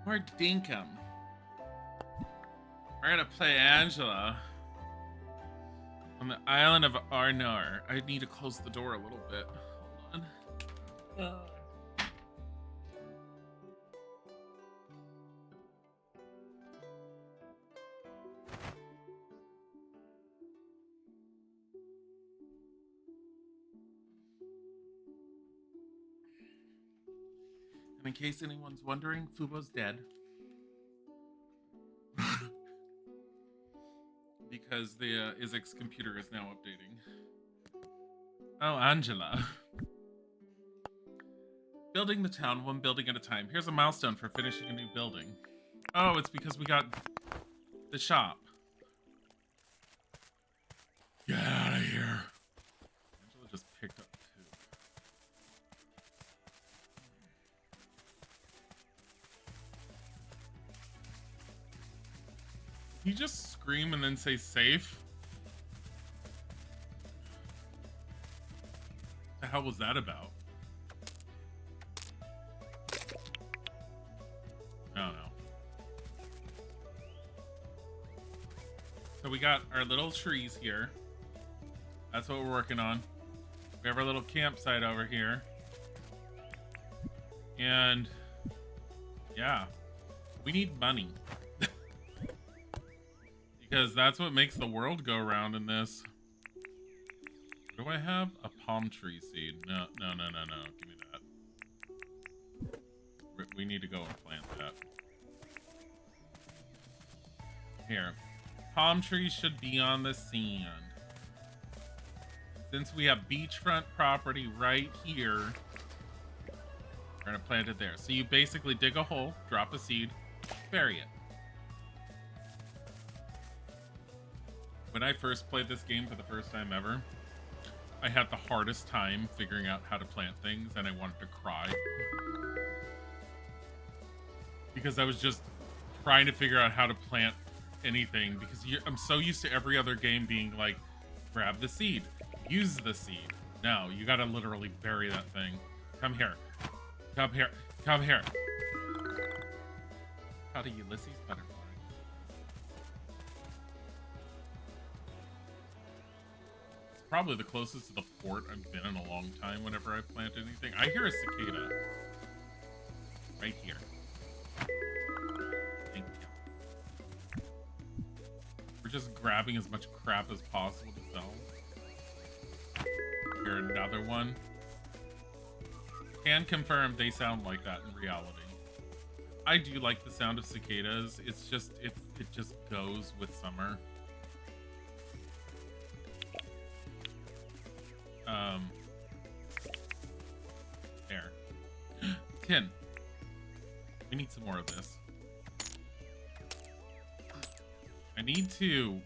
We're Dinkum. We're gonna play Angela on the island of Arnar. I need to close the door a little bit. Hold on. And in case anyone's wondering, Fubo's dead. Because the Izix computer is now updating. Oh, Angela. Building the town one building at a time. Here's a milestone for finishing a new building. Oh, it's because we got the shop. Get out of here. Angela just picked up two. You just scream and then say safe? What the hell was that about? I don't know. So we got our little trees here. That's what we're working on. We have our little campsite over here. And yeah, we need money. Because that's what makes the world go round in this. What do I have? A palm tree seed. No. Give me that. We need to go and plant that. Here. Palm trees should be on the sand. Since we have beachfront property right here, we're going to plant it there. So you basically dig a hole, drop a seed, bury it. When I first played this game for the first time ever, I had the hardest time figuring out how to plant things, and I wanted to cry. Because I was just trying to figure out how to plant anything, because I'm so used to every other game being like, grab the seed, use the seed. No, you gotta literally bury that thing. Come here. Come here. Come here. How do Ulysses butterfly? Probably the closest to the port I've been in a long time whenever I plant anything. I hear a cicada. Right here. Thank you. We're just grabbing as much crap as possible to sell. Hear another one. Can confirm they sound like that in reality. I do like the sound of cicadas. It's just, it just goes with summer. There. 10. We need some more of this. I need to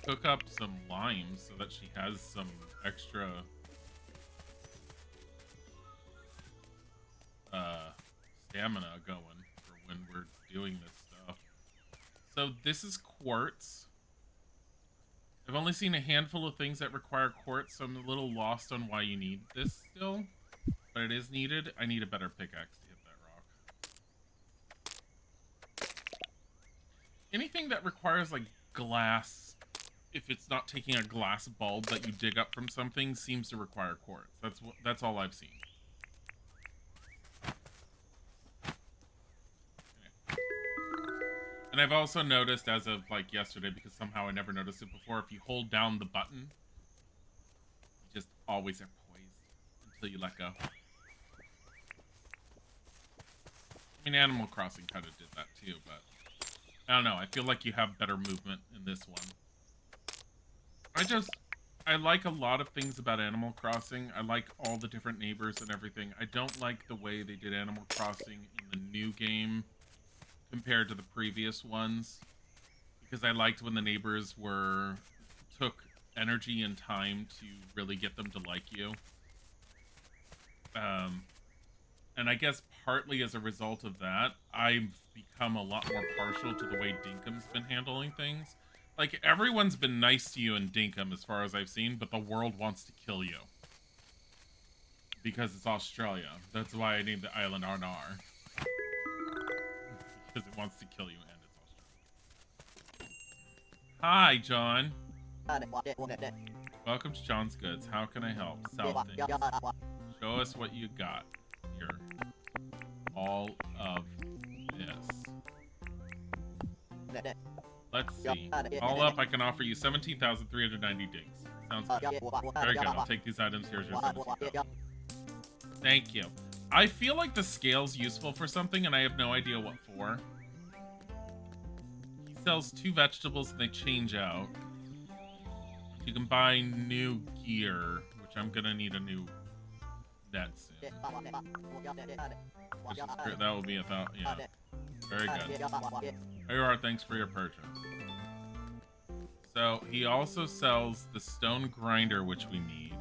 cook up some limes so that she has some extra stamina going for when we're doing this stuff. So this is quartz. I've only seen a handful of things that require quartz, so I'm a little lost on why you need this still. But it is needed. I need a better pickaxe to hit that rock. Anything that requires, like, glass, if it's not taking a glass bulb that you dig up from something, seems to require quartz. That's all I've seen. And I've also noticed as of like yesterday, because somehow I never noticed it before, if you hold down the button, you just always are poised until you let go. I mean, Animal Crossing kind of did that too, but I don't know. I feel like you have better movement in this one. I like a lot of things about Animal Crossing. I like all the different neighbors and everything. I don't like the way they did Animal Crossing in the new game compared to the previous ones, because I liked when the neighbors took energy and time to really get them to like you. And I guess partly as a result of that, I've become a lot more partial to the way Dinkum's been handling things. Like, everyone's been nice to you in Dinkum as far as I've seen, but the world wants to kill you. Because it's Australia. That's why I named the island Arnar. Because it wants to kill you and it's all stressed. Hi, John. Welcome to John's Goods. How can I help? Sell things. Show us what you got. Here. All of this. Let's see. All up, I can offer you 17,390 digs. Sounds good. Very good. I'll take these items. Here's your 17,000. Thank you. I feel like the scale's useful for something, and I have no idea what for. He sells 2 vegetables, and they change out. You can buy new gear, which I'm gonna need a new net soon. That will be about, yeah. Very good. Here you are, thanks for your purchase. So, he also sells the stone grinder, which we need.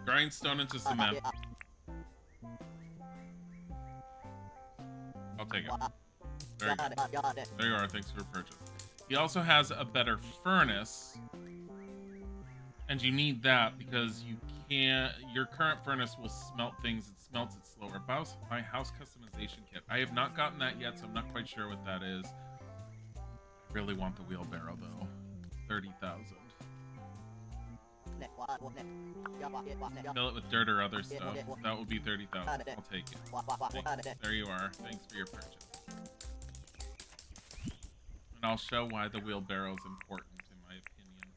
Grind stone into cement. I'll take it. Very good. There you are, thanks for your purchase. He also has a better furnace. And you need that because you can't... Your current furnace will smelt things. It smelts it slower. My house customization kit. I have not gotten that yet, so I'm not quite sure what that is. I really want the wheelbarrow, though. 30,000. Fill it with dirt or other stuff. That will be 30,000. I'll take it. There you are. Thanks for your purchase. And I'll show why the wheelbarrow is important, in my opinion.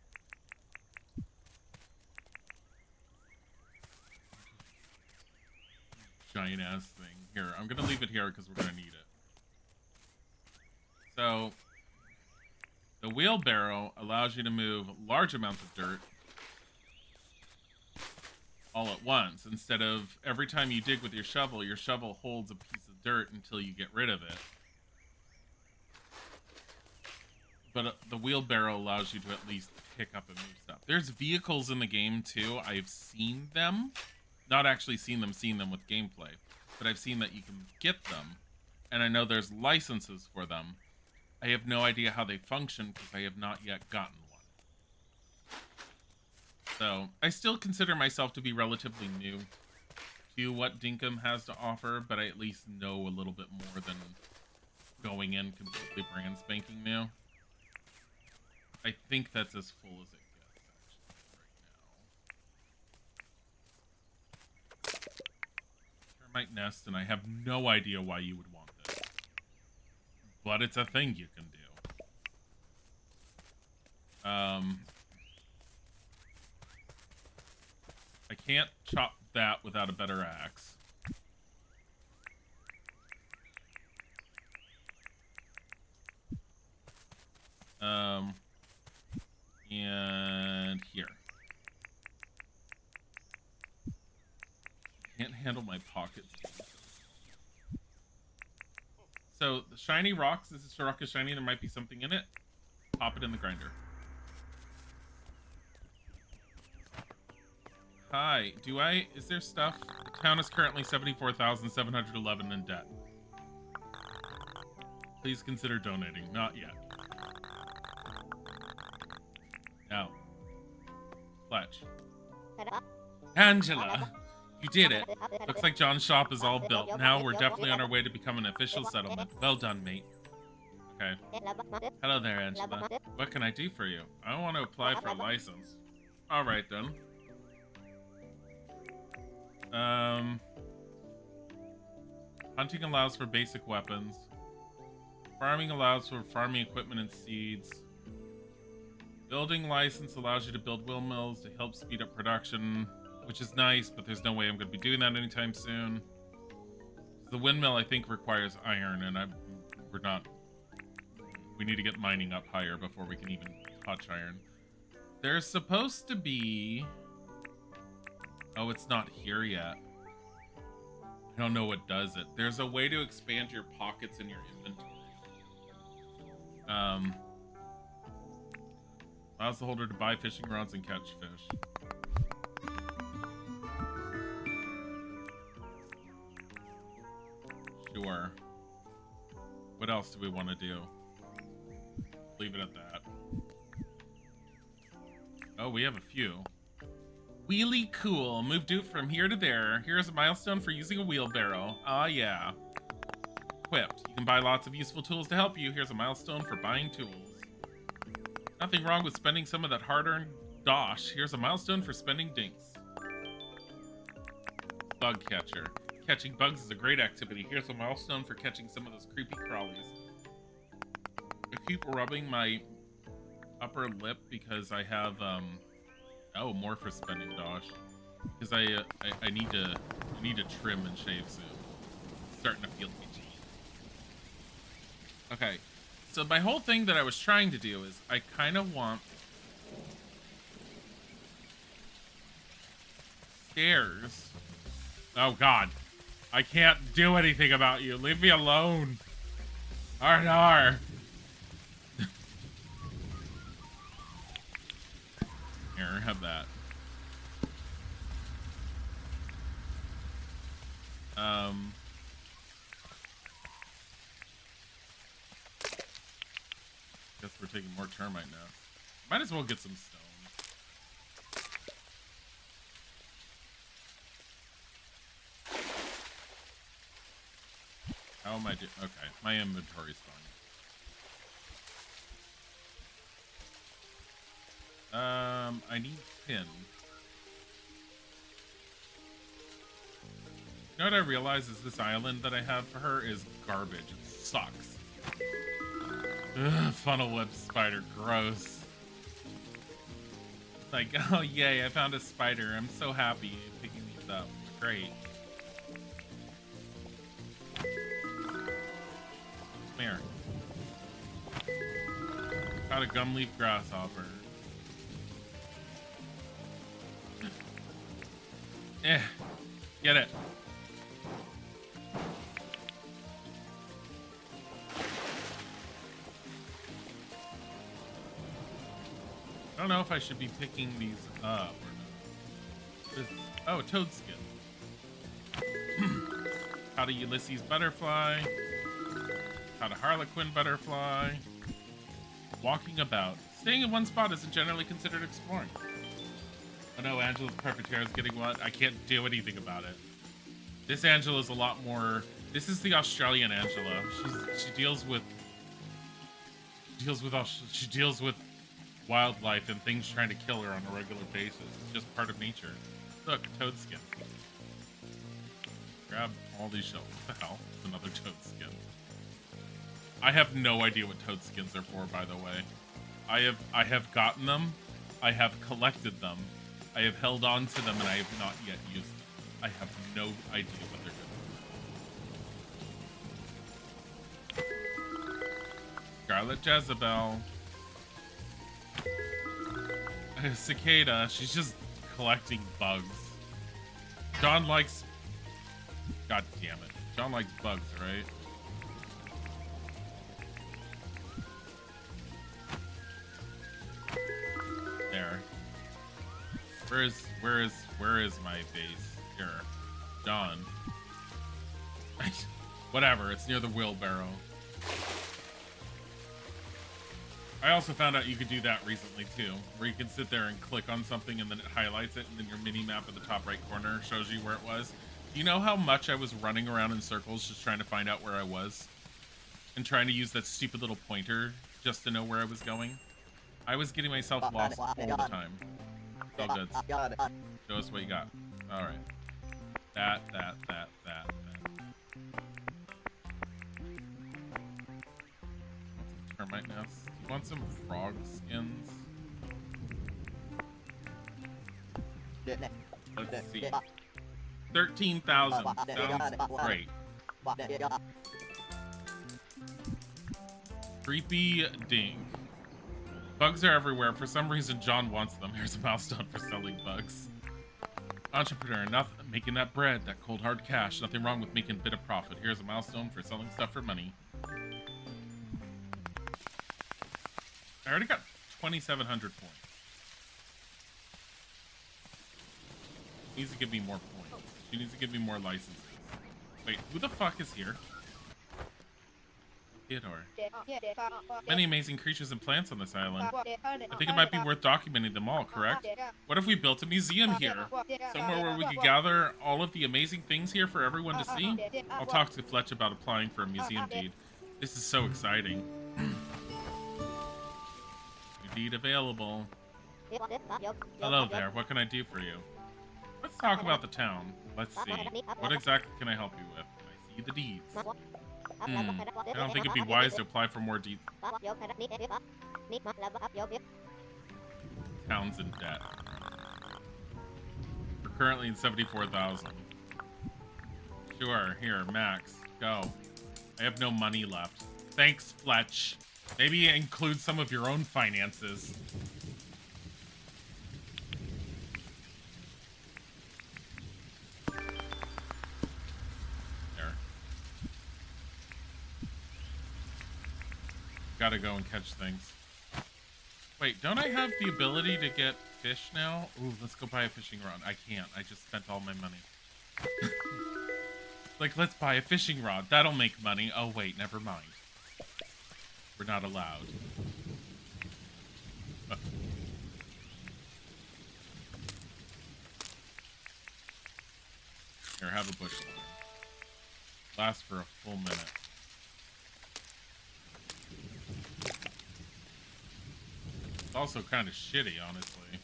Giant ass thing. Here, I'm gonna leave it here because we're gonna need it. So, the wheelbarrow allows you to move large amounts of dirt all at once. Instead of every time you dig with your shovel holds a piece of dirt until you get rid of it. But the wheelbarrow allows you to at least pick up and move stuff. There's vehicles in the game too. I've seen them. Not actually seen them with gameplay. But I've seen that you can get them. And I know there's licenses for them. I have no idea how they function because I have not yet gotten one. So, I still consider myself to be relatively new to what Dinkum has to offer, but I at least know a little bit more than going in completely brand spanking new. I think that's as full as it gets, actually, right now. Termite nest, and I have no idea why you would want this. But it's a thing you can do. I can't chop that without a better axe. And here. Can't handle my pockets. So, the shiny rocks, this is rock is shiny, there might be something in it. Pop it in the grinder. Hi, is there stuff? The town is currently 74,711 in debt. Please consider donating. Not yet. No. Fletch. Angela! You did it. Looks like John's shop is all built. Now we're definitely on our way to become an official settlement. Well done, mate. Okay. Hello there, Angela. What can I do for you? I want to apply for a license. Alright, then. Hunting allows for basic weapons. Farming allows for farming equipment and seeds. Building license allows you to build windmills to help speed up production, which is nice, but there's no way I'm going to be doing that anytime soon. The windmill, I think, requires iron, and we need to get mining up higher before we can even touch iron. There's supposed to be... Oh, it's not here yet. I don't know what does it. There's a way to expand your pockets in your inventory. Allows the holder to buy fishing rods and catch fish. Sure. What else do we want to do? Leave it at that. Oh, we have a few. Wheelie cool. Move Duke from here to there. Here's a milestone for using a wheelbarrow. Ah, yeah. equipped. You can buy lots of useful tools to help you. Here's a milestone for buying tools. Nothing wrong with spending some of that hard-earned dosh. Here's a milestone for spending dinks. Bug catcher. Catching bugs is a great activity. Here's a milestone for catching some of those creepy crawlies. I keep rubbing my upper lip because I have oh, more for spending dosh. Because I need to trim and shave soon. It's starting to feel itchy. Okay. So my whole thing that I was trying to do is I kind of want stairs. Oh god. I can't do anything about you. Leave me alone. Arnar. Here, have that. Guess we're taking more termite now. Might as well get some stones. How am I doing? Okay, my inventory's fine. I need tin. You know what I realize is this island that I have for her is garbage. It sucks. Ugh, funnel web spider, gross. Like, oh yay, I found a spider. I'm so happy picking these up. It's great. Come here. Got a gumleaf grasshopper. Get it. I don't know if I should be picking these up or not. Oh, toad skin. How to Ulysses butterfly. How to Harlequin butterfly. Walking about. Staying in one spot isn't generally considered exploring. Oh no, Angela's perfect hair is getting what? I can't do anything about it. This Angela's a lot more... This is the Australian Angela. She deals with wildlife and things trying to kill her on a regular basis. It's just part of nature. Look, toad skin. Grab all these shells. What the hell? It's another toad skin. I have no idea what toad skins are for, by the way. I have gotten them. I have collected them. I have held on to them, and I have not yet used them. I have no idea what they're good for. Scarlet Jezebel. Cicada. She's just collecting bugs. John likes... God damn it. John likes bugs, right? There. Where is my base? Here. John. Whatever, it's near the wheelbarrow. I also found out you could do that recently too, where you can sit there and click on something and then it highlights it and then your mini map at the top right corner shows you where it was. Do you know how much I was running around in circles just trying to find out where I was? And trying to use that stupid little pointer just to know where I was going? I was getting myself lost all the time. It's all good. Show us what you got. Alright. That. Termite nests. You want some frog skins? Let's see. 13,000. Sounds great. Creepy dink. Bugs are everywhere. For some reason, John wants them. Here's a milestone for selling bugs. Entrepreneur, making that bread, that cold hard cash. Nothing wrong with making a bit of profit. Here's a milestone for selling stuff for money. I already got 2,700 points. She needs to give me more points. She needs to give me more licenses. Wait, who the fuck is here? Theodore. Many amazing creatures and plants on this island. I think it might be worth documenting them all, correct? What if we built a museum here? Somewhere where we could gather all of the amazing things here for everyone to see? I'll talk to Fletch about applying for a museum deed. This is so exciting. New deed available. Hello there, what can I do for you? Let's talk about the town. Let's see. What exactly can I help you with? I see the deeds. I don't think it'd be wise to apply for more deeds. Town's in debt. We're currently in 74,000. Sure, here, Max, go. I have no money left. Thanks, Fletch. Maybe include some of your own finances. Gotta go and catch things. Wait, don't I have the ability to get fish now? Ooh, let's go buy a fishing rod. I can't. I just spent all my money. Like, let's buy a fishing rod. That'll make money. Oh, wait, never mind. We're not allowed. Here, have a bush line. Lasts for a full minute. It's also kind of shitty, honestly.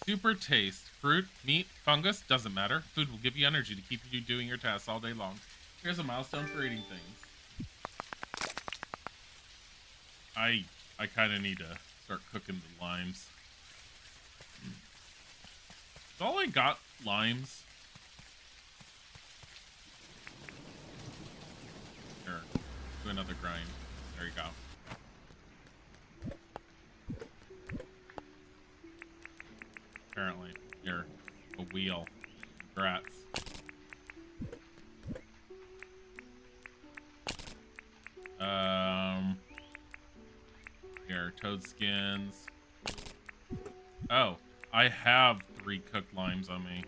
Super taste. Fruit, meat, fungus, doesn't matter. Food will give you energy to keep you doing your tasks all day long. Here's a milestone for eating things. I kind of need to start cooking the limes. Is all I got limes? Here, do another grind. There you go. Apparently. Here, a wheel. Congrats. Here, toad skins. Oh, I have 3 cooked limes on me.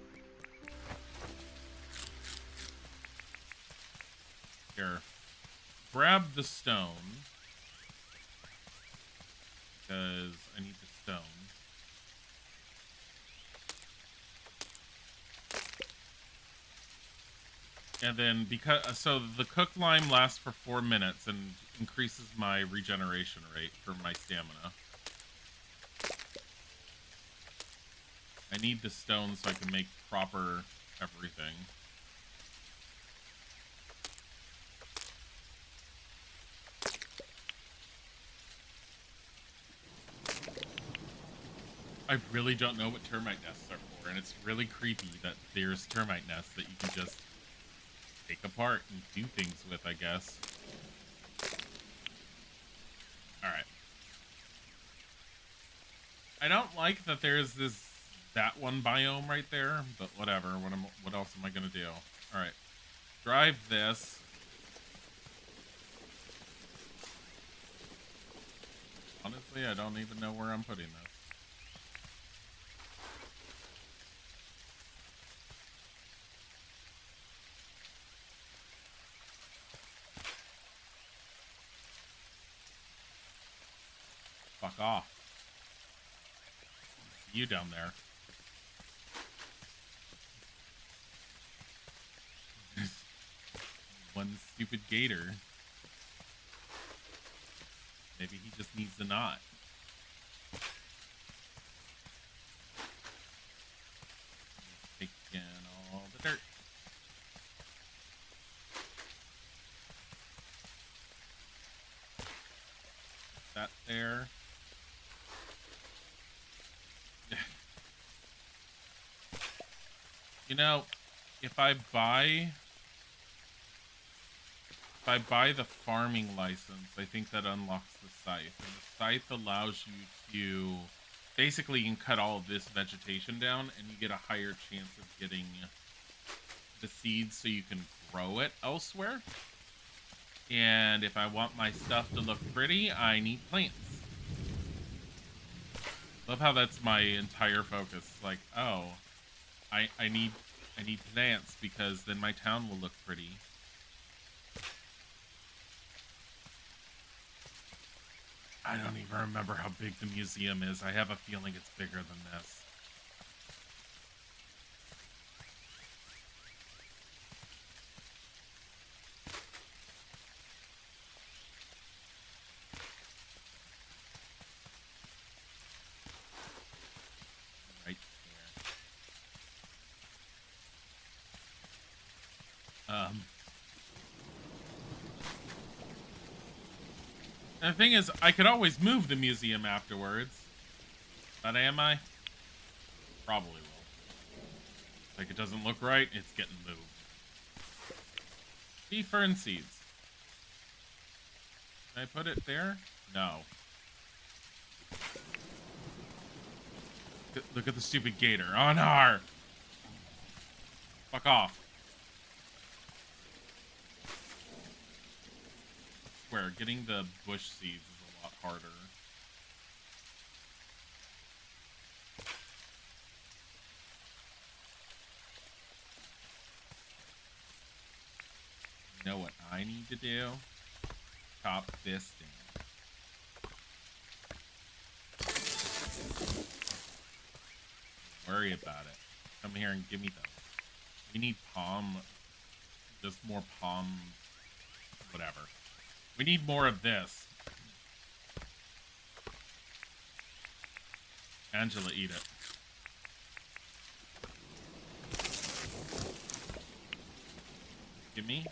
Here, grab the stone. Because I need the stone. And then so the cooked lime lasts for 4 minutes and increases my regeneration rate for my stamina. I need the stone so I can make proper everything. I really don't know what termite nests are for, and it's really creepy that there's termite nests that you can just take apart and do things with, I guess. Alright. I don't like that there's that one biome right there, but whatever. What else am I gonna do? Alright. Drive this. Honestly, I don't even know where I'm putting this. Fuck off. You down there. One stupid gator. Maybe he just needs a knot. Taking all the dirt. That there. You know, if I buy the farming license, I think that unlocks the scythe. And the scythe allows you to basically you can cut all of this vegetation down and you get a higher chance of getting the seeds so you can grow it elsewhere. And if I want my stuff to look pretty, I need plants. Love how that's my entire focus. Like, oh, I need plants because then my town will look pretty. I don't even remember how big the museum is. I have a feeling it's bigger than this. Right there. And the thing is, I could always move the museum afterwards. But am I? Probably will. Like, it doesn't look right, it's getting moved. Pea fern seeds. Can I put it there? No. Look at the stupid gator. On our. Fuck off. Where getting the bush seeds is a lot harder. You know what I need to do? Chop this down. Don't worry about it. Come here and give me those. We need palm. Just more palm. Whatever. We need more of this. Angela, eat it. Give me.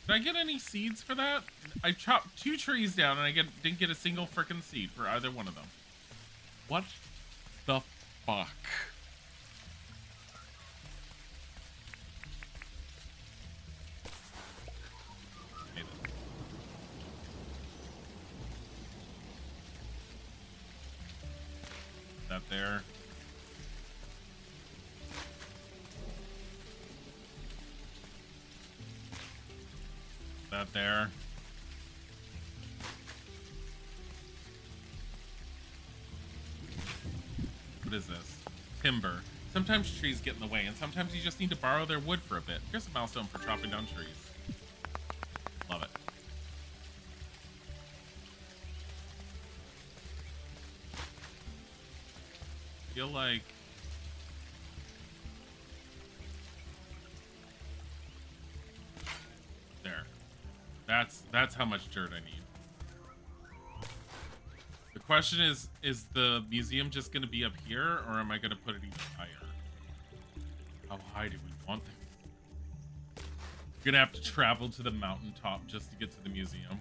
Did I get any seeds for that? I chopped 2 trees down and I didn't get a single frickin' seed for either one of them. What the fuck? That there. That there. What is this? Timber. Sometimes trees get in the way, and sometimes you just need to borrow their wood for a bit. Here's a milestone for chopping down trees. Love it. Feel like there. That's how much dirt I need. The question is the museum just gonna be up here, or am I gonna put it even higher? How high do we want it? We're gonna have to travel to the mountaintop just to get to the museum.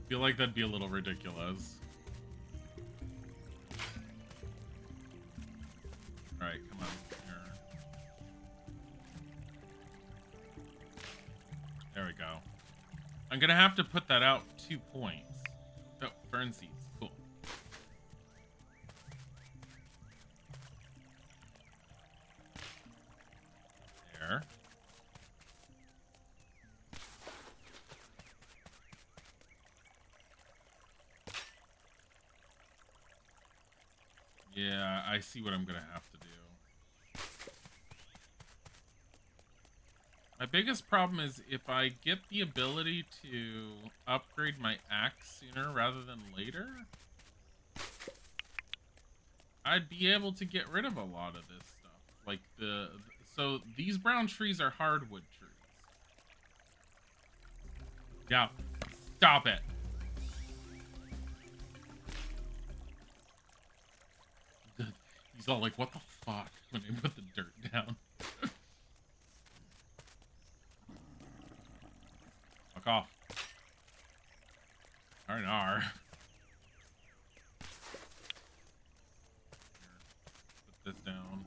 Feel like that'd be a little ridiculous. Alright, come on. Here. There we go. I'm gonna have to put that out 2 points. Oh, fern seeds. Cool. There. Yeah, I see what I'm gonna have to do. My biggest problem is if I get the ability to upgrade my axe sooner rather than later, I'd be able to get rid of a lot of this stuff. Like so these brown trees are hardwood trees. Yeah, stop it. He's all like, what the fuck, when they put the dirt down. Fuck off. R&R. Put this down.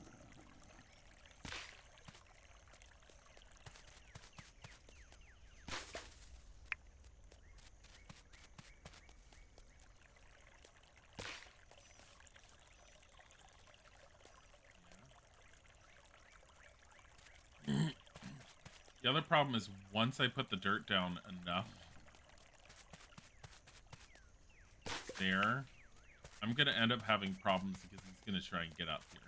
The other problem is once I put the dirt down enough there, I'm gonna end up having problems because he's gonna try and get up here.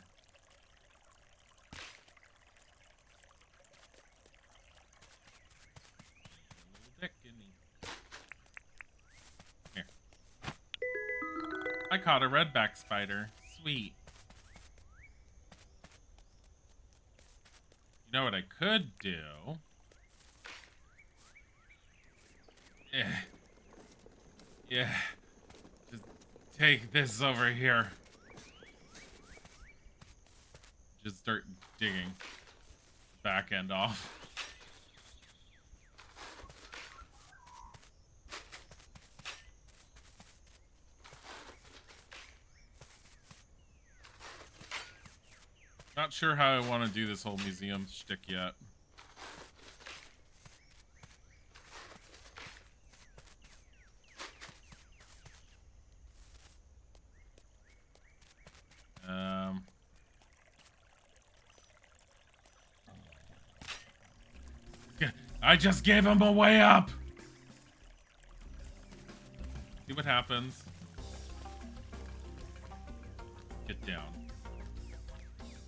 I caught a redback spider. Sweet. You know what I could do? Yeah. Just take this over here. Just start digging. Back end off. Not sure how I want to do this whole museum shtick yet. I just gave him a way up. See what happens. Get down.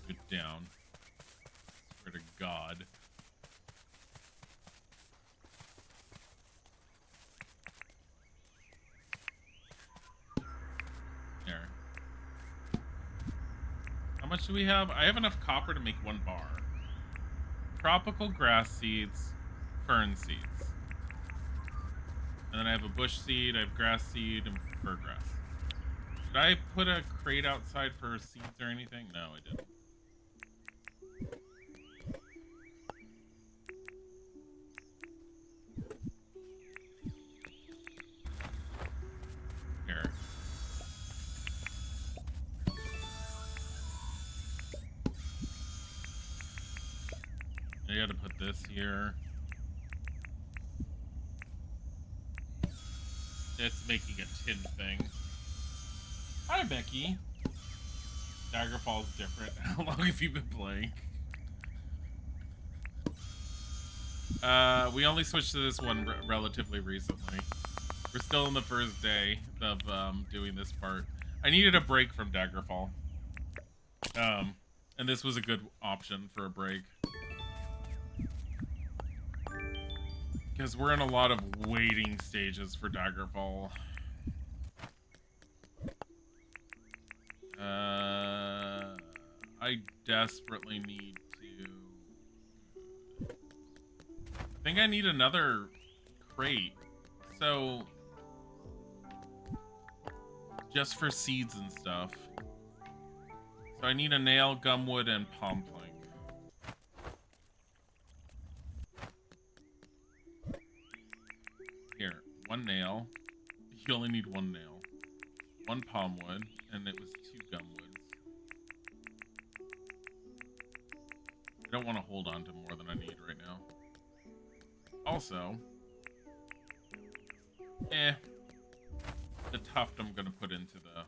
Get down. Swear to God. There. How much do we have? I have enough copper to make 1 bar. Tropical grass seeds, fern seeds. And then I have a bush seed, I have grass seed, and fir grass. Did I put a crate outside for seeds or anything? No, I didn't. Here. I gotta put this here. It's making a tin thing. Hi, Becky. Daggerfall's different. How long have you been playing? We only switched to this one relatively recently. We're still in the first day of doing this part. I needed a break from Daggerfall. And this was a good option for a break. Because we're in a lot of waiting stages for Daggerfall. I desperately need to... I think I need another crate. So... just for seeds and stuff. So I need a nail, gumwood, and palm plank. Here, 1 nail. You only need 1 nail. 1 palm wood, and it was 2 gumwoods. I don't want to hold on to more than I need right now. Also, the tuft I'm gonna put into the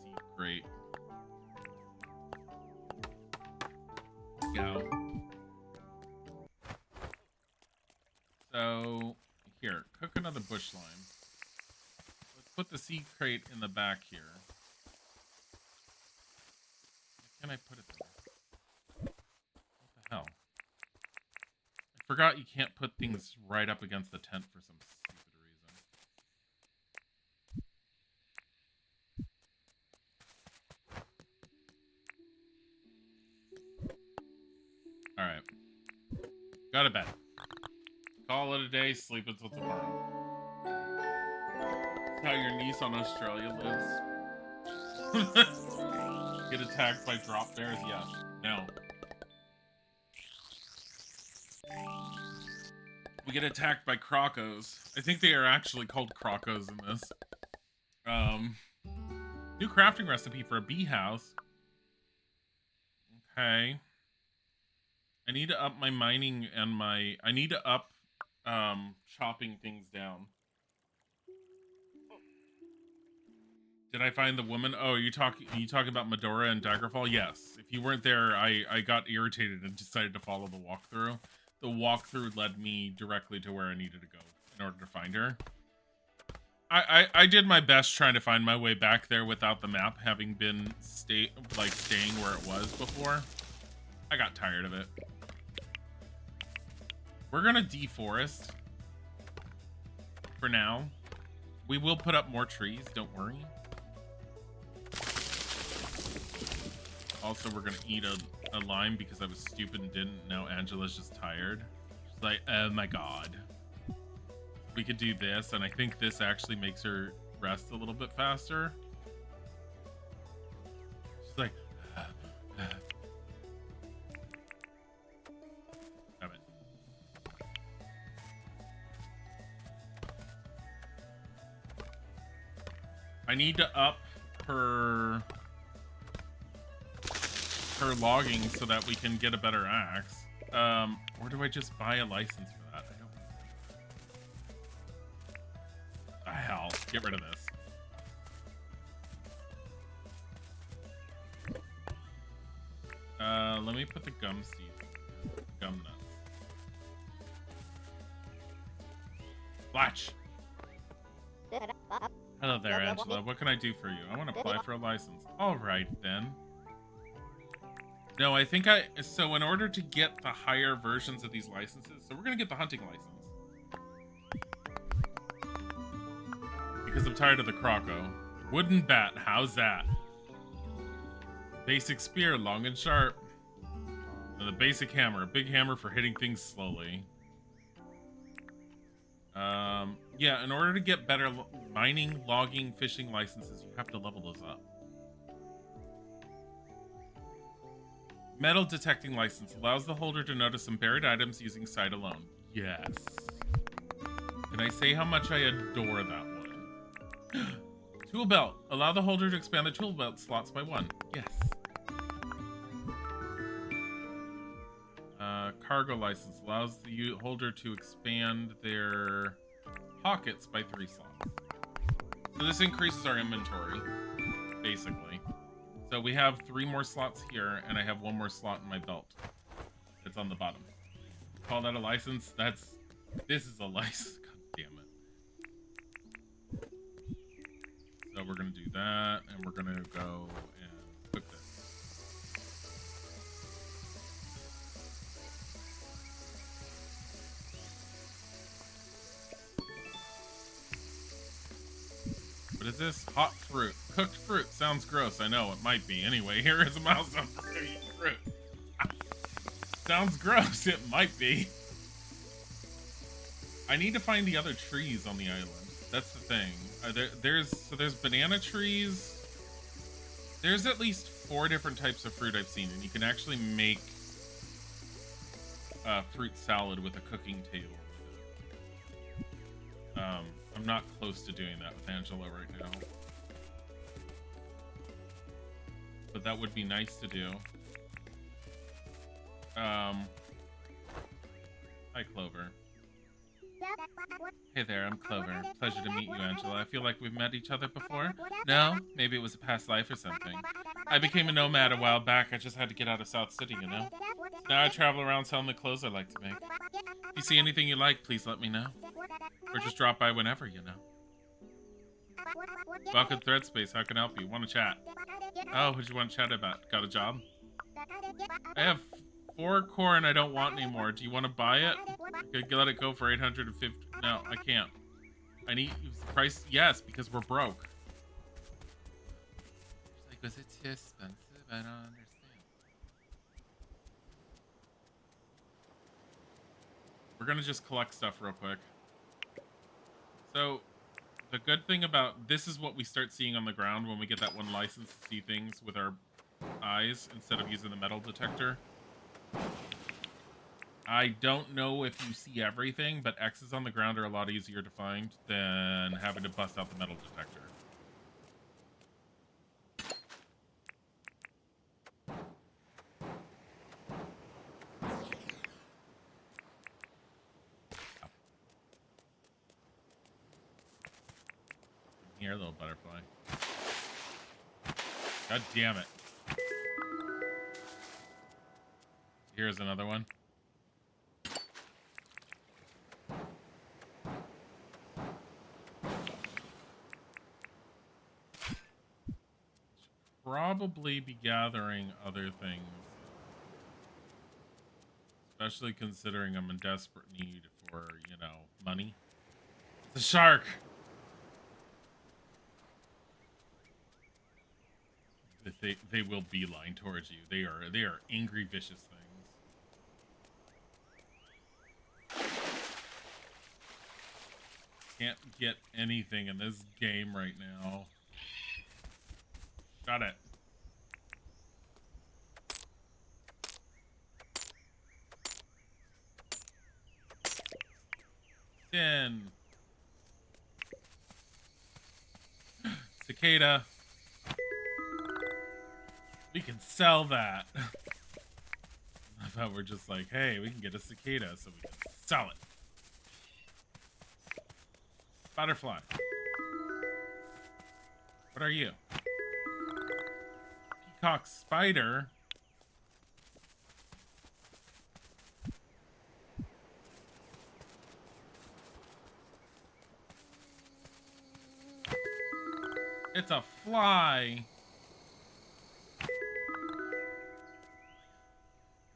seed crate. Go. So, here, cook another bush lime. Let's put the seed crate in the back here. Where can I put it there? What the hell? I forgot you can't put things right up against the tent for some stupid reason. Alright. Go to bed. Call it a day, sleep until tomorrow. That's how your niece on Australia lives. Get attacked by drop bears? Yeah. No. We get attacked by crocos. I think they are actually called crocos in this. New crafting recipe for a bee house. Okay. I need to up my mining and my... I need to up chopping things down. Did I find the woman? Oh, are you talking about Medora and Daggerfall? Yes. If you weren't there, I got irritated and decided to follow the walkthrough. The walkthrough led me directly to where I needed to go in order to find her. I did my best trying to find my way back there without the map having been staying where it was before. I got tired of it. We're gonna deforest for now. We will put up more trees, don't worry. Also, we're gonna eat a lime because I was stupid and didn't. Now Angela's just tired. She's like, oh my god. We could do this, and I think this actually makes her rest a little bit faster. She's like, damn it. I need to up her logging so that we can get a better axe. Or do I just buy a license for that? I don't know. The hell. Get rid of this. Let me put the gum seed. Gum nuts. Flatch. Hello there, Angela. What can I do for you? I want to apply for a license. All right, then. No, I think so in order to get the higher versions of these licenses, so we're going to get the hunting license. Because I'm tired of the croco. Wooden bat, how's that? Basic spear, long and sharp. And the basic hammer, a big hammer for hitting things slowly. Yeah, in order to get better mining, logging, fishing licenses, you have to level those up. Metal detecting license allows the holder to notice some buried items using sight alone. Yes. Can I say how much I adore that one? Tool belt. Allow the holder to expand the tool belt slots by 1. Yes. Cargo license allows the holder to expand their pockets by 3 slots. So this increases our inventory, basically. So we have 3 more slots here, and I have 1 more slot in my belt. It's on the bottom. Call that a license? This is a license. God damn it. So we're gonna do that, and we're gonna go and cook this. What is this? Hot fruit. Cooked fruit. Sounds gross. I know, it might be. Anyway, here is a mouse on fruit. Sounds gross. It might be. I need to find the other trees on the island. That's the thing. There's banana trees. There's at least 4 different types of fruit I've seen, and you can actually make fruit salad with a cooking table. I'm not close to doing that with Angela right now. But that would be nice to do. Hi, Clover. Hey there, I'm Clover. Pleasure to meet you, Angela. I feel like we've met each other before. No? Maybe it was a past life or something. I became a nomad a while back. I just had to get out of South City, you know? Now I travel around selling the clothes I like to make. If you see anything you like, please let me know. Or just drop by whenever, you know. Welcome to Threadspace. How can I help you? Want to chat? Oh, what do you want to chat about? Got a job? I have 4 core and I don't want anymore. Do you want to buy it? I could let it go for 850. No, I can't. I need the price. Yes, because we're broke. She's like, was it too expensive? I don't understand. We're gonna just collect stuff real quick. So, the good thing about this is what we start seeing on the ground when we get that one license to see things with our eyes instead of using the metal detector. I don't know if you see everything, but X's on the ground are a lot easier to find than having to bust out the metal detector. Here, little butterfly. God damn it. Here's another one. Probably be gathering other things. Especially considering I'm in desperate need for, you know, money. It's a shark! they will beeline towards you. They are angry, vicious things. Can't get anything in this game right now. Got it. Ten. Cicada. We can sell that. I thought we're just like, hey, we can get a cicada, so we can sell it. Butterfly. What are you? Peacock spider? It's a fly.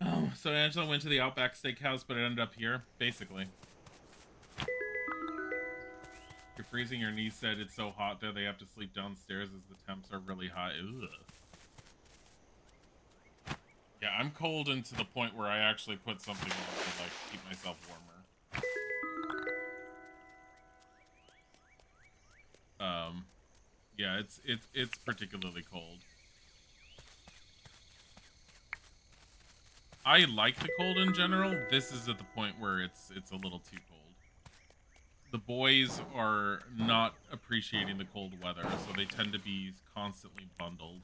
Oh, so Angela went to the Outback Steakhouse, but it ended up here, basically. You're freezing. Your niece said it's so hot there they have to sleep downstairs as the temps are really high. Ugh. Yeah, I'm cold and to the point where I actually put something on to like keep myself warmer. Yeah, it's particularly cold. I like the cold in general. This is at the point where it's a little too cold. The boys are not appreciating the cold weather, so they tend to be constantly bundled.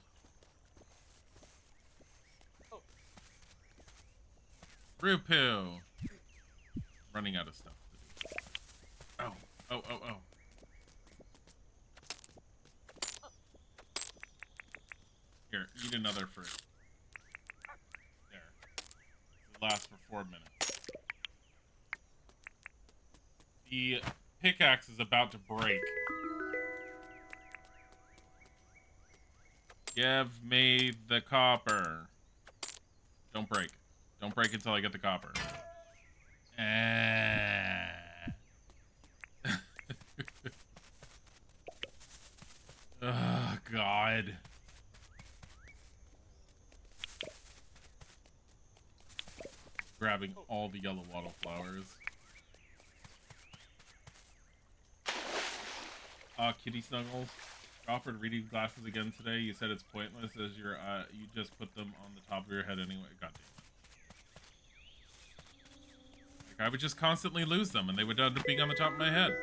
Rupu! Running out of stuff to do. Oh, oh, oh, oh. Here, eat another fruit. There. It'll last for 4 minutes. The pickaxe is about to break. Give me the copper. Don't break. Don't break until I get the copper. Oh, God. Grabbing all the yellow wattle flowers. Kitty Snuggles. You offered reading glasses again today. You said it's pointless as you just put them on the top of your head anyway. God damn it. Like, I would just constantly lose them and they would end up being on the top of my head.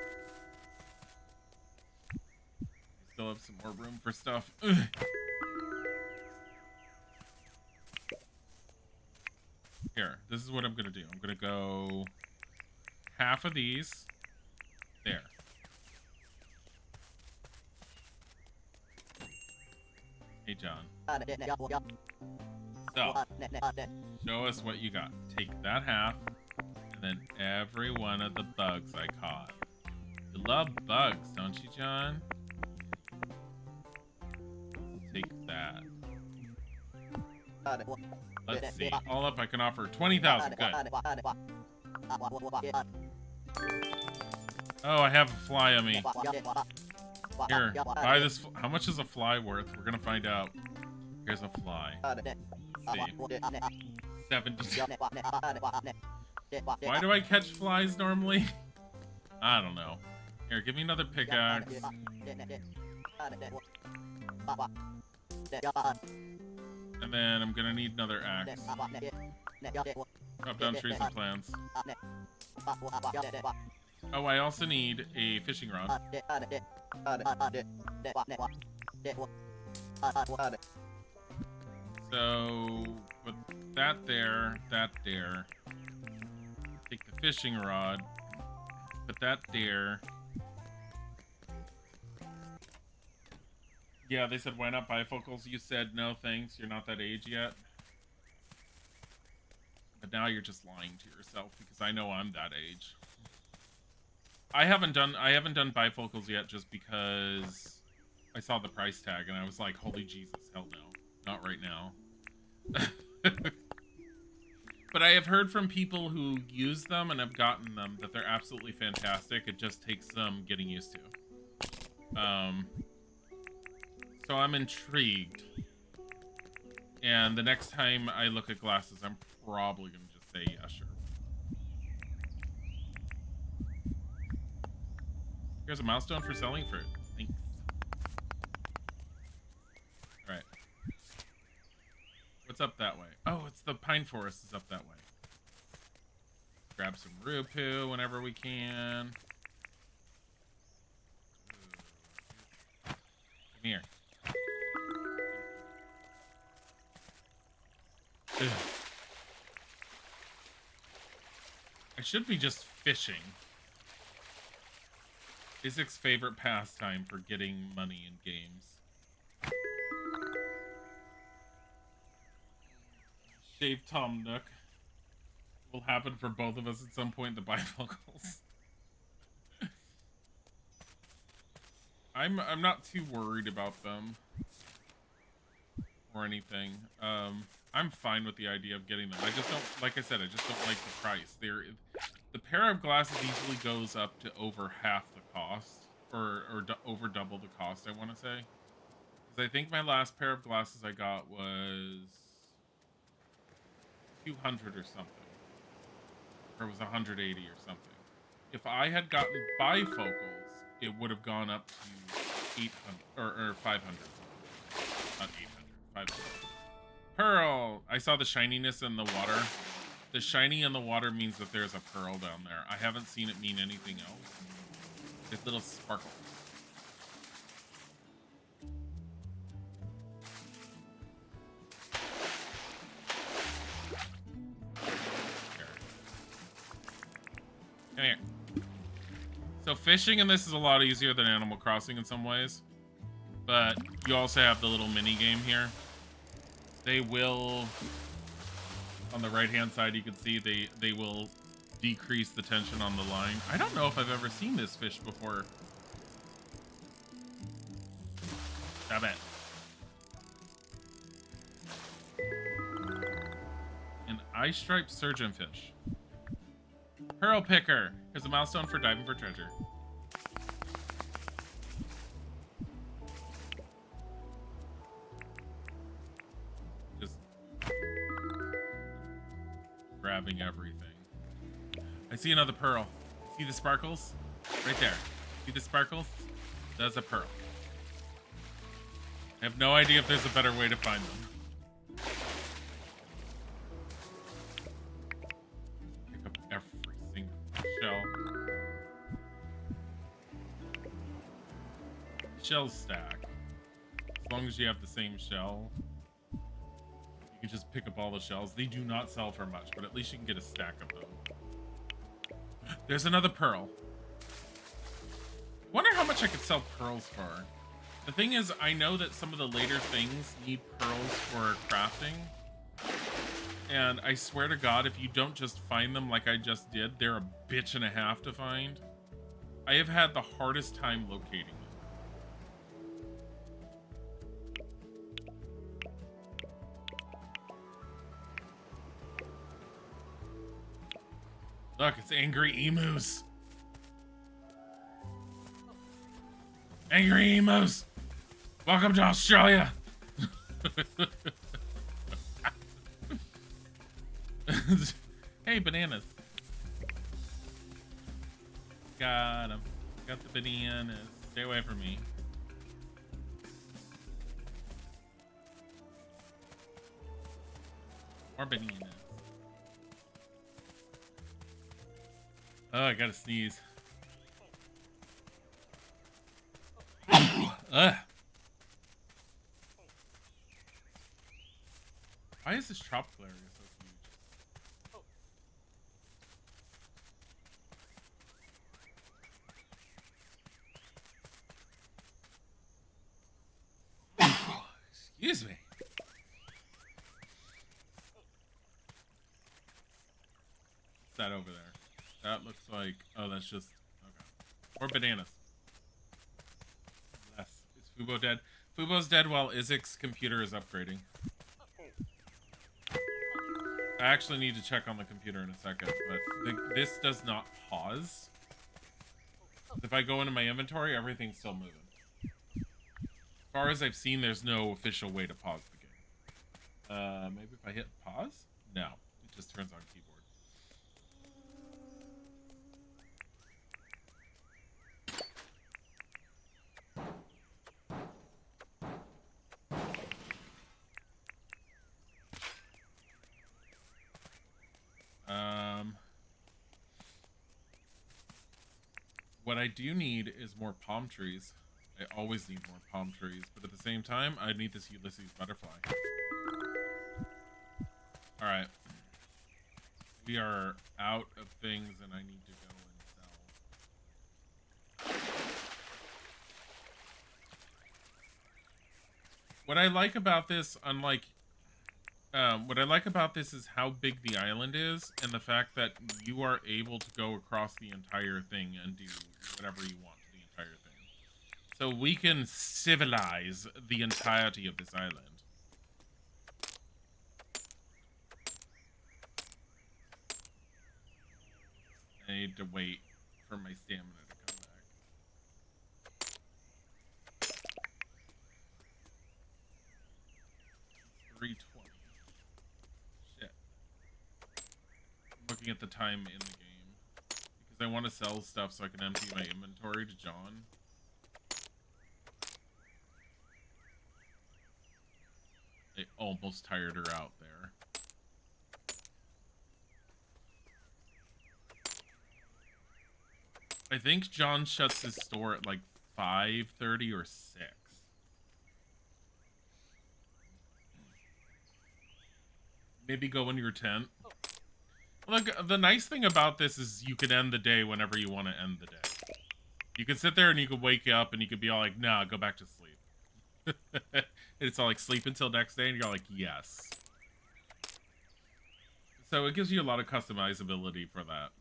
I still have some more room for stuff. Ugh. Here, this is what I'm gonna do. I'm gonna go half of these. There. Hey, John. So, show us what you got. Take that half, and then every one of the bugs I caught. You love bugs, don't you, John? Take that. Let's see. All up, I can offer 20,000. Good. Oh, I have a fly on me. Here, buy this. How much is a fly worth? We're gonna find out. Here's a fly. Let's see. 70. Why do I catch flies normally? I don't know. Here, give me another pickaxe. And then I'm gonna need another axe. Chop down trees and plants. Oh, I also need a fishing rod. So, put that there, that there. Take the fishing rod. Put that there. Yeah, they said, why not bifocals? You said, no thanks, you're not that age yet. But now you're just lying to yourself, because I know I'm that age. I haven't done bifocals yet just because I saw the price tag and I was like, holy Jesus, hell no. Not right now. But I have heard from people who use them and have gotten them that they're absolutely fantastic. It just takes some getting used to. So I'm intrigued. And the next time I look at glasses, I'm probably going to just say, yeah, sure. Here's a milestone for selling fruit. Thanks. All right. What's up that way? Oh, it's the pine forest is up that way. Grab some Rupu whenever we can. Come here. Ugh. I should be just fishing. Isaac's favorite pastime for getting money in games. Shave Tom Nook will happen for both of us at some point in the bifocals. I'm not too worried about them or anything. I'm fine with the idea of getting them. I just don't, like I said, I just don't like the price. The pair of glasses easily goes up to over half the cost, or over double the cost, I want to say. Because I think my last pair of glasses I got was 200 or something, or it was 180 or something. If I had gotten bifocals, it would have gone up to 800 or 500. Not 800, 500. Pearl! I saw the shininess in the water. The shiny in the water means that there's a pearl down there. I haven't seen it mean anything else. It's little sparkles. Come here. So fishing in this is a lot easier than Animal Crossing in some ways. But you also have the little mini game here. They will, on the right-hand side, you can see they will decrease the tension on the line. I don't know if I've ever seen this fish before. Stop it. An eye-striped surgeonfish. Pearl picker. Here's a milestone for diving for treasure. Just grabbing everything. I see another pearl. See the sparkles? Right there. See the sparkles? That's a pearl. I have no idea if there's a better way to find them. Pick up every single shell. Shell stack. As long as you have the same shell, you can just pick up all the shells. They do not sell for much, but at least you can get a stack of them. There's another pearl. Wonder how much I could sell pearls for. The thing is, I know that some of the later things need pearls for crafting. And I swear to God, if you don't just find them like I just did, they're a bitch and a half to find. I have had the hardest time locating them. Look, it's angry emus. Angry emus. Welcome to Australia. Hey, bananas. Got them. Got the bananas. Stay away from me. More bananas. Oh, I gotta sneeze. Ugh. Why is this tropical area so huge? Excuse me. What's that over there? That looks like... Oh, that's just... Okay. More bananas. Less. Is Fubo dead? Fubo's dead while Isaac's computer is upgrading. I actually need to check on the computer in a second, but this does not pause. If I go into my inventory, everything's still moving. As far as I've seen, there's no official way to pause the game. Maybe if I hit pause? No, it just turns on keyboard. What I do need is more palm trees. I always need more palm trees, but at the same time, I need this Ulysses butterfly. Alright. We are out of things and I need to go and sell. What I like about this, unlike... what I like about this is how big the island is and the fact that you are able to go across the entire thing and do whatever you want to the entire thing. So we can civilize the entirety of this island. I need to wait for my stamina to come back. 320. Shit. I'm looking at the time in the game. Because I want to sell stuff so I can empty my inventory to John. I almost tired her out there. I think John shuts his store at like 5:30 or 6. Maybe go in your tent. Look, the nice thing about this is you can end the day whenever you want to end the day. You can sit there and you can wake up and you could be all like, nah, go back to sleep. It's all like, sleep until next day, and you're like, yes. So it gives you a lot of customizability for that.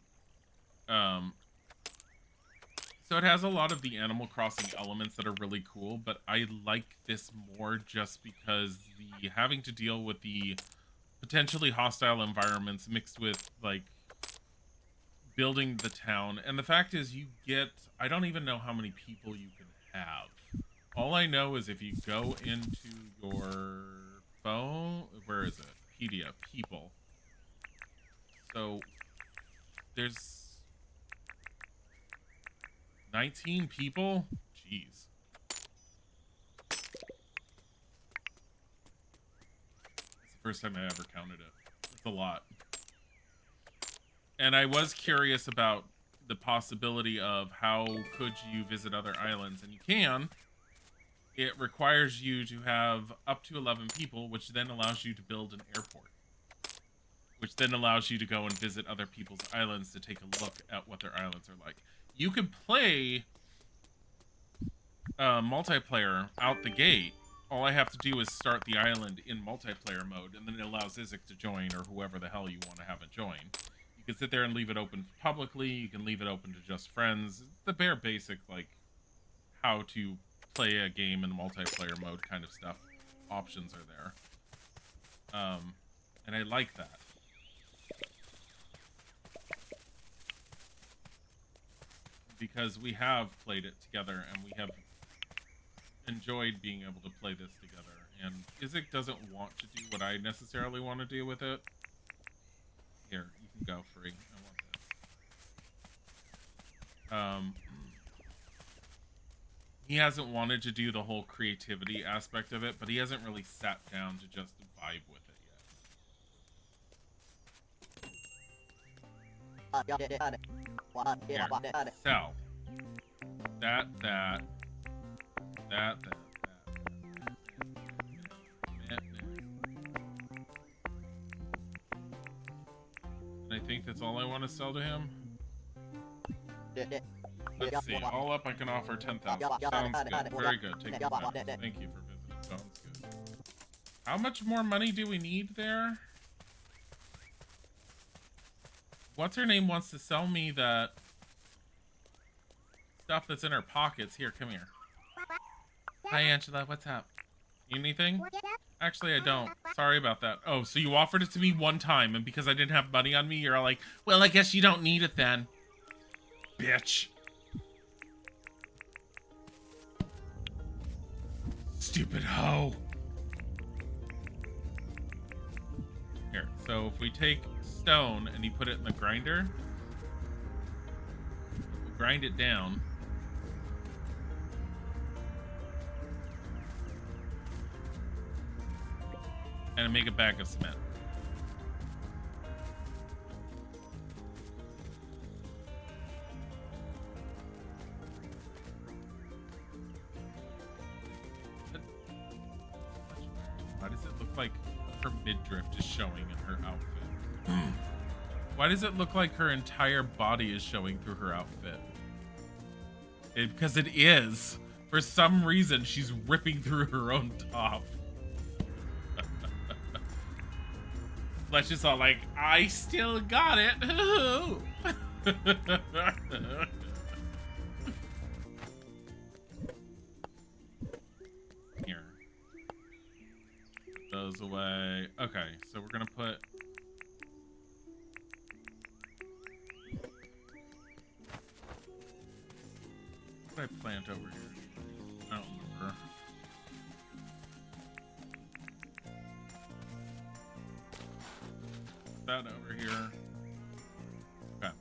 So it has a lot of the Animal Crossing elements that are really cool, but I like this more just because the having to deal with the potentially hostile environments mixed with, like, building the town. And the fact is, you get... I don't even know how many people you can have. All I know is if you go into your phone... Where is it? Pedia. People. So, there's... 19 people? Jeez. It's the first time I ever counted it. It's a lot. And I was curious about the possibility of how could you visit other islands, and you can. It requires you to have up to 11 people, which then allows you to build an airport. Which then allows you to go and visit other people's islands to take a look at what their islands are like. You can play multiplayer out the gate. All I have to do is start the island in multiplayer mode, and then it allows Isaac to join, or whoever the hell you want to have it join. You can sit there and leave it open publicly. You can leave it open to just friends. The bare basic, like, how to play a game in multiplayer mode kind of stuff. Options are there. And I like that. Because we have played it together, and we have enjoyed being able to play this together. And Isaac doesn't want to do what I necessarily want to do with it. Here, you can go free. I want this. He hasn't wanted to do the whole creativity aspect of it, but he hasn't really sat down to just vibe with it yet. Here, sell. That. And I think that's all I want to sell to him. Let's see. All up, I can offer 10,000. Sounds good. Very good. Take your time. Thank you for visiting. Sounds good. How much more money do we need there? What's her name wants to sell me that stuff that's in her pockets. Here, come here. Hi, Angela. What's up? Need anything? Actually, I don't. Sorry about that. Oh, so you offered it to me one time, and because I didn't have money on me, you're all like, well, I guess you don't need it then. Bitch. Stupid hoe. So if we take stone and you put it in the grinder, we'll grind it down. And make a bag of cement. Why does it look like her midriff is showing in her outfit? Why does it look like her entire body is showing through her outfit? Because it is. For some reason, she's ripping through her own top. Let's just all like, I still got it. Here. Put those away. Okay, so we're gonna put what did I plant over here? I don't remember. That over here. Okay.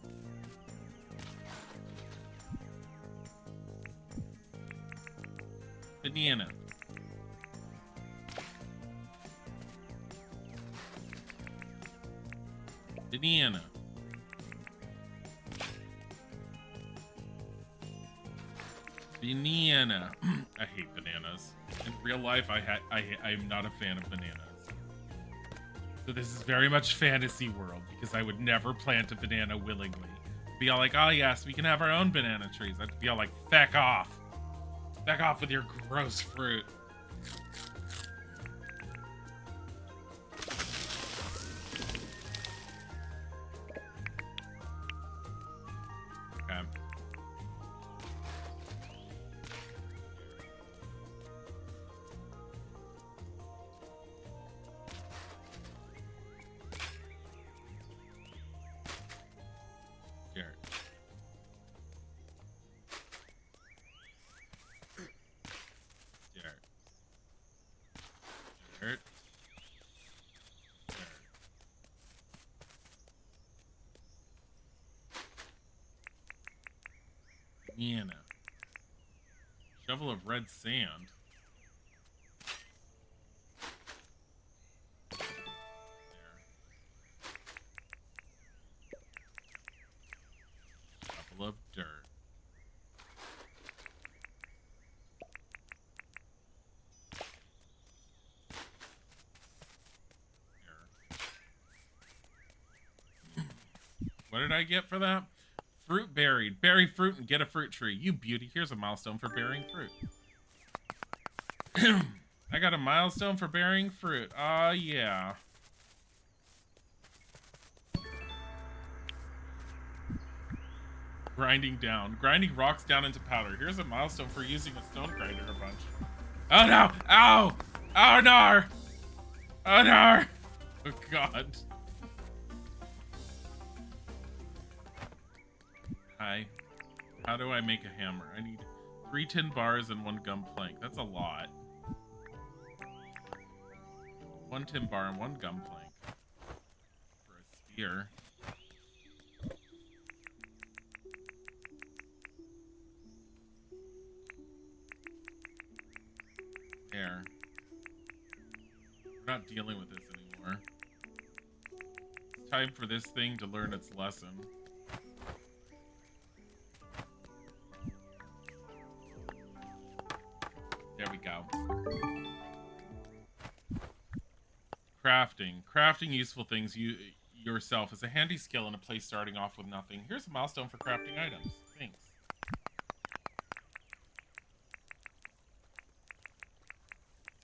Banana. Banana. Banana. I hate bananas. In real life, I'm not a fan of bananas. So this is very much fantasy world because I would never plant a banana willingly. Be all like, oh yes, we can have our own banana trees. I'd be all like, feck off. Feck off with your gross fruit. Okay. Banana. Shovel of red sand. There. Shovel of dirt. There. What did I get for that? Fruit buried. Bury fruit and get a fruit tree. You beauty. Here's a milestone for bearing fruit. I got a milestone for bearing fruit. Ah, yeah. Grinding down. Grinding rocks down into powder. Here's a milestone for using a stone grinder a bunch. Oh, no. Ow. Oh, no. Oh, no. Oh, God. Hi. How do I make a hammer? I need 3 tin bars and 1 gum plank. That's a lot. 1 tin bar and 1 gum plank. For a spear. There. We're not dealing with this anymore. It's time for this thing to learn its lesson. There we go. Crafting. Crafting useful things yourself is a handy skill in a place starting off with nothing. Here's a milestone for crafting items. Thanks.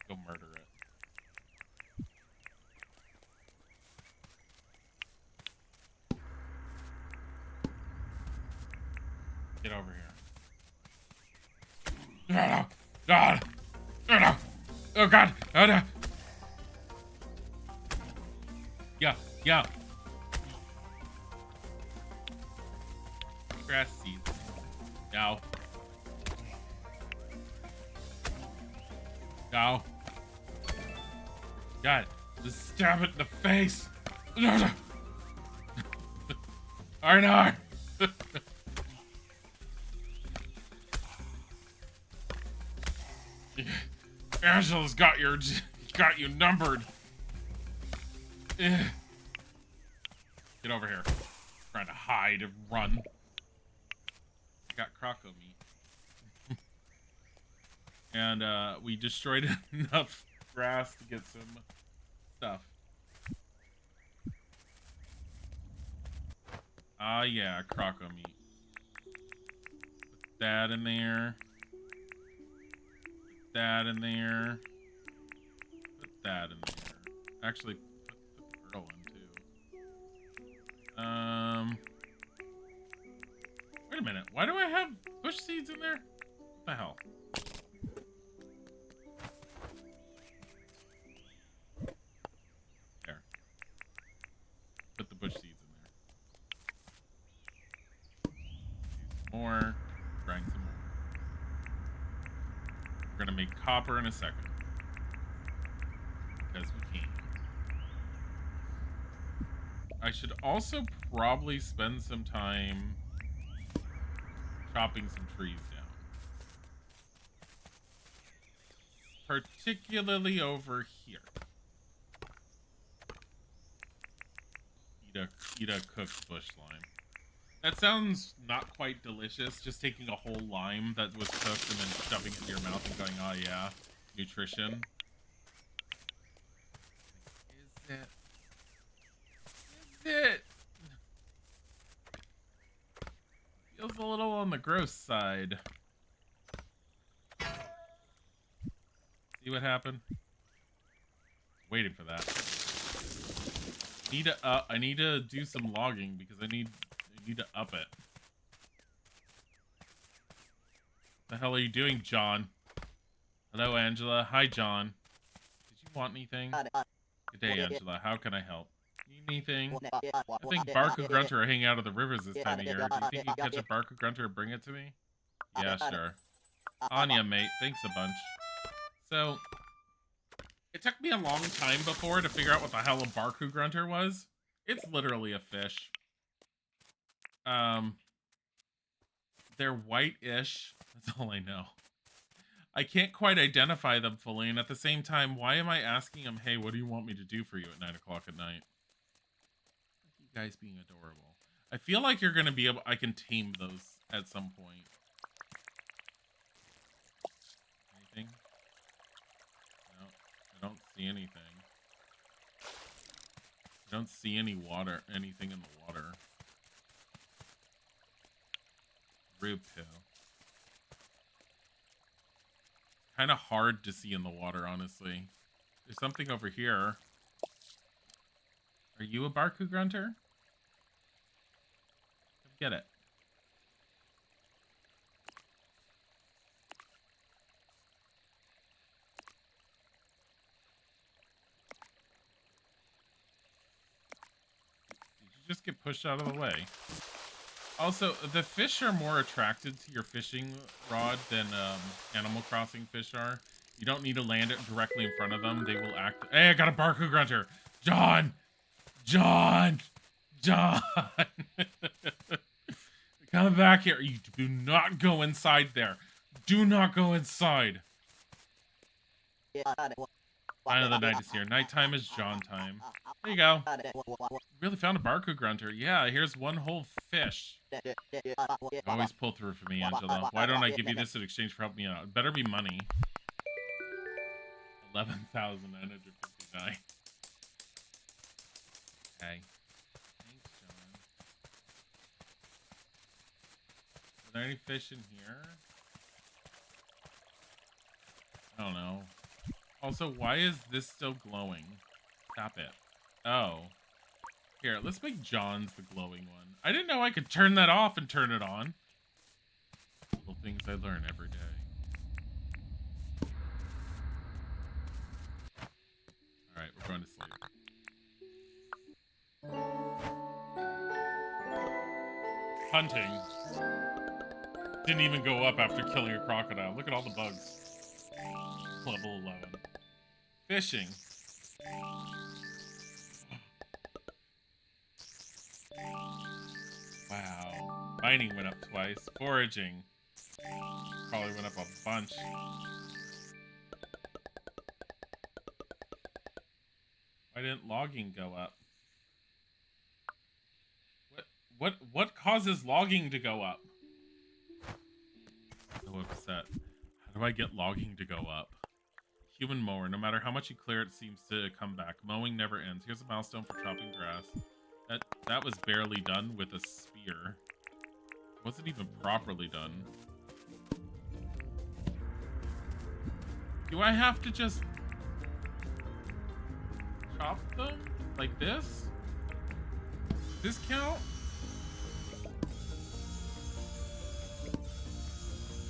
Go murder it. Get over here. God! Oh no! Oh God! Oh no! Yeah, yeah. Grass seeds. No. No. God, just stab it in the face. Arnar! Angela's got you numbered. Get over here. Trying to hide and run. I got croco meat. And we destroyed enough grass to get some stuff. Ah, yeah, croco meat. Put that in there. Put that in there. Put that in there. Actually, put the pearl in too. Wait a minute. Why do I have bush seeds in there? What the hell? There. Put the bush seeds in there. More. Grind some more. We're gonna make copper in a second. Because we can. I should also probably spend some time chopping some trees down. Particularly over here. Eat a cooked bush lime. That sounds not quite delicious, just taking a whole lime that was cooked and then shoving it in your mouth and going, oh yeah, nutrition. Is it? Is it? Feels a little on the gross side. See what happened? Waiting for that. I need to do some logging because I need to up it. What the hell are you doing, John? Hello, Angela. Hi, John. Did you want anything? Good day, Angela. How can I help? Need anything? I think Barku Grunter are hanging out at the rivers this time of year. Do you think you can catch a Barku Grunter and bring it to me? Yeah, sure. Anya, mate. Thanks a bunch. So, it took me a long time before to figure out what the hell a Barku Grunter was. It's literally a fish. They're white-ish. That's all I know. I can't quite identify them fully, and at the same time, why am I asking them, hey, what do you want me to do for you at 9 o'clock at night? You guys being adorable. I feel like you're gonna be able, I can tame those at some point. Anything? No, I don't see anything. I don't see any water, anything in the water. Rube pill. Kind of hard to see in the water, honestly. There's something over here. Are you a Barku Grunter? Come get it. Did you just get pushed out of the way? Also, the fish are more attracted to your fishing rod than Animal Crossing fish are. You don't need to land it directly in front of them. They will act... Hey, I got a Barku Grunter! John! John! John! Come back here. You do not go inside there. Do not go inside. Final of the night is here. Nighttime is John time. There you go. Really found a Barku Grunter. Yeah, here's one whole fish. Always pull through for me, Angela. Why don't I give you this in exchange for helping me out? It better be money. 11,959. Okay. Thanks, John. Are there any fish in here? I don't know. Also, why is this still glowing? Tap it. Oh. Here, let's make John's the glowing one. I didn't know I could turn that off and turn it on. Little things I learn every day. Alright, we're going to sleep. Hunting. Didn't even go up after killing a crocodile. Look at all the bugs. Level 11. Fishing. Mining went up twice. Foraging probably went up a bunch. Why didn't logging go up? What causes logging to go up? So upset. How do I get logging to go up? Human mower. No matter how much you clear, it seems to come back. Mowing never ends. Here's a milestone for chopping grass. That was barely done with a spear. Wasn't even properly done. Do I have to just chop them like this? Does this count?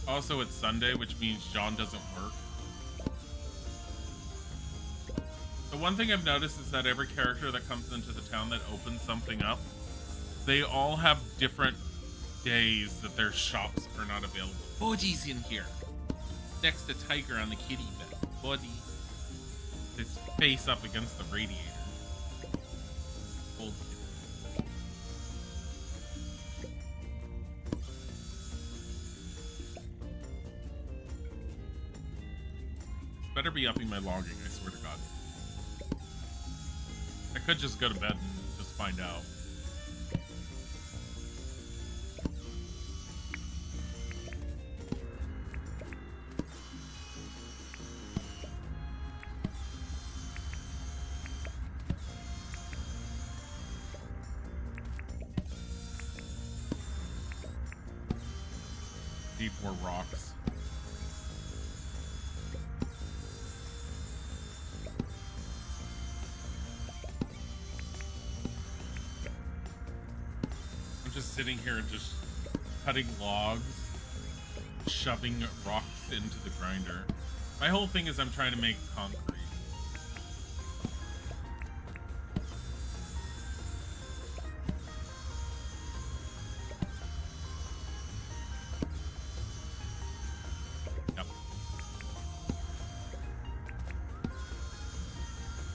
Also, it's Sunday, which means John doesn't work. The one thing I've noticed is that every character that comes into the town that opens something up, they all have different days that their shops are not available. Bodhi's in here. Next to Tiger on the kitty bed. Bodhi. His face up against the radiator. Old kitty. Better be upping my logging, I swear to God. I could just go to bed and just find out. Need more rocks. Just sitting here and just cutting logs, shoving rocks into the grinder. My whole thing is I'm trying to make concrete. Yep.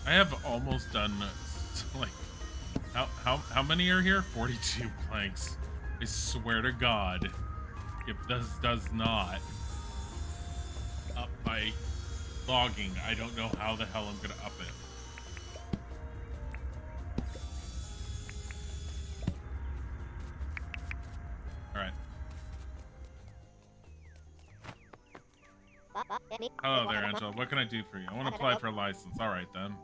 I have almost done like how many are here? 42 planks. I swear to God, if this does not up my logging, I don't know how the hell I'm gonna up it. Alright. Hello there, Angela. What can I do for you? I want to apply for a license. Alright then.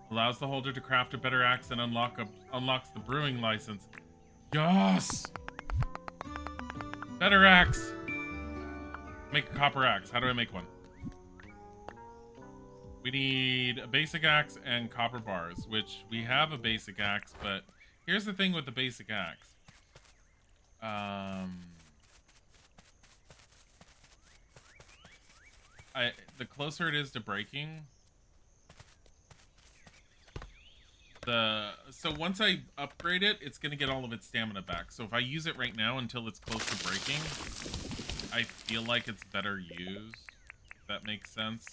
Allows the holder to craft a better axe and unlocks the brewing license. Yes! Better axe! Make a copper axe. How do I make one? We need a basic axe and copper bars, which we have a basic axe, but here's the thing with the basic axe. The closer it is to breaking, so once I upgrade it, it's gonna get all of its stamina back. So if I use it right now until it's close to breaking, I feel like it's better used, if that makes sense,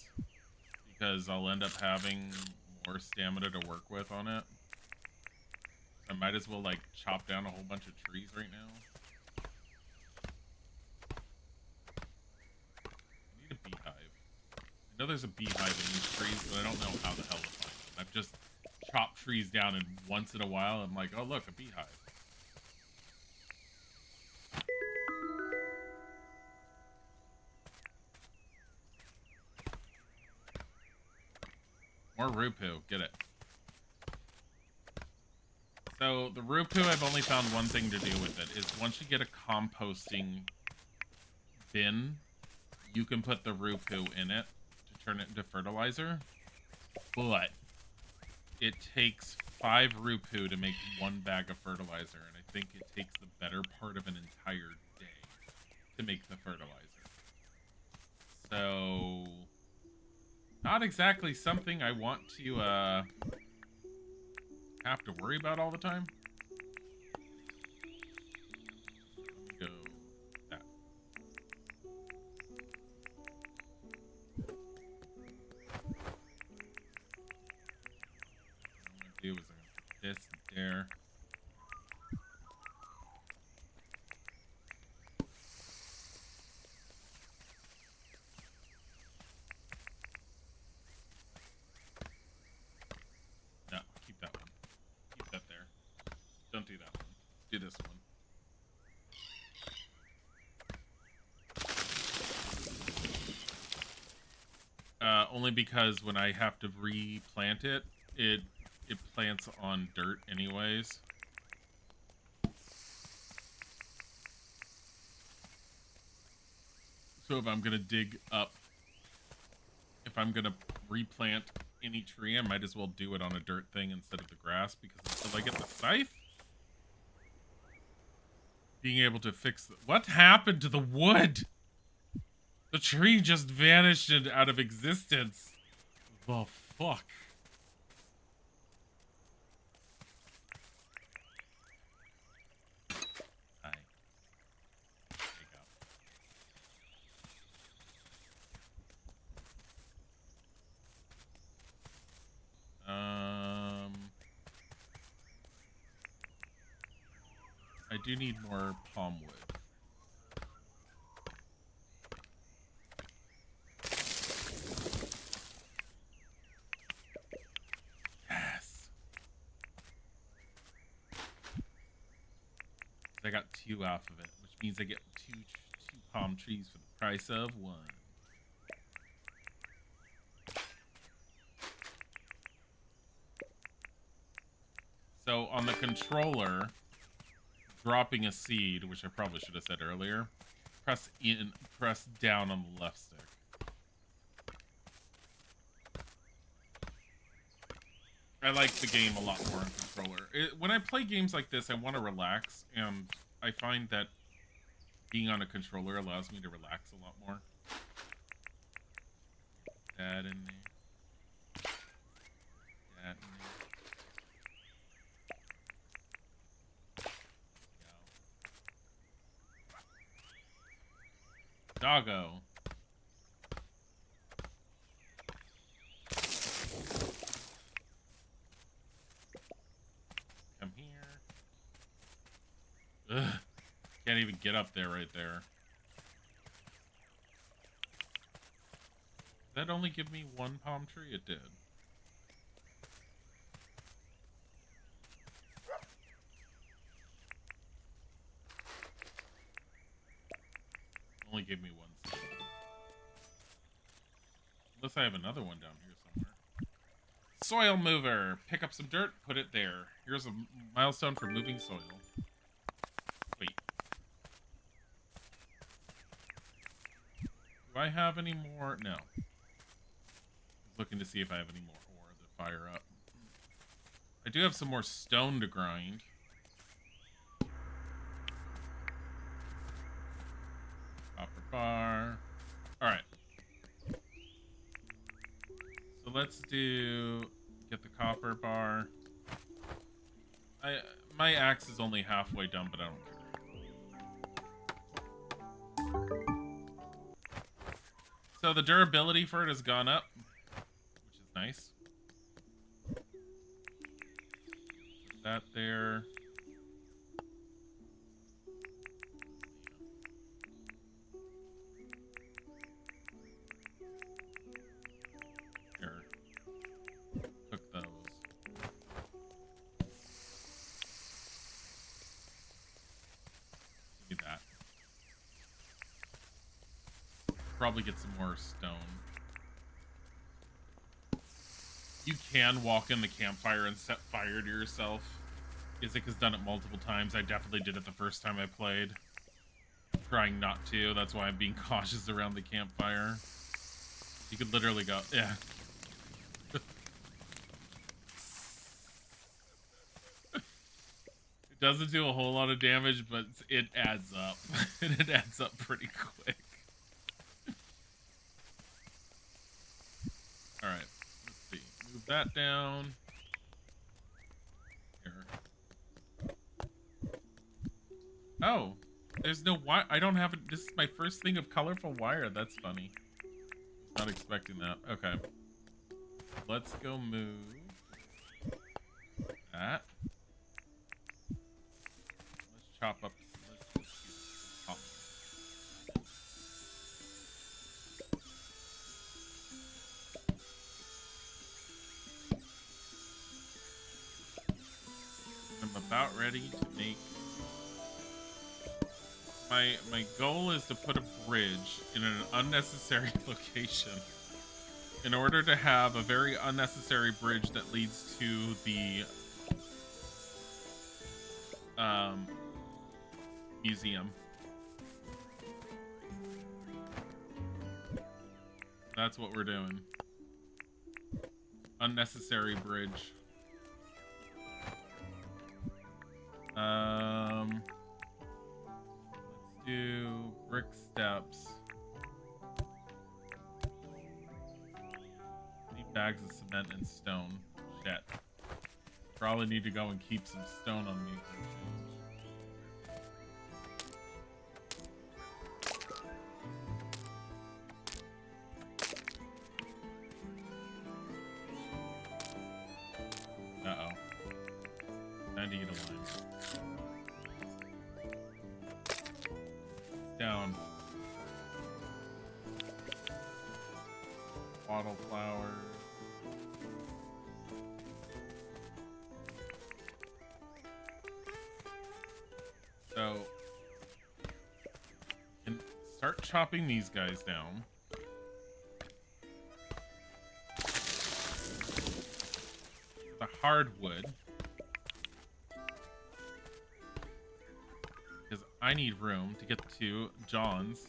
because I'll end up having more stamina to work with on it. I might as well like chop down a whole bunch of trees right now. I need a beehive. I know there's a beehive in these trees, but I don't know how the hell to find them. I've just chop trees down, and once in a while I'm like, oh look, a beehive. More Rupu, get it. So the Rupu, I've only found one thing to do with it, is once you get a composting bin, you can put the Rupu in it to turn it into fertilizer, but it takes 5 Rupu to make 1 bag of fertilizer, and I think it takes the better part of an entire day to make the fertilizer. So, not exactly something I want to have to worry about all the time. Go that. Do is this there. do this one. Only because when I have to replant it, it plants on dirt anyways. So if I'm gonna dig up, if I'm gonna replant any tree, I might as well do it on a dirt thing instead of the grass, because until I get the scythe, being able to fix the... What happened to the wood? The tree just vanished out of existence. The fuck? Hi. Take out. I do need more palm wood. Yes. I got 2 off of it, which means I get two palm trees for the price of 1. So on the controller, dropping a seed, which I probably should have said earlier, press down on the left stick. I like the game a lot more on controller. When I play games like this, I want to relax, and I find that being on a controller allows me to relax a lot more. That in there. That in there. Doggo. Come here. Ugh. Can't even get up there right there. Did that only give me 1 palm tree? It did. Only gave me 1 seed. Unless I have another one down here somewhere. Soil mover. Pick up some dirt, put it there. Here's a milestone for moving soil. Wait. Do I have any more? No. I was looking to see if I have any more ore to fire up. I do have some more stone to grind. Copper bar. Alright. So let's get the copper bar. My axe is only halfway done, but I don't care. So the durability for it has gone up, which is nice. Put that there. Here. Cook those. Do that. Probably get some more stone. You can walk in the campfire and set fire to yourself. Isaac has done it multiple times. I definitely did it the first time I played. I'm trying not to. That's why I'm being cautious around the campfire. You could literally go, yeah. It doesn't do a whole lot of damage, but it adds up. And it adds up pretty quick. Alright, let's see. Move that down. Here. Oh, there's no wire. I don't have it. This is my first thing of colorful wire. That's funny. Not expecting that. Okay. Let's go move that. Let's chop up. I'm about ready to make My goal is to put a bridge in an unnecessary location in order to have a very unnecessary bridge that leads to the um, museum. That's what we're doing. Unnecessary bridge. Let's do brick steps. Need bags of cement and stone. Shit. Probably need to go and keep some stone on me for a change. Uh-oh. Time to eat a lime. It's down. Bottle flowers. So, can start chopping these guys down. The hardwood. Because I need room to get to John's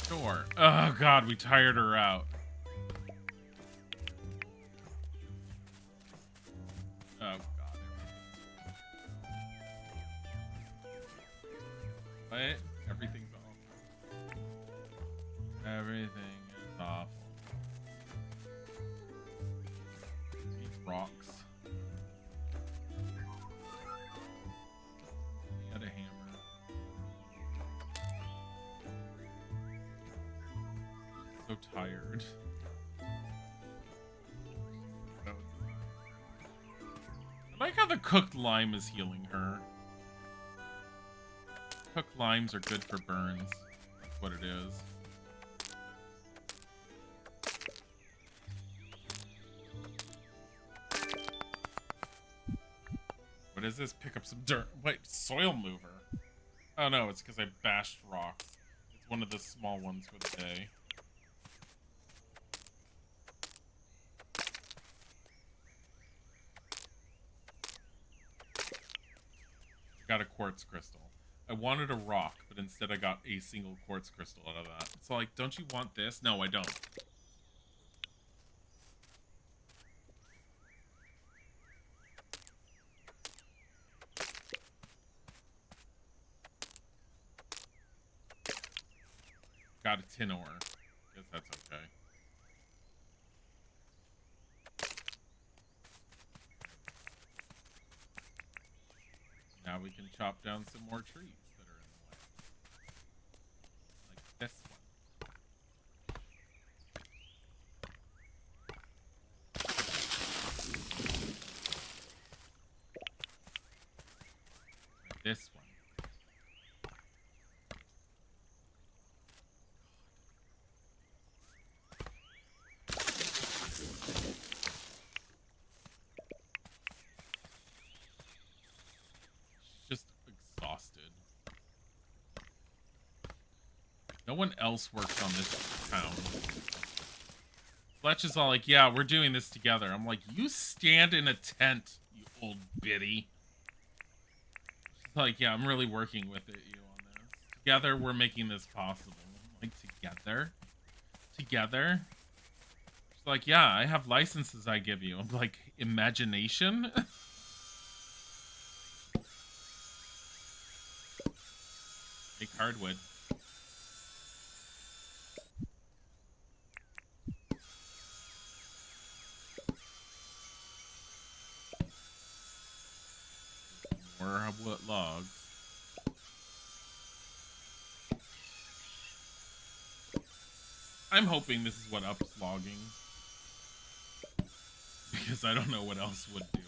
store. Oh god, we tired her out. Oh god. What? Everything's awful. Everything is awful. These rocks. Got a hammer. So tired. I like how the cooked lime is healing her. Cooked limes are good for burns. That's what it is. What is this? Pick up some dirt. Wait, soil mover. Oh no, it's because I bashed rocks. It's one of the small ones for the day. I got a quartz crystal. I wanted a rock, but instead I got a single quartz crystal out of that. So like, don't you want this? No, I don't. Got a tin ore. Guess that's okay. Now we can chop down some more trees that are in the way. Like this one. Like this one. Just exhausted. No one else works on this town. Fletch is all like, yeah, we're doing this together. I'm like, you stand in a tent, you old biddy. She's like, yeah, I'm really working with you on this. Together, we're making this possible. I'm like, together? Together? She's like, yeah, I have licenses I give you. I'm like, imagination? Make hardwood. More wood logs. I'm hoping this is what ups logging. Because I don't know what else would do it.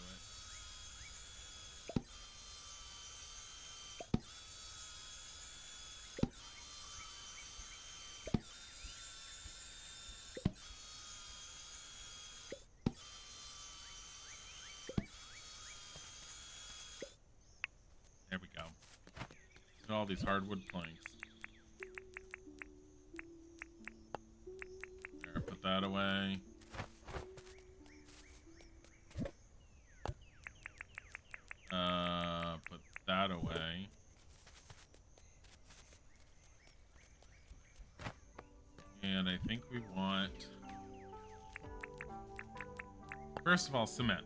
There we go. all these hardwood planks. There, put that away. Put that away. And I think we want, first of all, cement.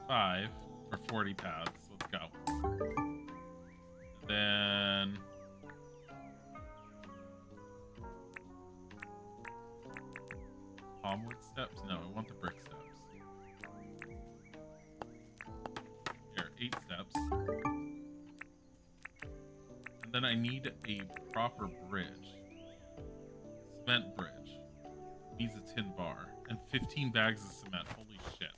5 for 40 paths. Let's go. And then palmwood steps? No, I want the brick steps. Here, 8 steps. And then I need a proper bridge. Cement bridge. Needs a tin bar. And 15 bags of cement. Holy shit.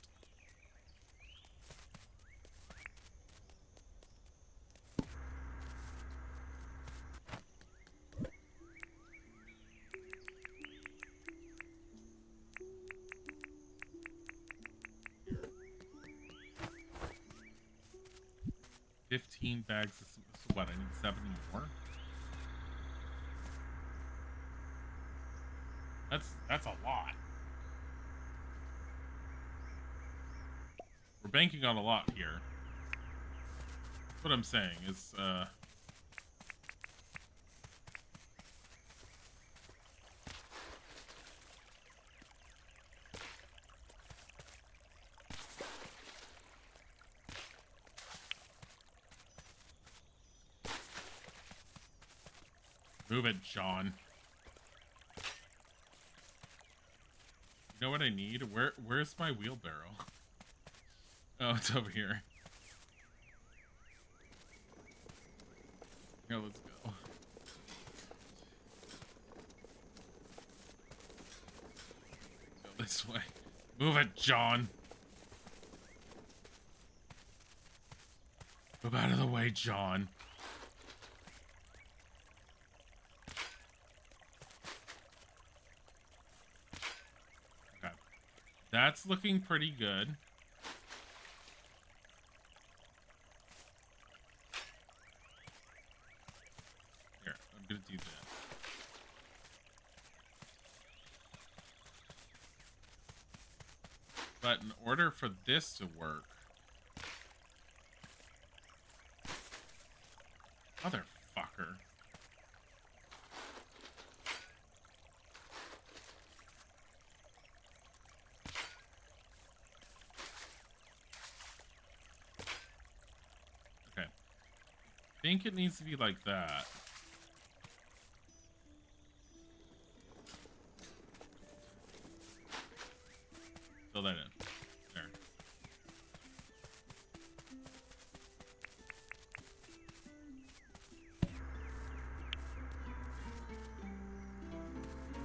Bags of cement. So what, I need 7 more? That's a lot. We're banking on a lot here. What I'm saying is move it, John. You know what I need? Where's my wheelbarrow? Oh, it's over here. Here, let's go. Go this way. Move it, John. Move out of the way, John. That's looking pretty good. Here, I'm gonna do that. But in order for this to work, motherfucker. I think it needs to be like that. Fill that in. There.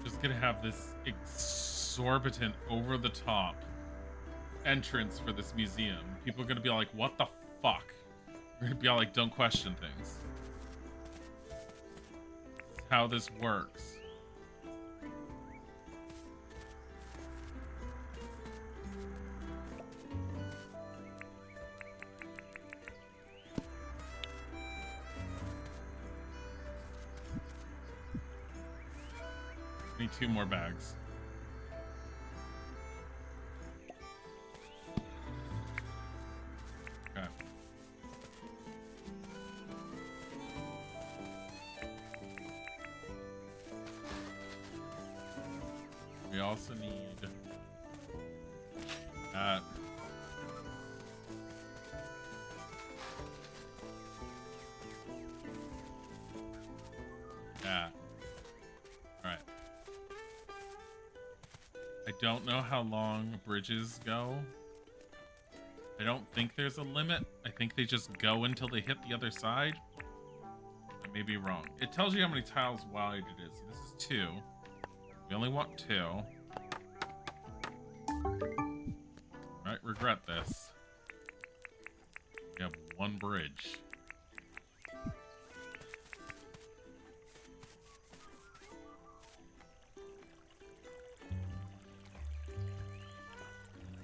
Just gonna have this exorbitant, over-the-top entrance for this museum. People are gonna be like, what the fuck? We're gonna be all like, don't question things. That's how this works. Need 2 more bags. We also need that. That. Alright. I don't know how long bridges go. I don't think there's a limit. I think they just go until they hit the other side. I may be wrong. It tells you how many tiles wide it is. This is 2. We only want 2. Might regret this. We have 1 bridge.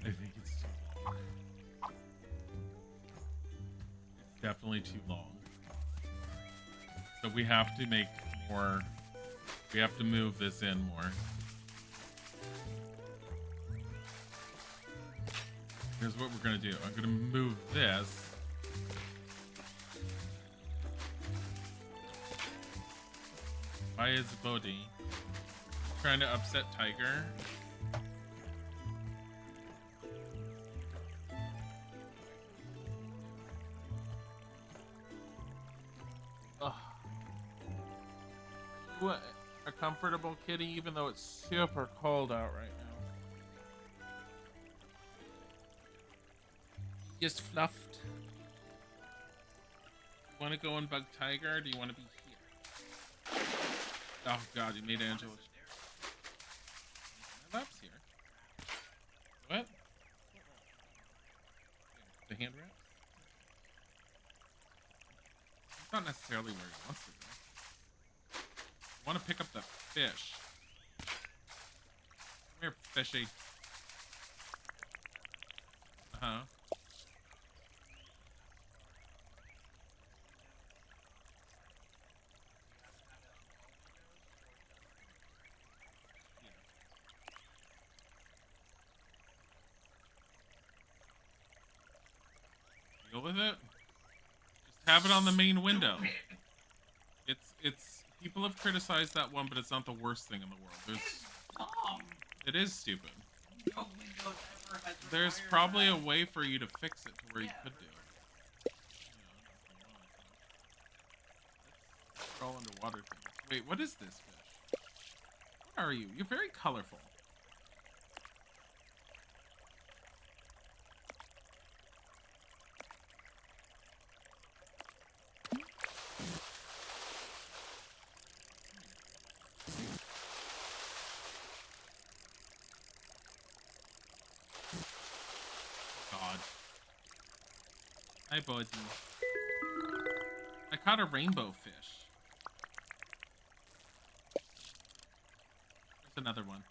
I think it's too long. definitely too long. So we have to make more. We have to move this in more. Here's what we're gonna do. I'm gonna move this. Why is Bodhi trying to upset Tiger? Ugh. What? A comfortable kitty, even though it's super cold out right now. Just fluffed. You want to go and bug Tiger, or do you want to be here? Oh god, you made Angela. My lap's here. What? The hand wraps? It's not necessarily where he wants to go. I want to pick up the fish. Come here, fishy. Uh-huh. Deal with it. Just have it on the main window. It's people have criticized that one, but it's not the worst thing in the world. It is stupid. No Windows ever has. There's probably a way for you to fix it to where you could do it. It's all underwater things. Wait, what is this fish? What are you? You're very colorful. Hi, buddy. I caught a rainbow fish. There's another one.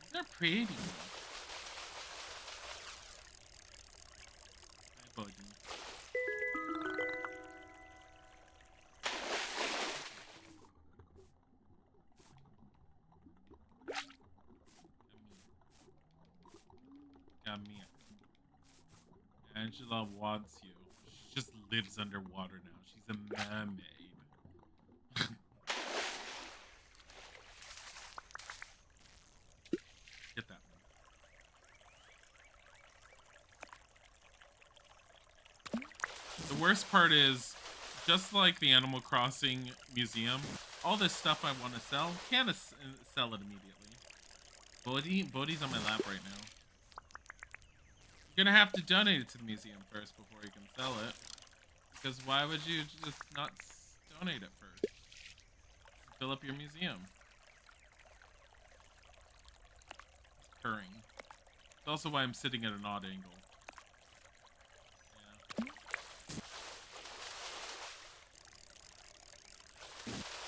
These are pretty. Hi, buddy. Angela wants you. She just lives underwater now. She's a mermaid. Get that one. The worst part is, just like the Animal Crossing museum, all this stuff I want to sell, can't sell it immediately. Bodhi's on my lap right now. You're gonna have to donate it to the museum first before you can sell it. Because why would you just not donate it first? Fill up your museum. It's purring. It's also why I'm sitting at an odd angle. Yeah.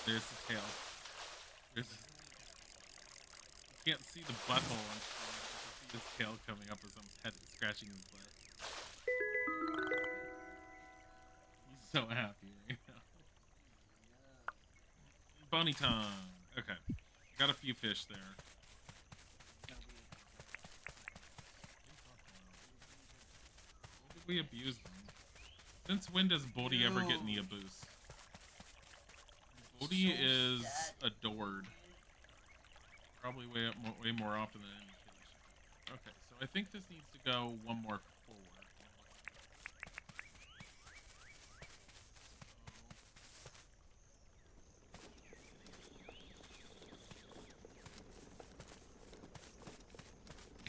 There's the tail. You can't see the butthole. His tail coming up as I'm scratching his butt. He's so happy right now. Bonnie tongue. Okay. Got a few fish there. When did we abuse them? Since when does Bodhi ever get any abuse? Bodhi is adored. Probably way more often than any. Okay, so I think this needs to go one more forward.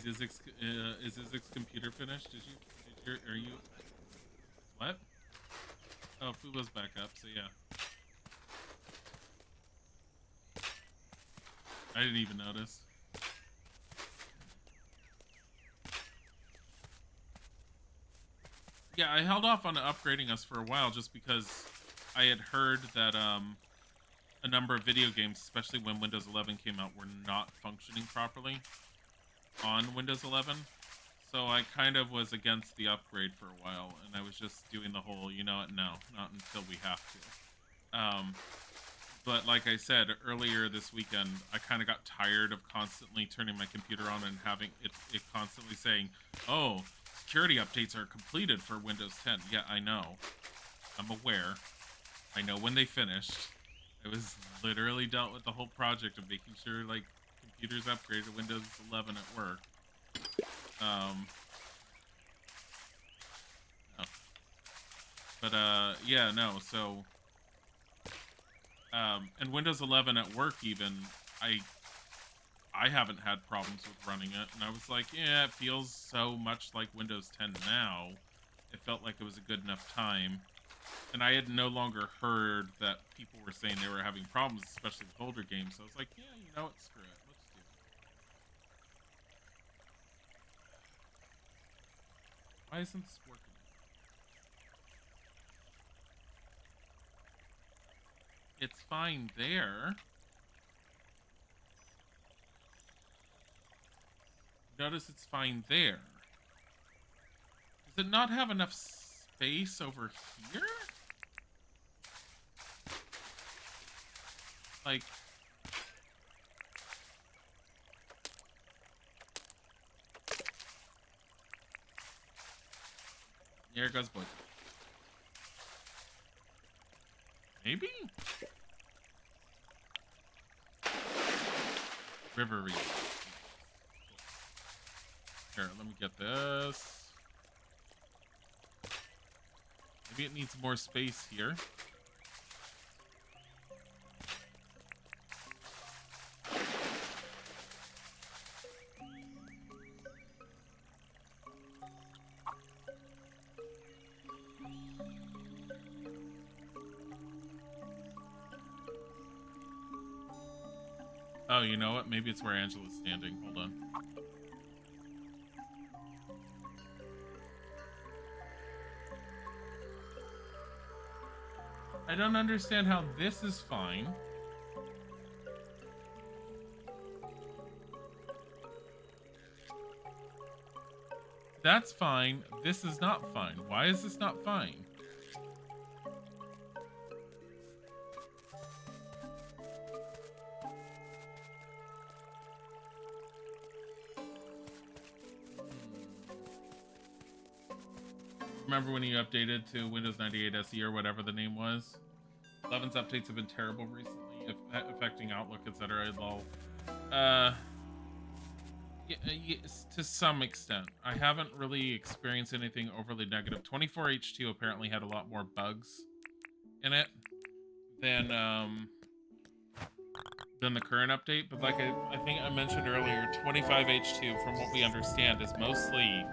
Is Izik's computer finished? Are you? What? Oh, Fubo's back up, so yeah. I didn't even notice. Yeah, I held off on upgrading us for a while just because I had heard that a number of video games, especially when Windows 11 came out, were not functioning properly. on Windows 11. So I kind of was against the upgrade for a while, and I was just doing the whole, you know what, no, not until we have to. But like I said earlier this weekend, I kind of got tired of constantly turning my computer on and having it constantly saying, oh, security updates are completed for Windows 10. Yeah, I know. I'm aware. I know when they finished. I was literally dealt with the whole project of making sure, like, computers upgraded to Windows 11 at work. Oh. But, yeah, no, so... and Windows 11 at work even, I haven't had problems with running it, and I was like, yeah, it feels so much like Windows 10 now. It felt like it was a good enough time. And I had no longer heard that people were saying they were having problems, especially with older games. So I was like, yeah, you know what, screw it. Let's do it. Why isn't this working? It's fine there. Notice it's fine there. Does it not have enough space over here? Like... There goes boy. Maybe? River Reed. Here, let me get this. Maybe it needs more space here. Oh, you know what? Maybe it's where Angela's standing. Hold on. I don't understand how this is fine. That's fine. This is not fine. Why is this not fine? Remember when you updated to Windows 98 SE or whatever the name was? 11's updates have been terrible recently, affecting Outlook, etc. Lol. Yes, to some extent. I haven't really experienced anything overly negative. 24H2 apparently had a lot more bugs in it than the current update. But like I think I mentioned earlier, 25H2, from what we understand, is mostly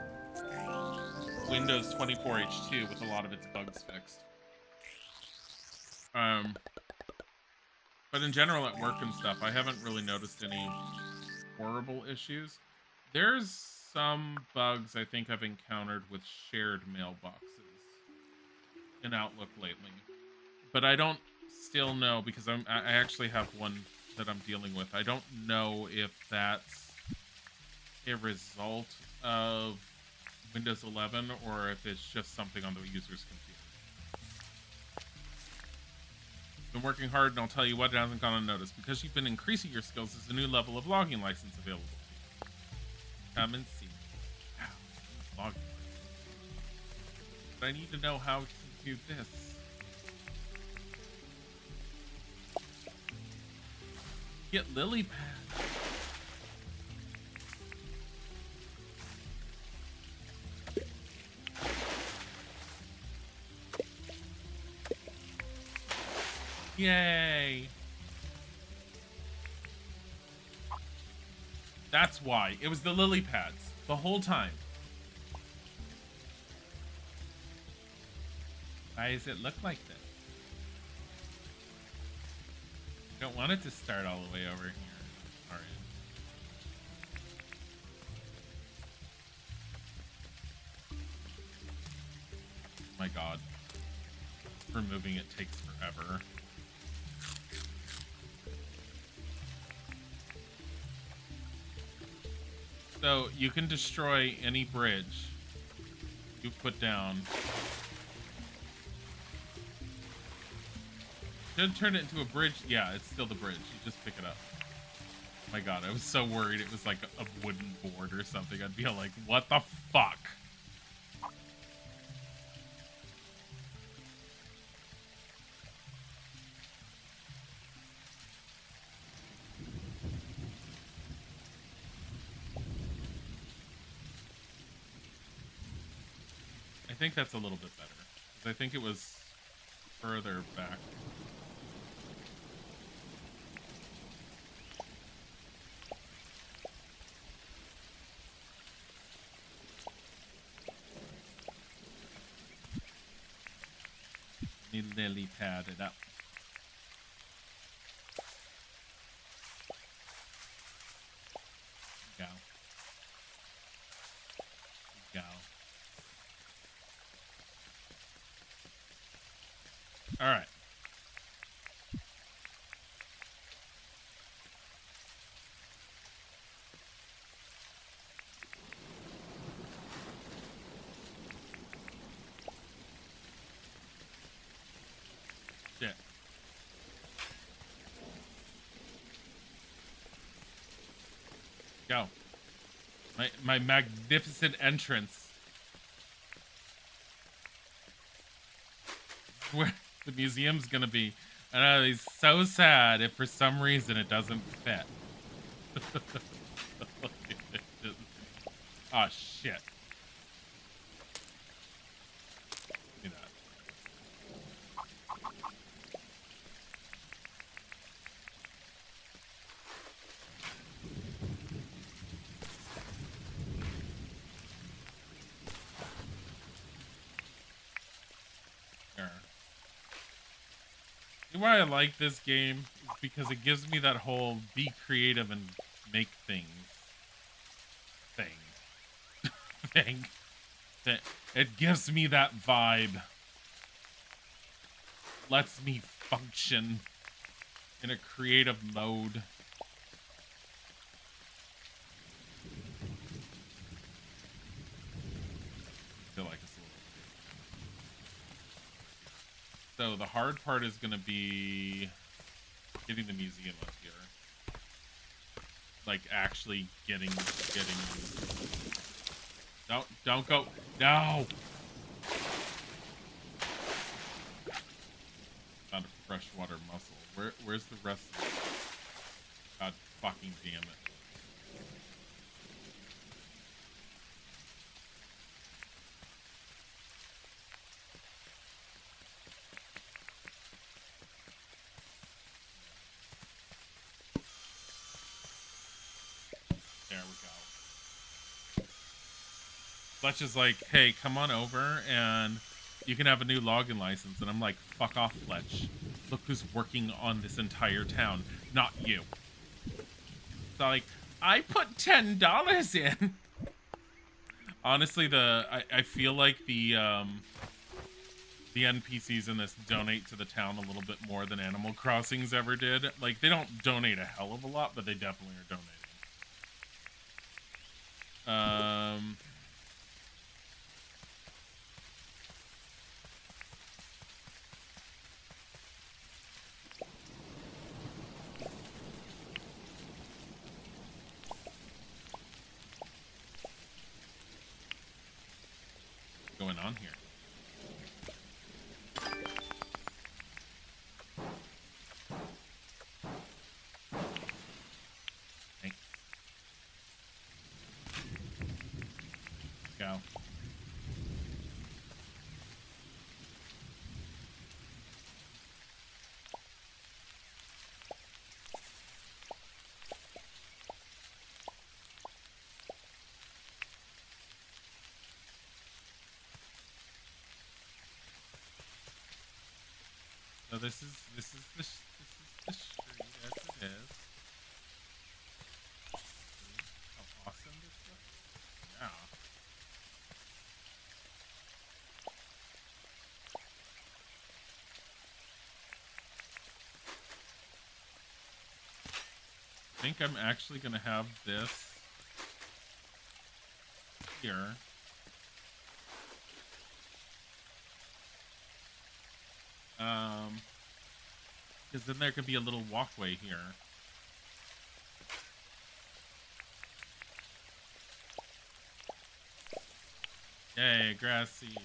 Windows 24H2 with a lot of its bugs fixed. But in general at work and stuff, I haven't really noticed any horrible issues. There's some bugs I think I've encountered with shared mailboxes in Outlook lately. But I don't still know, because I actually have one that I'm dealing with. I don't know if that's a result of Windows 11 or if it's just something on the user's computer. Been working hard, and I'll tell you what, it hasn't gone unnoticed. Because you've been increasing your skills, there's a new level of logging license available to you. Come and see. Wow, logging license. But I need to know how to do this. Get lily pads. Yay! That's why. It was the lily pads the whole time. Why does it look like this? I don't want it to start all the way over here. Alright. My god. Removing it takes forever. So, So you can destroy any bridge you put down. Should turn it into a bridge. Yeah, it's still the bridge. You just pick it up. Oh my god, I was so worried it was like a wooden board or something. I'd be like, what the fuck? I think that's a little bit better. Because I think it was further back. Need lily pad it up. Go. Go. All right. Shit. Go. My magnificent entrance. Where the museum's gonna be. I know, he's so sad if for some reason it doesn't fit. Oh shit. Do that. There. See why I like this game? Is because it gives me that whole be creative and make things thing. It gives me that vibe. Lets me function in a creative mode. I feel like it's a little... So the hard part is going to be getting the museum up here. Like actually getting. Don't go. No. Not a freshwater mussel. Where's the rest of it? God fucking damn it. There we go. Fletch is like, hey, come on over and you can have a new login license. And I'm like, fuck off, Fletch. Look who's working on this entire town, not you. So like, I put $10 in. Honestly, I feel like the NPCs in this donate to the town a little bit more than Animal Crossing's ever did. Like, they don't donate a hell of a lot, but they definitely are donating. Going on here? Thanks. Go. So this is the street as it is. How awesome this looks. Yeah. I think I'm actually gonna have this here. Because then there could be a little walkway here. Yay, grass seed.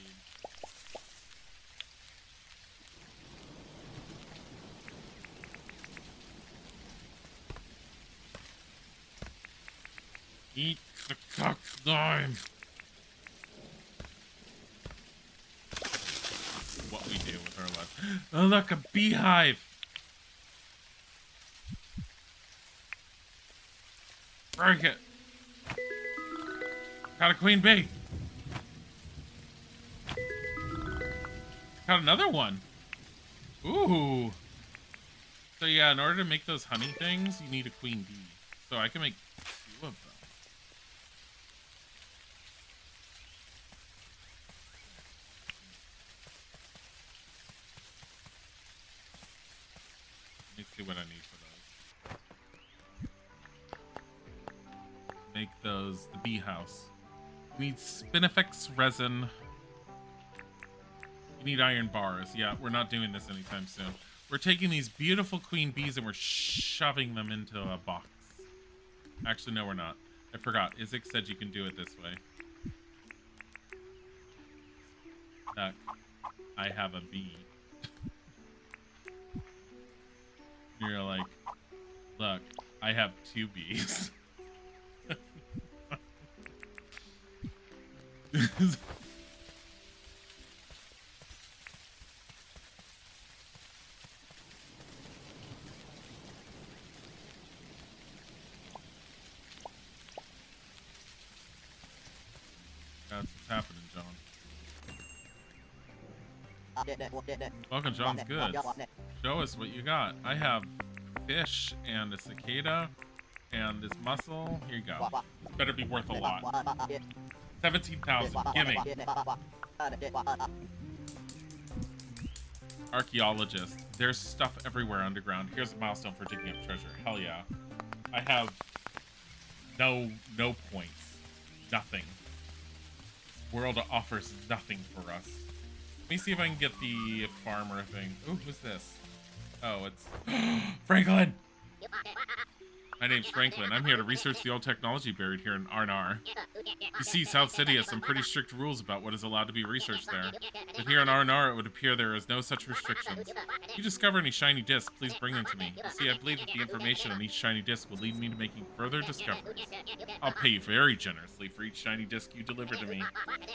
Eat the cock slime. What we do with our life. Oh, look, a beehive. Break it. Got a queen bee. Got another one. Ooh. So yeah, in order to make those honey things, you need a queen bee. So I can make 2 of them. Let me see what I need for those. Make those the bee house. You need spinifex resin. You need iron bars. Yeah, we're not doing this anytime soon. We're taking these beautiful queen bees and we're shoving them into a box. Actually, no, we're not. I forgot. Isaac said you can do it this way. Look, I have a bee. You're like, look, I have 2 bees. That's what's happening, John. Welcome, John's Goods. Show us what you got. I have fish and a cicada and this mussel. Here you go. This better be worth a lot. 17,000. Gimme. Archaeologist. There's stuff everywhere underground. Here's a milestone for digging up treasure. Hell yeah. I have no points. Nothing. World offers nothing for us. Let me see if I can get the farmer thing. Ooh, who's this? Oh, it's Franklin! My name's Franklin. I'm here to research the old technology buried here in R&R. You see, South City has some pretty strict rules about what is allowed to be researched there. But here in R&R, it would appear there is no such restrictions. If you discover any shiny discs, please bring them to me. You see, I believe that the information on each shiny disc will lead me to making further discoveries. I'll pay you very generously for each shiny disc you deliver to me.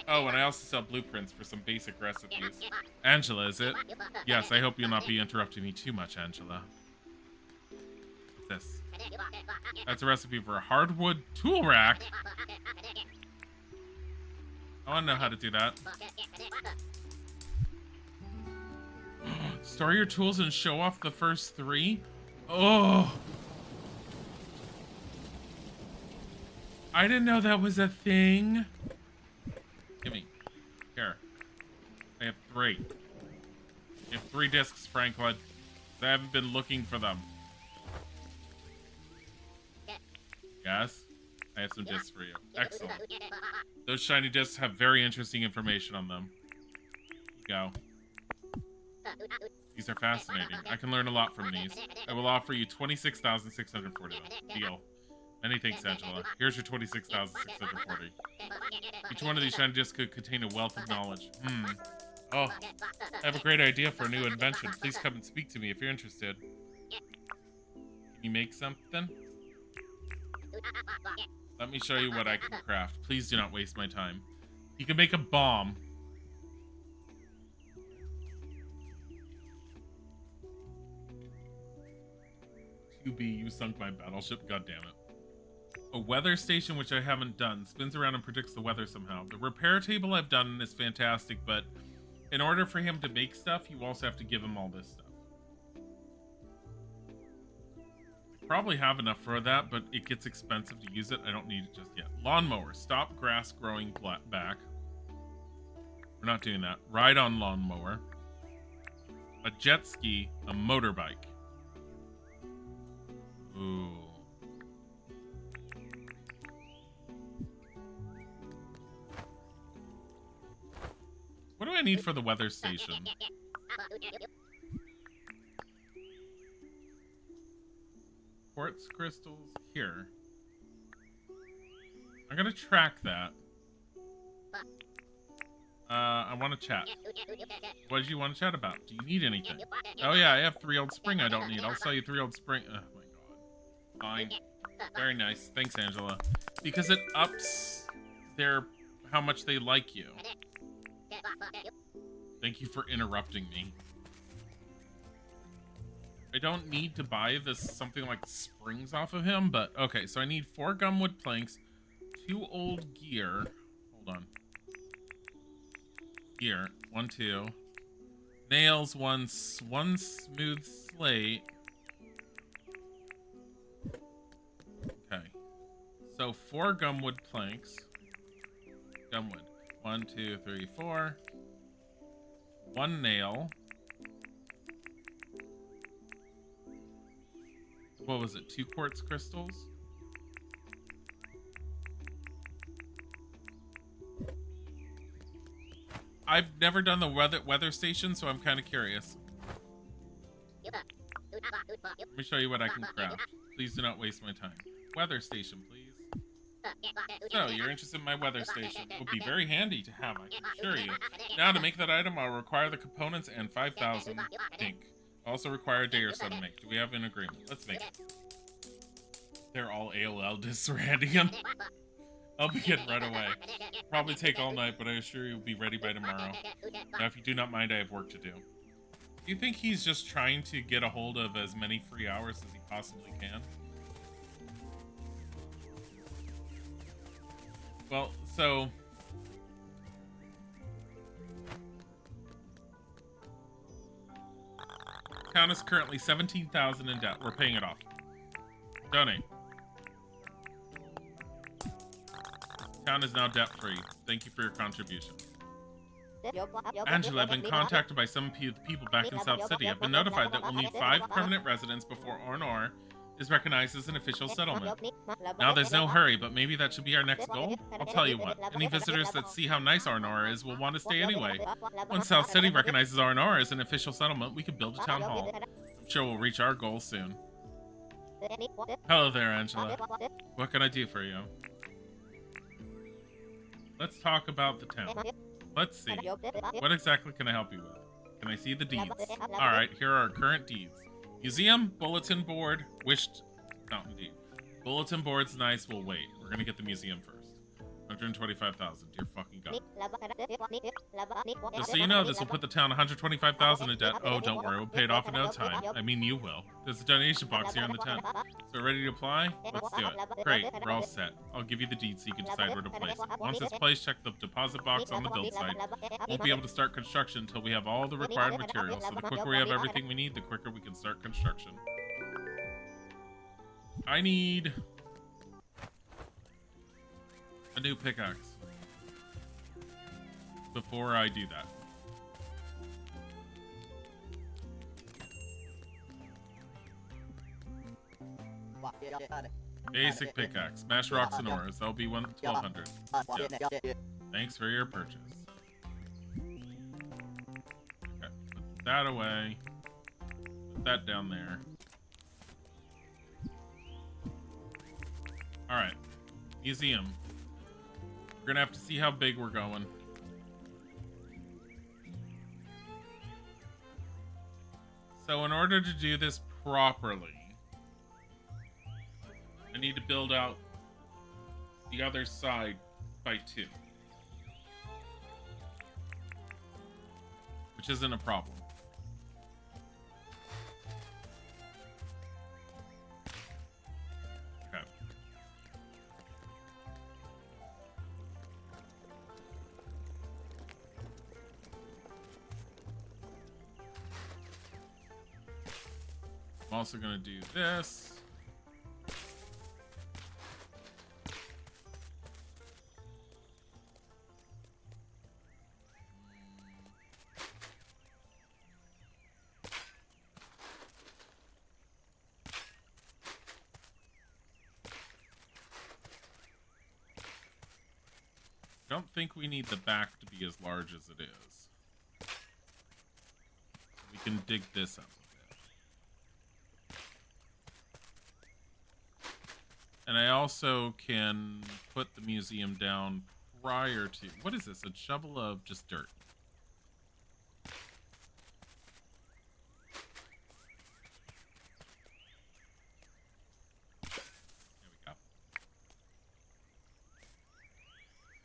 Oh, and I also sell blueprints for some basic recipes. Angela, is it? Yes, I hope you'll not be interrupting me too much, Angela. What's this? That's a recipe for a hardwood tool rack. I want to know how to do that. Store your tools and show off the first 3? Oh! I didn't know that was a thing. Gimme. Here. I have 3. You have 3 discs, Franklin. I haven't been looking for them. Yes? I have some discs for you. Excellent. Those shiny discs have very interesting information on them. Go. These are fascinating. I can learn a lot from these. I will offer you 26,640. Deal. Many thanks, Angela. Here's your 26,640. Each one of these shiny discs could contain a wealth of knowledge. Oh, I have a great idea for a new invention. Please come and speak to me if you're interested. Can you make something? Let me show you what I can craft. Please do not waste my time. You can make a bomb. QB, you sunk my battleship. God damn it. A weather station, which I haven't done. Spins around and predicts the weather somehow. The repair table I've done is fantastic, but in order for him to make stuff, you also have to give him all this stuff. Probably have enough for that, but it gets expensive to use it. I don't need it just yet. Lawnmower. Stop grass growing back. We're not doing that. Ride on lawnmower. A jet ski. A motorbike. Ooh. I need for the weather station? Quartz crystals here. I'm gonna track that. I want to chat. What did you want to chat about? Do you need anything? Oh yeah, I have 3 old spring I don't need. I'll sell you 3 old spring. Oh my god. Fine. Very nice. Thanks, Angela. Because it ups how much they like you. Thank you for interrupting me. I don't need to buy this something like springs off of him, but okay, so I need 4 gumwood planks, 2 old gear. Hold on. Gear, 1, 2. Nails, 1 smooth slate. Okay. So 4 gumwood planks. Gumwood. 1, 2, 3, 4. 1 nail. What was it? 2 quartz crystals? I've never done the weather station, so I'm kind of curious. Let me show you what I can craft. Please do not waste my time. Weather station, please. So, you're interested in my weather station. It would be very handy to have, I can assure you. Now, to make that item, I'll require the components and 5,000 ink. I'll also require a day or so to make. Do we have an agreement? Let's make it. They're all AOL discs handing him. I'll begin right away. Probably take all night, but I assure you will be ready by tomorrow. Now, if you do not mind, I have work to do. Do you think he's just trying to get a hold of as many free hours as he possibly can? Well, so... Town is currently 17,000 in debt. We're paying it off. Donate. Town is now debt-free. Thank you for your contribution. Angela, I've been contacted by some people back in South City. I've been notified that we'll need 5 permanent residents before R&R is recognized as an official settlement. Now, there's no hurry, but maybe that should be our next goal. I'll tell you what, any visitors that see how nice R&R is will want to stay anyway. Once South City recognizes R&R as an official settlement, we can build a town hall. I'm sure we'll reach our goal soon. Hello there, Angela. What can I do for you? Let's talk about the town. Let's see. What exactly can I help you with? Can I see the deeds? Alright, here are our current deeds. Museum, bulletin board, wished fountain deed. Bulletin board's nice, we'll wait. We're gonna get the museum first. 125,000, dear fucking god. Just so you know, this will put the town 125,000 in debt. Oh, don't worry, we'll pay it off in no time. I mean, you will. There's a donation box here in the tent. So ready to apply? Let's do it. Great, we're all set. I'll give you the deed so you can decide where to place it. Once it's placed, check the deposit box on the build site. Won't be able to start construction until we have all the required materials. So the quicker we have everything we need, the quicker we can start construction. I need a new pickaxe before I do that. Basic pickaxe. Smash rocks and ores. That'll be 1,200. Yep. Thanks for your purchase. Okay, put that away. Put that down there. Alright. Museum. We're gonna have to see how big we're going. So in order to do this properly, I need to build out the other side by 2. Which isn't a problem. Okay. I'm also going to do this. I don't think we need the back to be as large as it is. You can dig this up a bit. And I also can put the museum down prior to... What is this? A shovel of just dirt.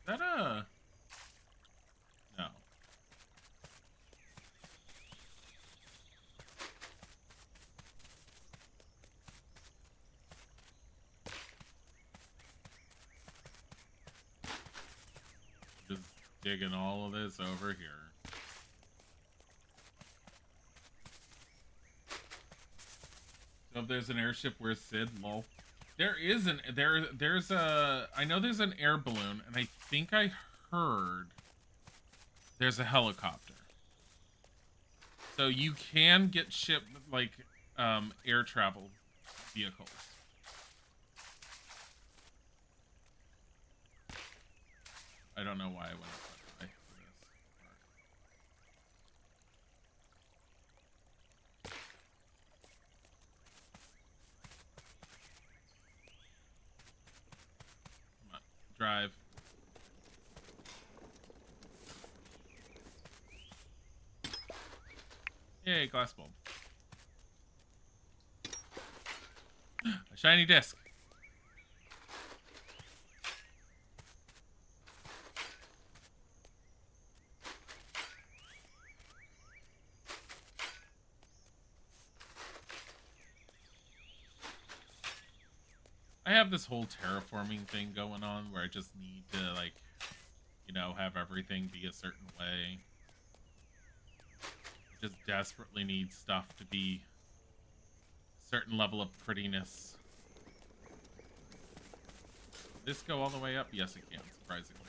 Is that a... No. Just digging all of this over here. So if there's an airship, where's Sid? Lol. There isn't. There's a... I know there's an air balloon, and I think I heard there's a helicopter. So you can get ship, like, air travel vehicles. I don't know why I went up that way for this part. Come on, drive. Yay, glass bulb. A shiny disc. I have this whole terraforming thing going on where I just need to, like, you know, have everything be a certain way. I just desperately need stuff to be a certain level of prettiness. Does this go all the way up? Yes, it can, surprisingly.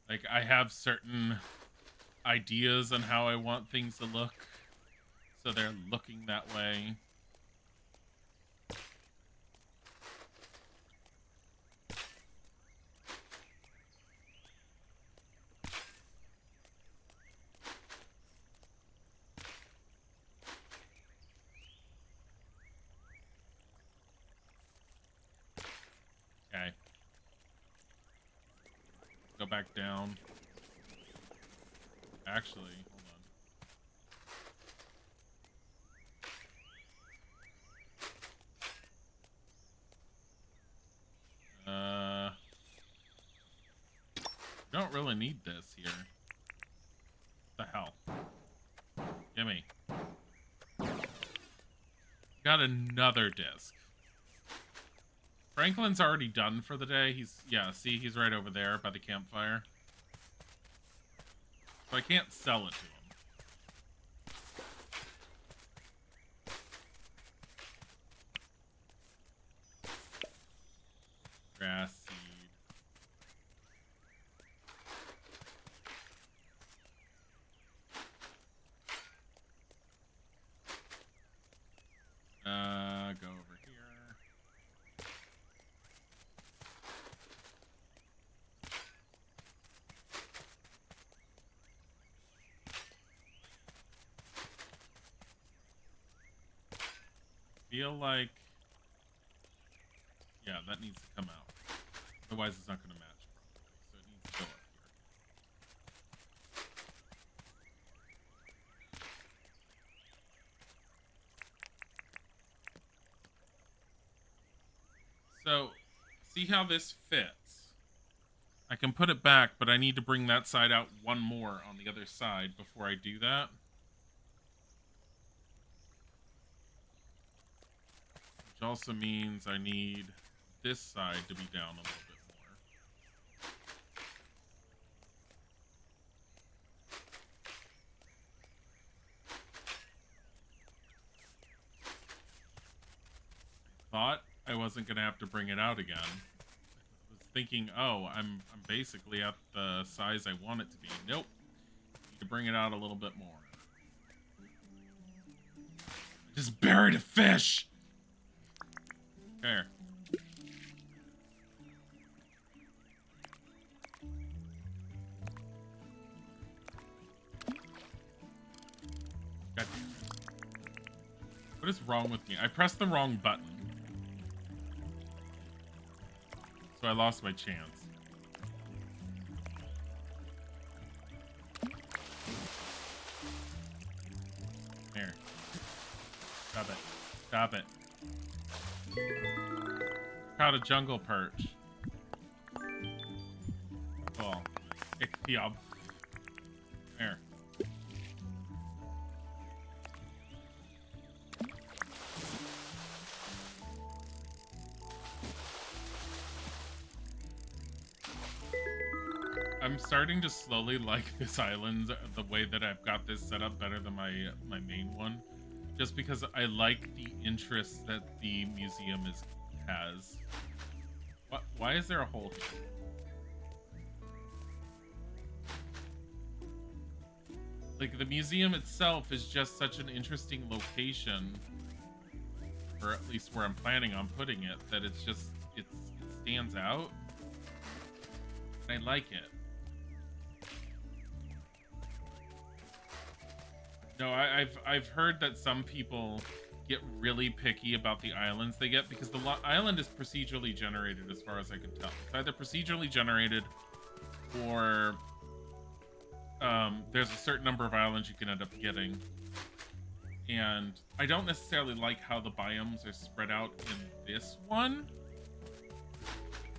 Like, I have certain ideas on how I want things to look, so they're looking that way. Okay. Go back down. Actually, hold on. Don't really need this here. What the hell? Gimme. Got another disc. Franklin's already done for the day. Yeah, see, he's right over there by the campfire. So I can't sell it to him. Grass seed. Go over here. Feel like... Yeah, that needs to come out. Otherwise it's not going to match properly. So it needs to go up here. So, see how this fits? I can put it back, but I need to bring that side out one more on the other side before I do that. Which also means I need this side to be down a little bit more. I thought I wasn't going to have to bring it out again. I was thinking, oh, I'm basically at the size I want it to be. Nope. Need to bring it out a little bit more. Just buried a fish. There. God damn it. What is wrong with me? I pressed the wrong button. So I lost my chance. Here. Stop it. Stop it. Caught a jungle perch. Cool. Ichthyop. There. I'm starting to slowly like this island, the way that I've got this set up better than my main one. Just because I like the interest that the museum has. Why is there a hole here? Like, the museum itself is just such an interesting location, or at least where I'm planning on putting it, that it stands out. And I like it. No, I've heard that some people get really picky about the islands they get because the island is procedurally generated, as far as I can tell. It's either procedurally generated or there's a certain number of islands you can end up getting. And I don't necessarily like how the biomes are spread out in this one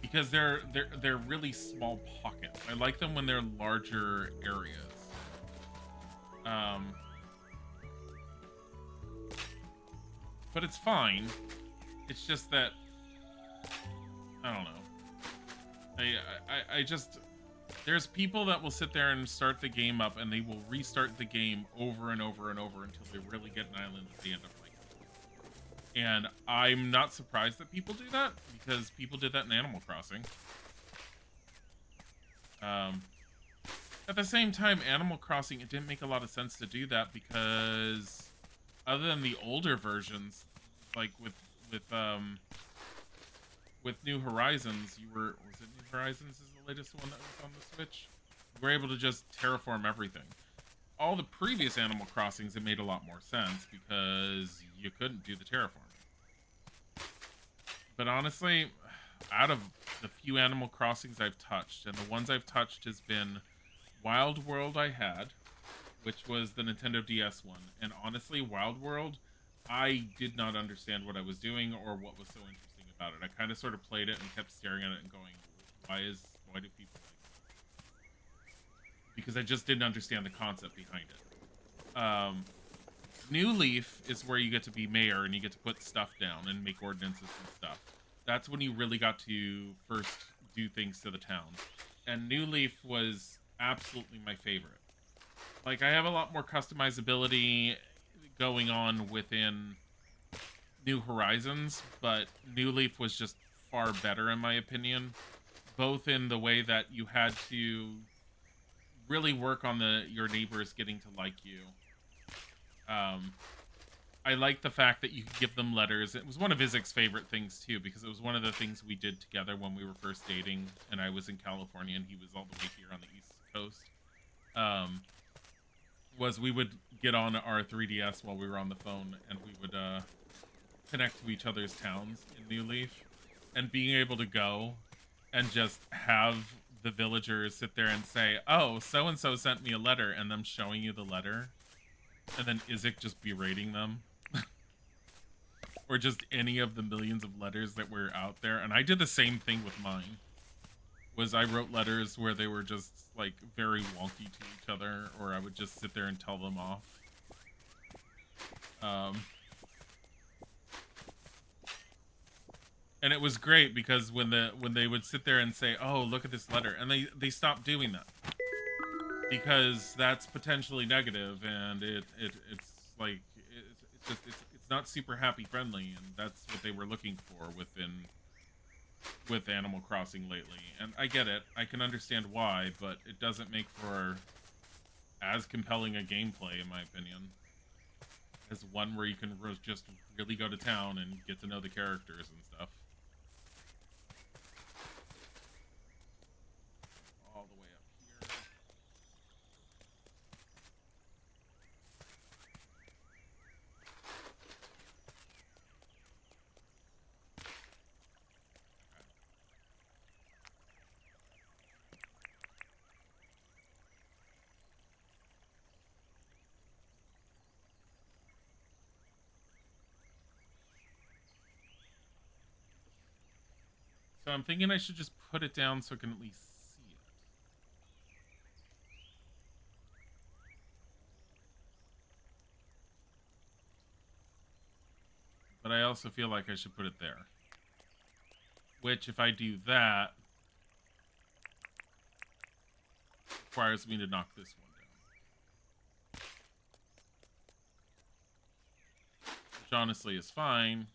because they're really small pockets. I like them when they're larger areas. But it's fine. It's just that I don't know. I just there's people that will sit there and start the game up and they will restart the game over and over and over until they really get an island that they end up liking. And I'm not surprised that people do that because people did that in Animal Crossing. At the same time, Animal Crossing, it didn't make a lot of sense to do that because other than the older versions, like with New Horizons, was it New Horizons is the latest one that was on the Switch? You were able to just terraform everything. All the previous Animal Crossings, it made a lot more sense because you couldn't do the terraforming. But honestly, out of the few Animal Crossings I've touched, and the ones I've touched has been Wild World I had, which was the Nintendo DS one. And honestly, Wild World, I did not understand what I was doing or what was so interesting about it. I kind of sort of played it and kept staring at it and going, why do people like this? Because I just didn't understand the concept behind it. New Leaf is where you get to be mayor and you get to put stuff down and make ordinances and stuff. That's when you really got to first do things to the town. And New Leaf was absolutely my favorite. Like, I have a lot more customizability going on within New Horizons, but New Leaf was just far better in my opinion. Both in the way that you had to really work on your neighbors getting to like you. I like the fact that you could give them letters. It was one of Isaac's favorite things too, because it was one of the things we did together when we were first dating, and I was in California and he was all the way here on the East Coast. Was we would get on our 3DS while we were on the phone, and we would connect to each other's towns in New Leaf, and being able to go and just have the villagers sit there and say, oh, so-and-so sent me a letter, and them showing you the letter, and then Isaac just berating them. Or just any of the millions of letters that were out there. And I did the same thing with mine. Was I wrote letters where they were just, like, very wonky to each other, or I would just sit there and tell them off. And it was great because when they would sit there and say, "Oh, look at this letter," and they stopped doing that because that's potentially negative, and it's like it's not super happy friendly, and that's what they were looking for with Animal Crossing lately. And I get it, I can understand why, but it doesn't make for as compelling a gameplay, in my opinion. as one where you can just really go to town and get to know the characters and stuff. All the way up here. So I'm thinking I should just put it down so I can at least see it. But I also feel like I should put it there. Which, if I do that, requires me to knock this one down. Which honestly is fine.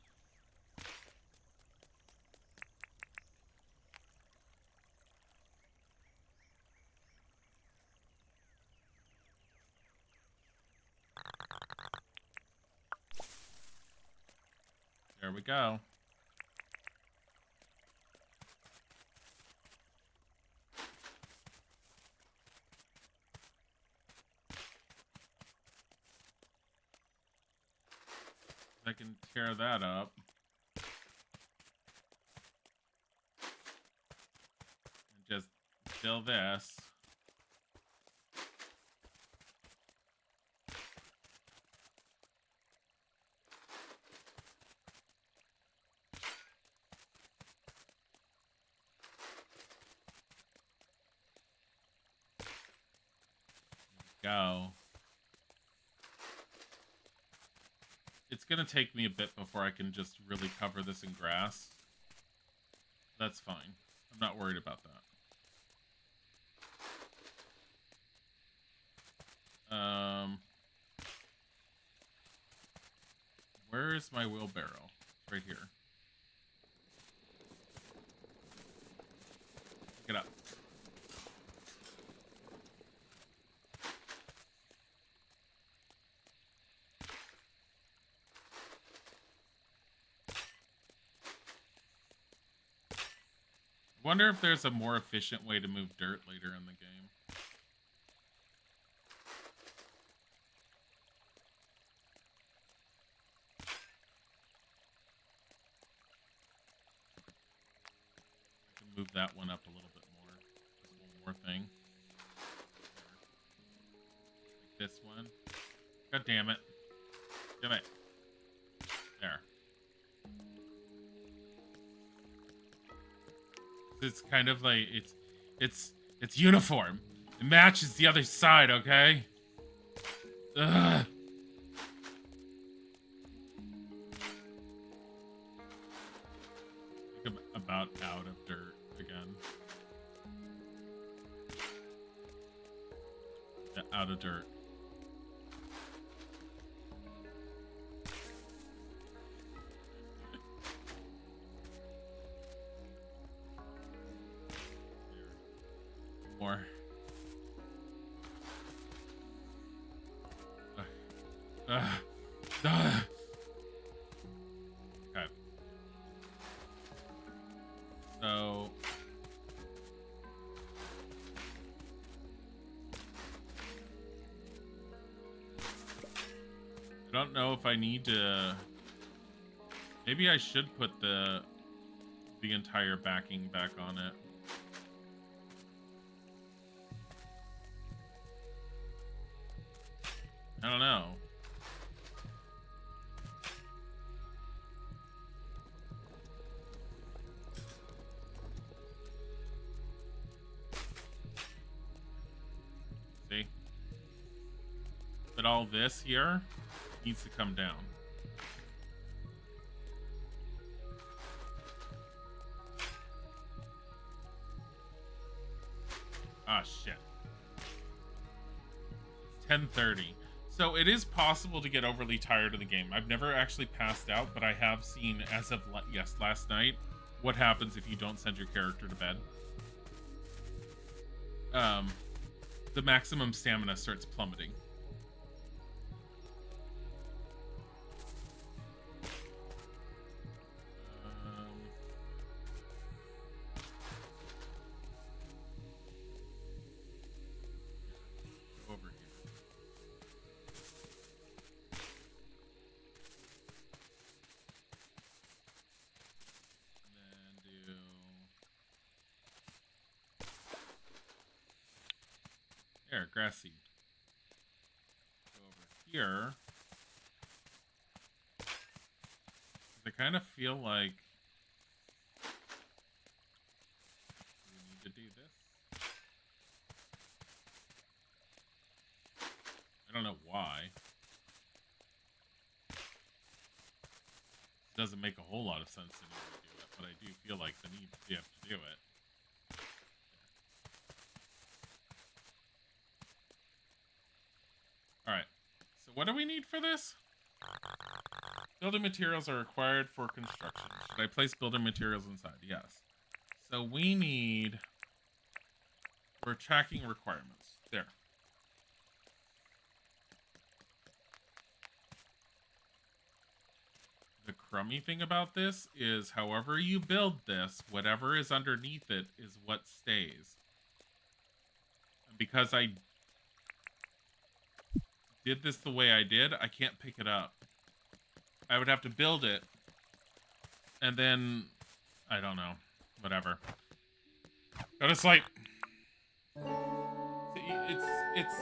There we go. I can tear that up. And just fill this. Go. It's gonna take me a bit before I can just really cover this in grass. That's fine. I'm not worried about that. Where is my wheelbarrow? Right here. Pick it up. I wonder if there's a more efficient way to move dirt later in the game. I can move that one up a little bit more. Just one more thing. Like this one. God damn it. Damn it. There. It's kind of like it's uniform. It matches the other side, okay? Ugh. I'm about out of dirt again. Yeah, out of dirt. More. Okay. So I don't know if I need to. Maybe I should put the entire backing back on it. I don't know. See? But all this here needs to come down. Ah, shit. It's 10:30. So it is possible to get overly tired of the game. I've never actually passed out, but I have seen, as of last night, what happens if you don't send your character to bed. The maximum stamina starts plummeting. There, grass seed. Go over here. I kind of feel like we need to do this. I don't know why. It doesn't make a whole lot of sense to need to do it, but I do feel like we have to do it. Alright, so what do we need for this? Building materials are required for construction. Should I place building materials inside? Yes. So we need... We're tracking requirements. There. The crummy thing about this is however you build this, whatever is underneath it is what stays. And because I did this the way I did, I can't pick it up. I would have to build it, and then, I don't know, whatever. But it's like, it's,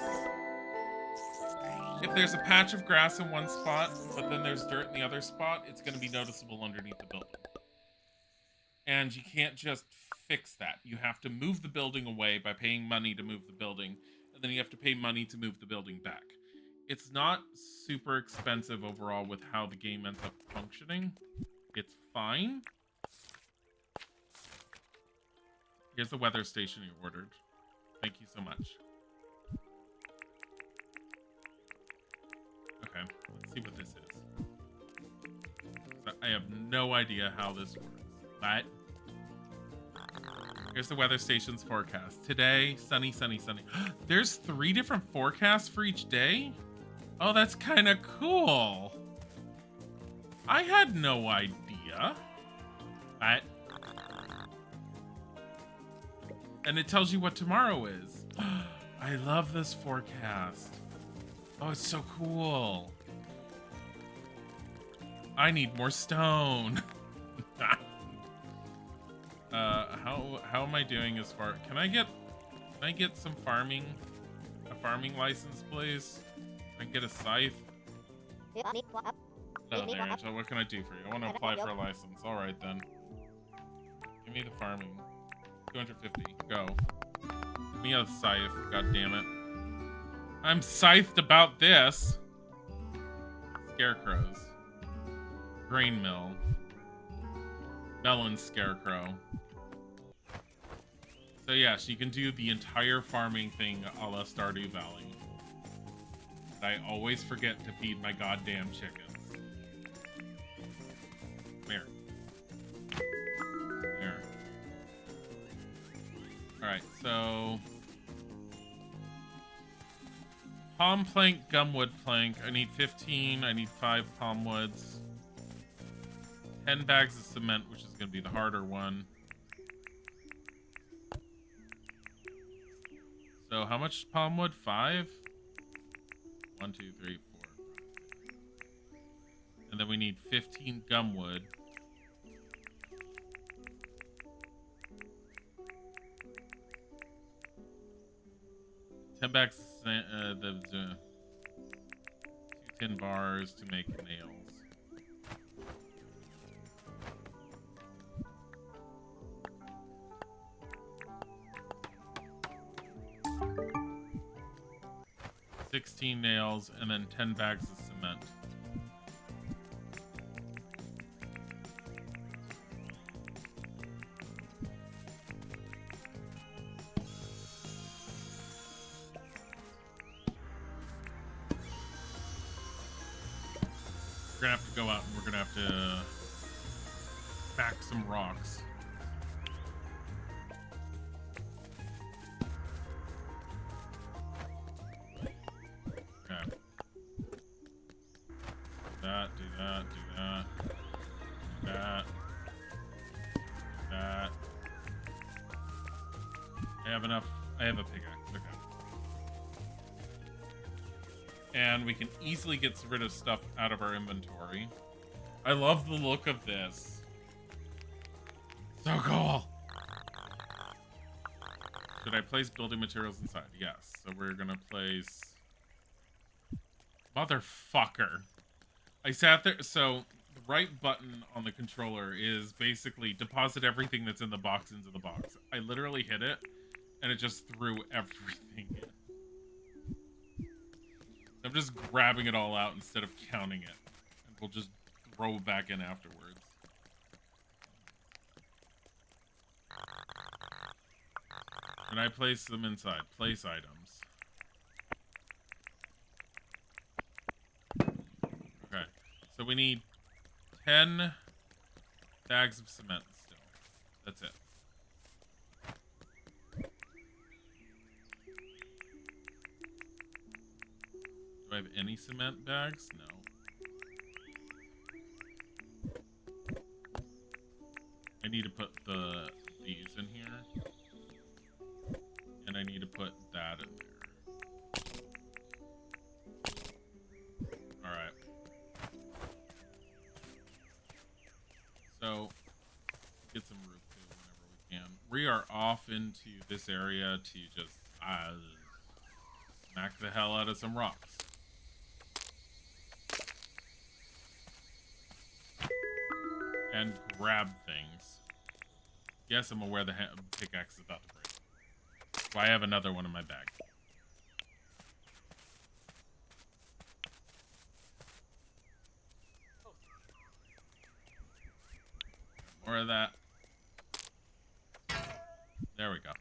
if there's a patch of grass in one spot, but then there's dirt in the other spot, it's going to be noticeable underneath the building. And you can't just fix that. You have to move the building away by paying money to move the building, and then you have to pay money to move the building back. It's not super expensive overall with how the game ends up functioning. It's fine. Here's the weather station you ordered. Thank you so much. Okay, let's see what this is. I have no idea how this works, but here's the weather station's forecast. Today, sunny, sunny, sunny. There's 3 different forecasts for each day? Oh, that's kind of cool. I had no idea. And it tells you what tomorrow is. I love this forecast. Oh, it's so cool. I need more stone. How am I doing as far? Can I get some farming? A farming license, please? I can get a scythe. No, there. So what can I do for you? I want to apply for a license. All right then. Give me the farming. 250. Go. Give me a scythe. God damn it. I'm scythed about this. Scarecrows. Grain mill. Melon scarecrow. So yes, you can do the entire farming thing a la Stardew Valley. I always forget to feed my goddamn chickens. Where? There. Alright, so... palm plank, gumwood plank. I need 15. I need 5 palm woods. 10 bags of cement, which is going to be the harder one. So how much palm wood? 5? 1, 2, 3, 4. And then we need 15 gumwood. Ten bags of the 2 tin bars to make nails. $16 nails, and then 10 bags of cement. We're gonna have to go out and we're gonna have to back some rocks. I have a pickaxe, okay. And we can easily get rid of stuff out of our inventory. I love the look of this. So cool. Should I place building materials inside? Yes. So we're gonna place... Motherfucker. I sat there... So, the right button on the controller is basically deposit everything that's in the box into the box. I literally hit it, and it just threw everything in. I'm just grabbing it all out instead of counting it. And we'll just throw it back in afterwards. And I place them inside. Place items. Okay. So we need 10 bags of cement still. That's it. Do I have any cement bags? No. I need to put these in here. And I need to put that in there. Alright. So, get some roof too whenever we can. We are off into this area to just smack the hell out of some rocks. And grab things. Yes, I'm aware the pickaxe is about to break. So I have another one in my bag. More of that. There we go.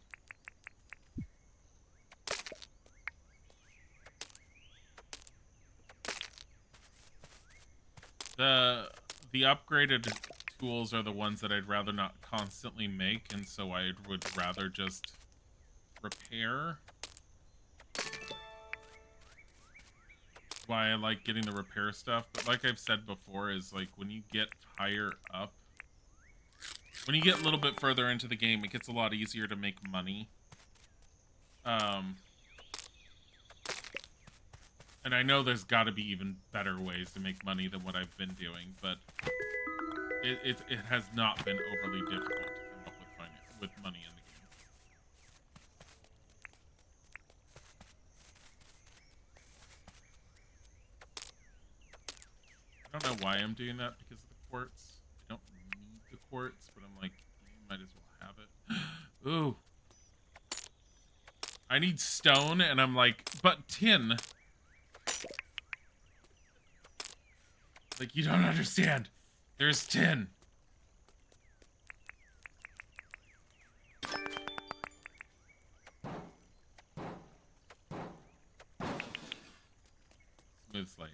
The upgraded tools are the ones that I'd rather not constantly make, and so I would rather just repair. Why I like getting the repair stuff, but like I've said before, is like when you get higher up, when you get a little bit further into the game, it gets a lot easier to make money. And I know there's got to be even better ways to make money than what I've been doing, but it has not been overly difficult to come up with money in the game. I don't know why I'm doing that because of the quartz. I don't need the quartz, but I'm like, might as well have it. Ooh. I need stone, and I'm like, but tin. Like, you don't understand. There's tin. Smooth slate.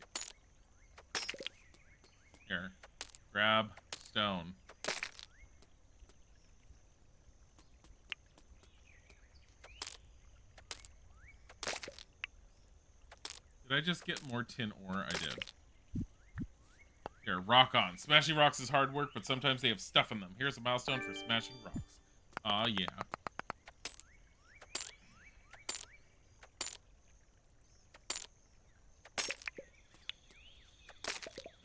Here. Grab stone. Did I just get more tin ore? I did. Here, rock on. Smashing rocks is hard work, but sometimes they have stuff in them. Here's a milestone for smashing rocks. Aw, yeah.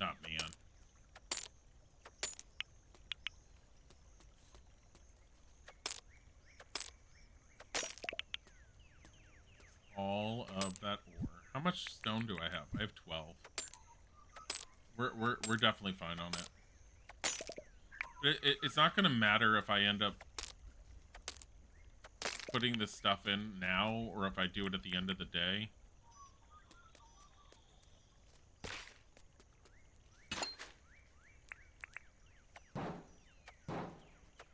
Not man. All of that ore. How much stone do I have? I have 12. We're definitely fine on it. It's not gonna matter if I end up putting this stuff in now or if I do it at the end of the day.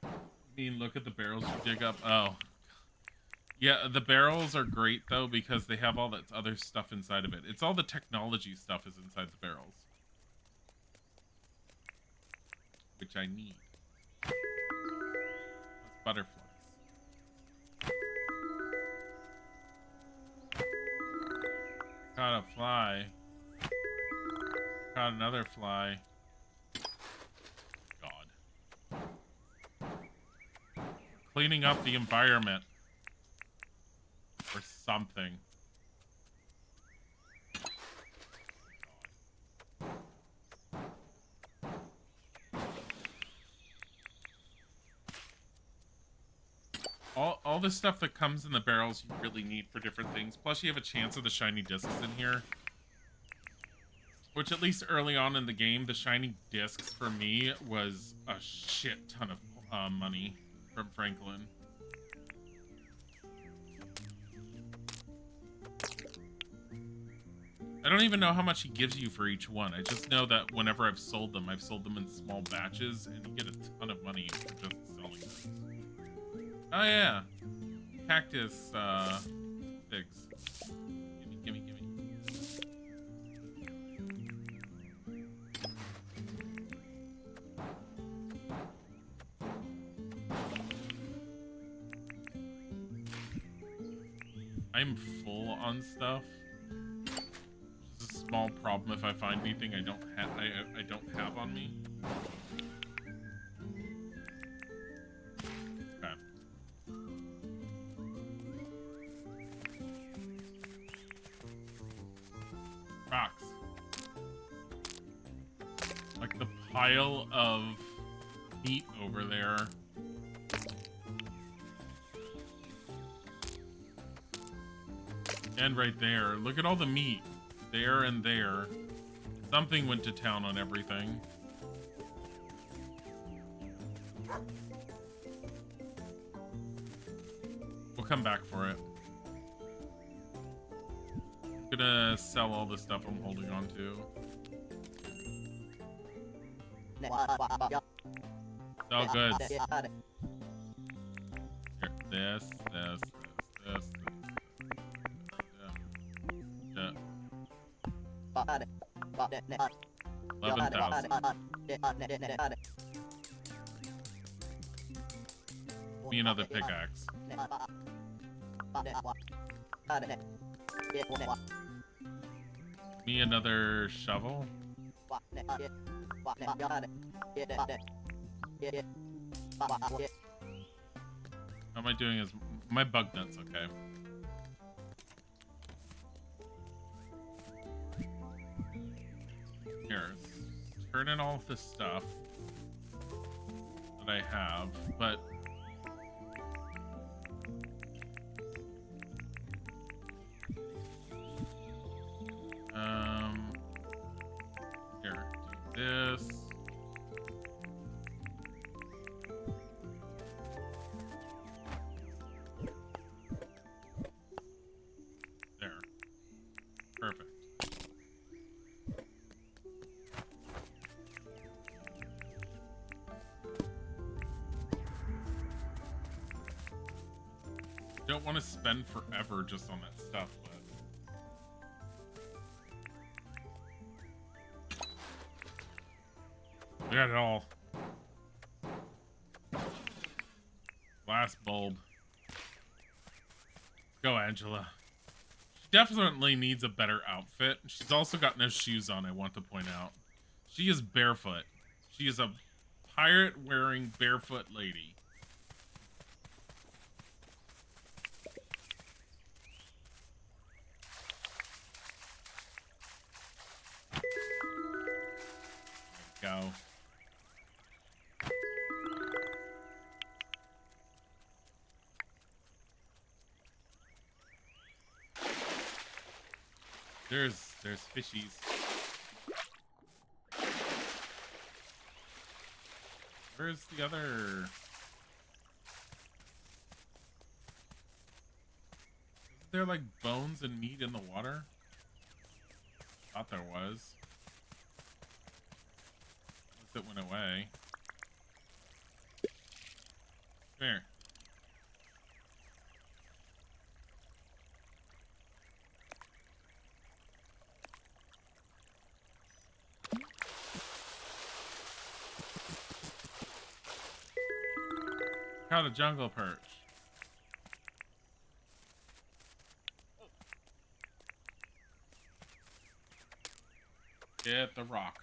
I mean, look at the barrels you dig up. Oh. Yeah, the barrels are great, though, because they have all that other stuff inside of it. It's all the technology stuff is inside the barrels. Which I need. That's butterflies. Caught a fly. Caught another fly. God. Cleaning up the environment. Or something. all this stuff that comes in the barrels you really need for different things. Plus, you have a chance of the shiny discs in here. Which, at least early on in the game, the shiny discs for me was a shit ton of money from Franklin. I don't even know how much he gives you for each one. I just know that whenever I've sold them in small batches, and you get a ton of money for just selling them. Oh yeah, cactus figs. Gimme. I'm full on stuff. It's a small problem if I find anything I don't have on me. Okay. Rocks. Like the pile of meat over there. And right there. Look at all the meat. There and there. Something went to town on everything. We'll come back for it. I'm gonna sell all the stuff I'm holding on to. Sell goods. Here, this. 11,000. Me another pickaxe. Me another shovel. How am I doing? Is my bug nuts okay? Here, turn in all of this stuff that I have, but here, do this. There. Perfect. Don't want to spend forever just on that stuff, but we got it all. Glass bulb. Go, Angela. She definitely needs a better outfit. She's also got no shoes on, I want to point out. She is barefoot. She is a pirate wearing barefoot lady. Go. There's fishies. Where's the other? Isn't there like bones and meat in the water? Thought there was. It went away. Come here. Caught a jungle perch. Get the rock.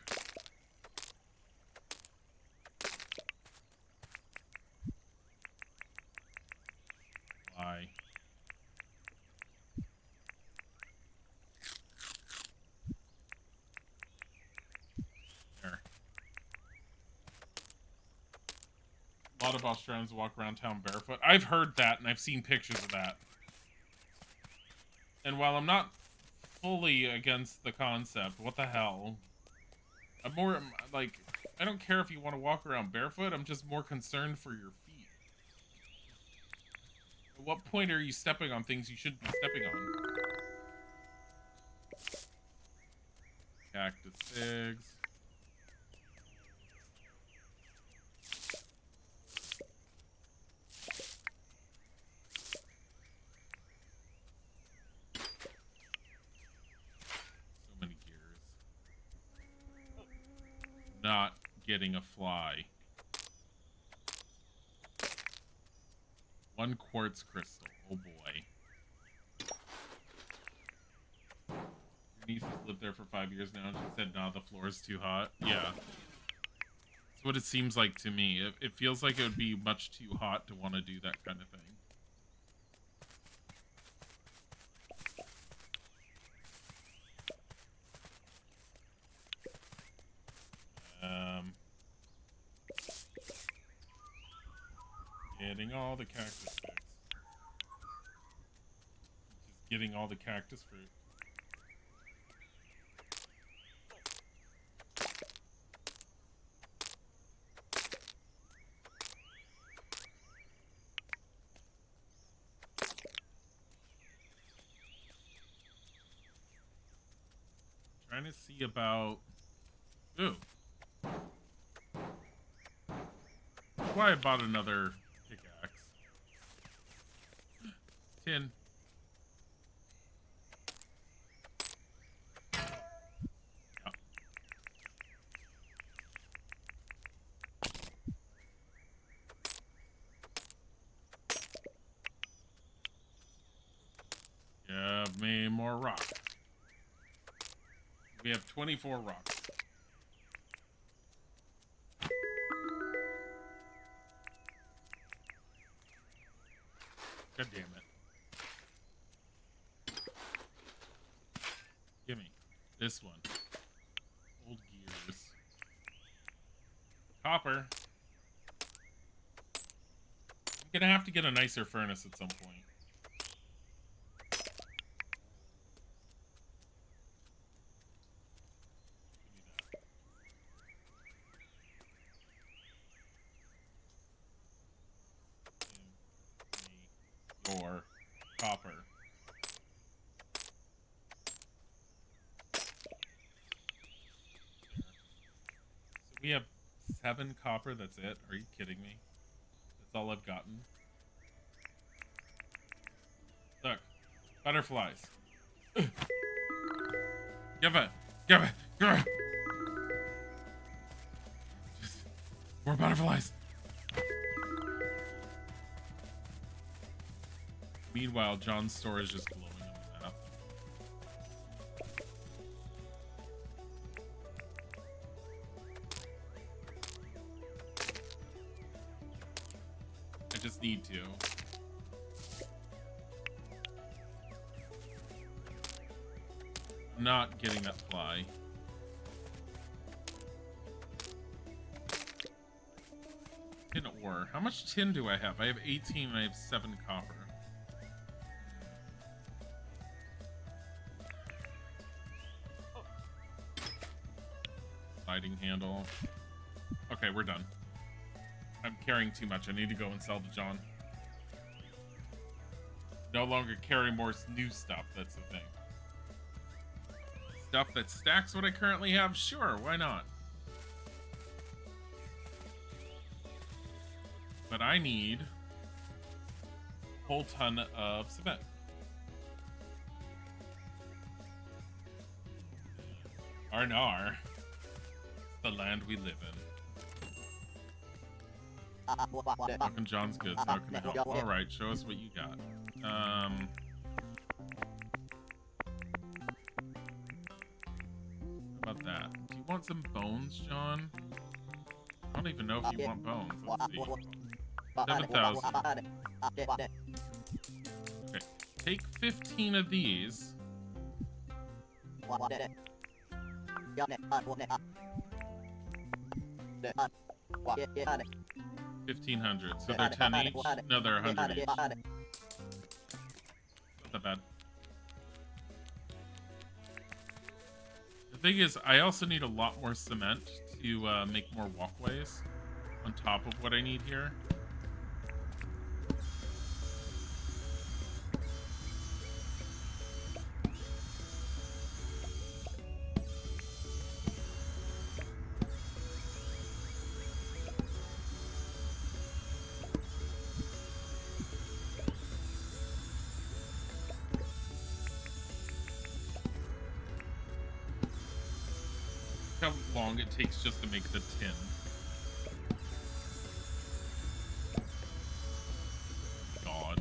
Lie. There. A lot of Australians walk around town barefoot. I've heard that, and I've seen pictures of that. And while I'm not fully against the concept, what the hell? I'm more, like, I don't care if you want to walk around barefoot, I'm just more concerned for your feet. At what point are you stepping on things you shouldn't be stepping on? Cactus figs. So many gears. Not getting a fly. 1 quartz crystal. Oh boy. Your niece has lived there for 5 years now, and she said, nah, the floor is too hot. Yeah. That's what it seems like to me. It feels like it would be much too hot to want to do that kind of thing. Getting all the cactus figs. Just getting all the cactus fruit. Trying to see about... Ooh. That's why I bought another pickaxe. Tin. Give me more rock. We have 24 rocks. God damn it. Gimme. This one. Old gears. Copper. I'm gonna have to get a nicer furnace at some point. Or copper. So we have 7 copper, that's it? Are you kidding me? That's all I've gotten? Look. Butterflies. Give it! Give it! Give it! More butterflies! Meanwhile, John's store is just glowing on the map. I just need to. I'm not getting that fly. Tin ore. How much tin do I have? I have 18 and I have 7 copper. Sliding handle. Okay, we're done. I'm carrying too much. I need to go and sell to John. No longer carry more new stuff. That's the thing. Stuff that stacks what I currently have? Sure, why not? But I need a whole ton of cement. Arnar. The land we live in. Fucking John's goods. How can I help? All right, show us what you got. How about that? Do you want some bones, John? I don't even know if you want bones. Let's see. 7,000. Okay, take 15 of these. 1,500. So they're 10 each? No, they're 100 each. Not that bad. The thing is, I also need a lot more cement to make more walkways on top of what I need here. How long it takes just to make the tin. God.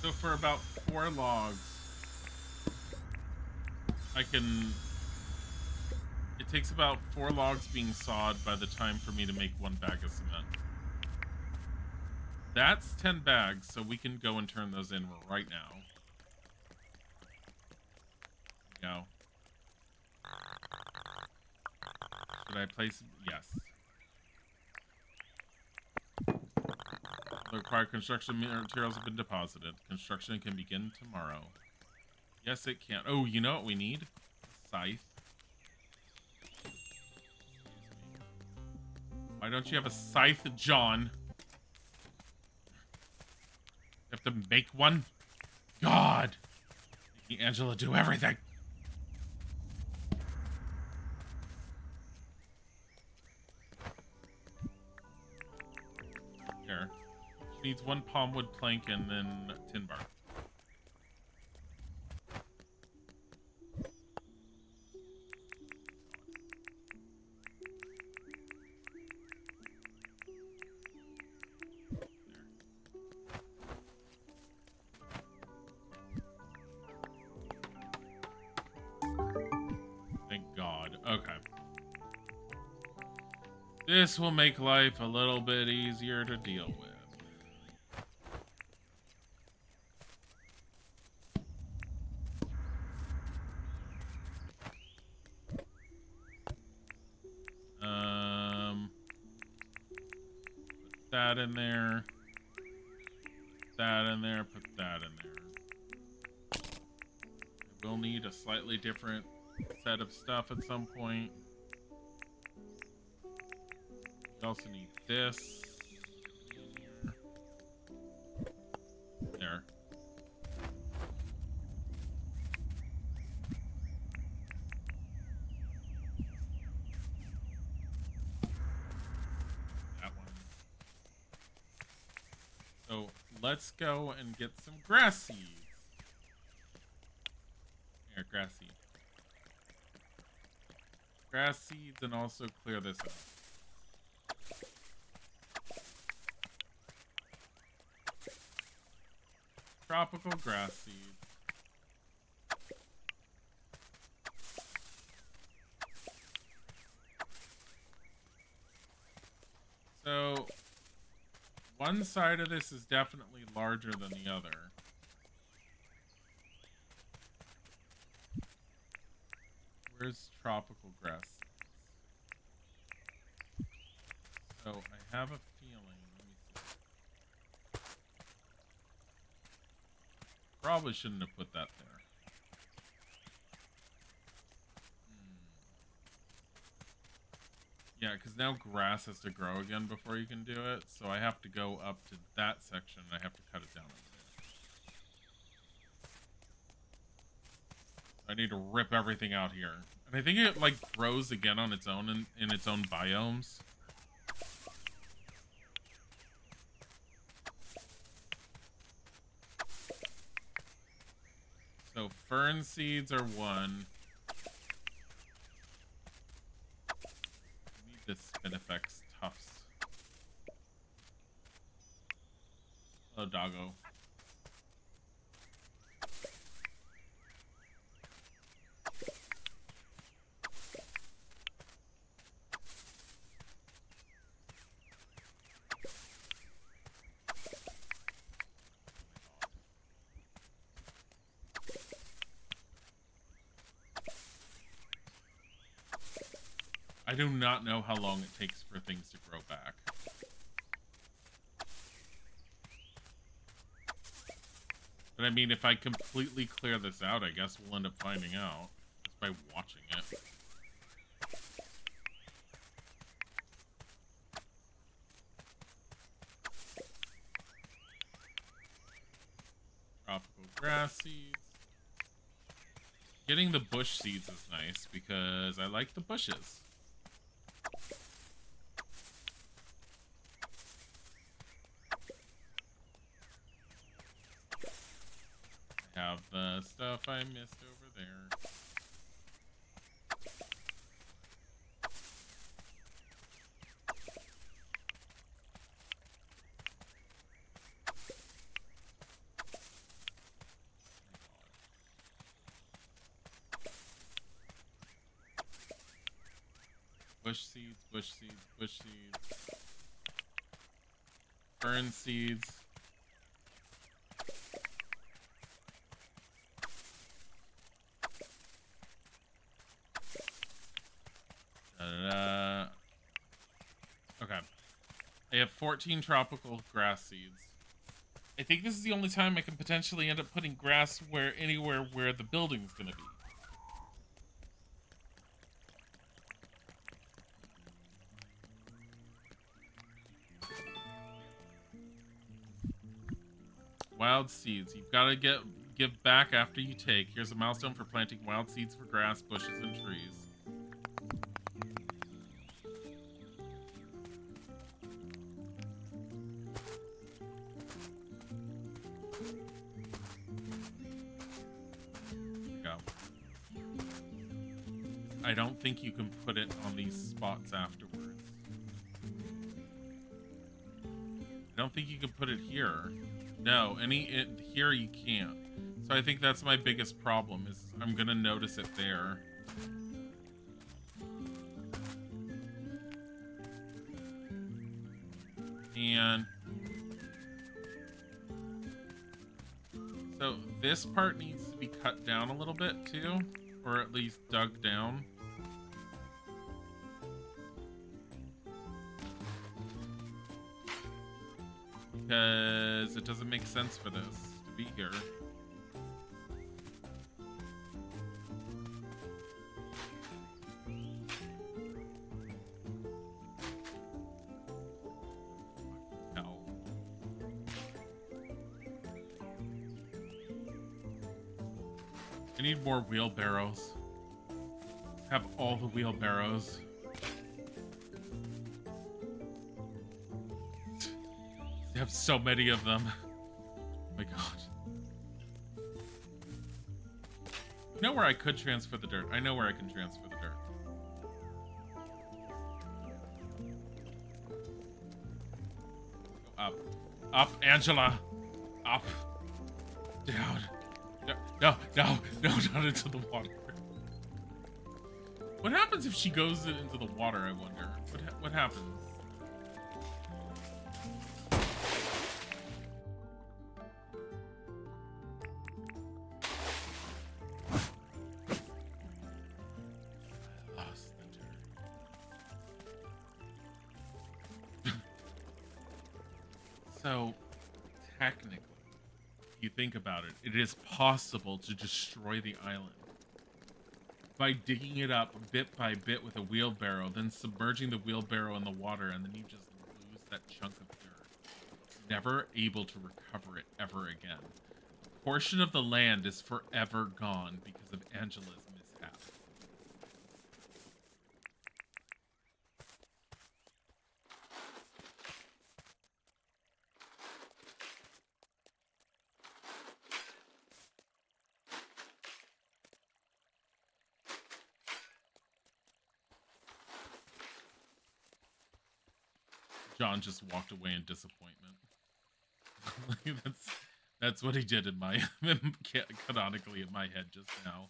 So for about 4 logs, it takes about 4 logs being sawed by the time for me to make 1 bag of cement. That's 10 bags, so we can go and turn those in right now. Go. Should I place? Yes. The required construction materials have been deposited. Construction can begin tomorrow. Yes, it can. Oh, you know what we need? A scythe. Why don't you have a scythe, John? You have to make one? God! Making Angela do everything. Here. She needs 1 palm wood plank and then tin bar. Thank God. Okay. This will make life a little bit easier to deal with. Put that in there. Put that in there. Put that in there. We'll need a slightly different set of stuff at some point. We also need this. There. That one. So let's go and get some grass seeds. Here, grass seeds. Grass seeds and also clear this up. Tropical grass seeds. So, one side of this is definitely larger than the other. Where's tropical grass seeds? So, I have a feeling. Let me see. Probably shouldn't have put that there. Yeah, because now grass has to grow again before you can do it. So I have to go up to that section and I have to cut it down over there. I need to rip everything out here. And I think it like grows again on its own in its own biomes. So fern seeds are 1. The Spinifex tufts. Oh, doggo. I do not know how long it takes for things to grow back. But I mean, if I completely clear this out, I guess we'll end up finding out just by watching it. Tropical grass seeds. Getting the bush seeds is nice because I like the bushes. I have the stuff I missed over there. Bush seeds, bush seeds, bush seeds. Fern seeds. Okay. I have 14 tropical grass seeds. I think this is the only time I can potentially end up putting grass anywhere where the building's gonna be. Wild seeds. You've got to give back after you take. Here's a milestone for planting wild seeds for grass, bushes, and trees. Go. I don't think you can put it on these spots afterwards. I don't think you can put it here. No, here you can't. So I think that's my biggest problem, is I'm gonna notice it there. And so this part needs to be cut down a little bit too, or at least dug down. Because it doesn't make sense for this to be here. Hell. I need more wheelbarrows. Have all the wheelbarrows. I have so many of them. Oh my god. You know where I could transfer the dirt? I know where I can transfer the dirt. Go up. Up, Angela! Up. Down. No, not into the water. What happens if she goes into the water, I wonder? What happens? So, technically, if you think about it, it is possible to destroy the island by digging it up bit by bit with a wheelbarrow, then submerging the wheelbarrow in the water, and then you just lose that chunk of dirt. Never able to recover it ever again. A portion of the land is forever gone because of Angela's mishap. John just walked away in disappointment. that's what he did in my canonically in my head just now.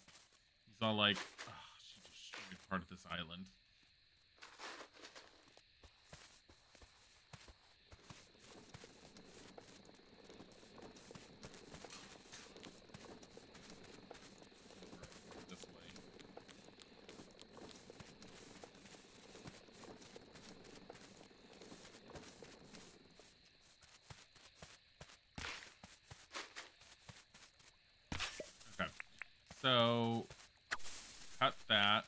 He's all like, oh, she destroyed part of this island. This way. So, cut that.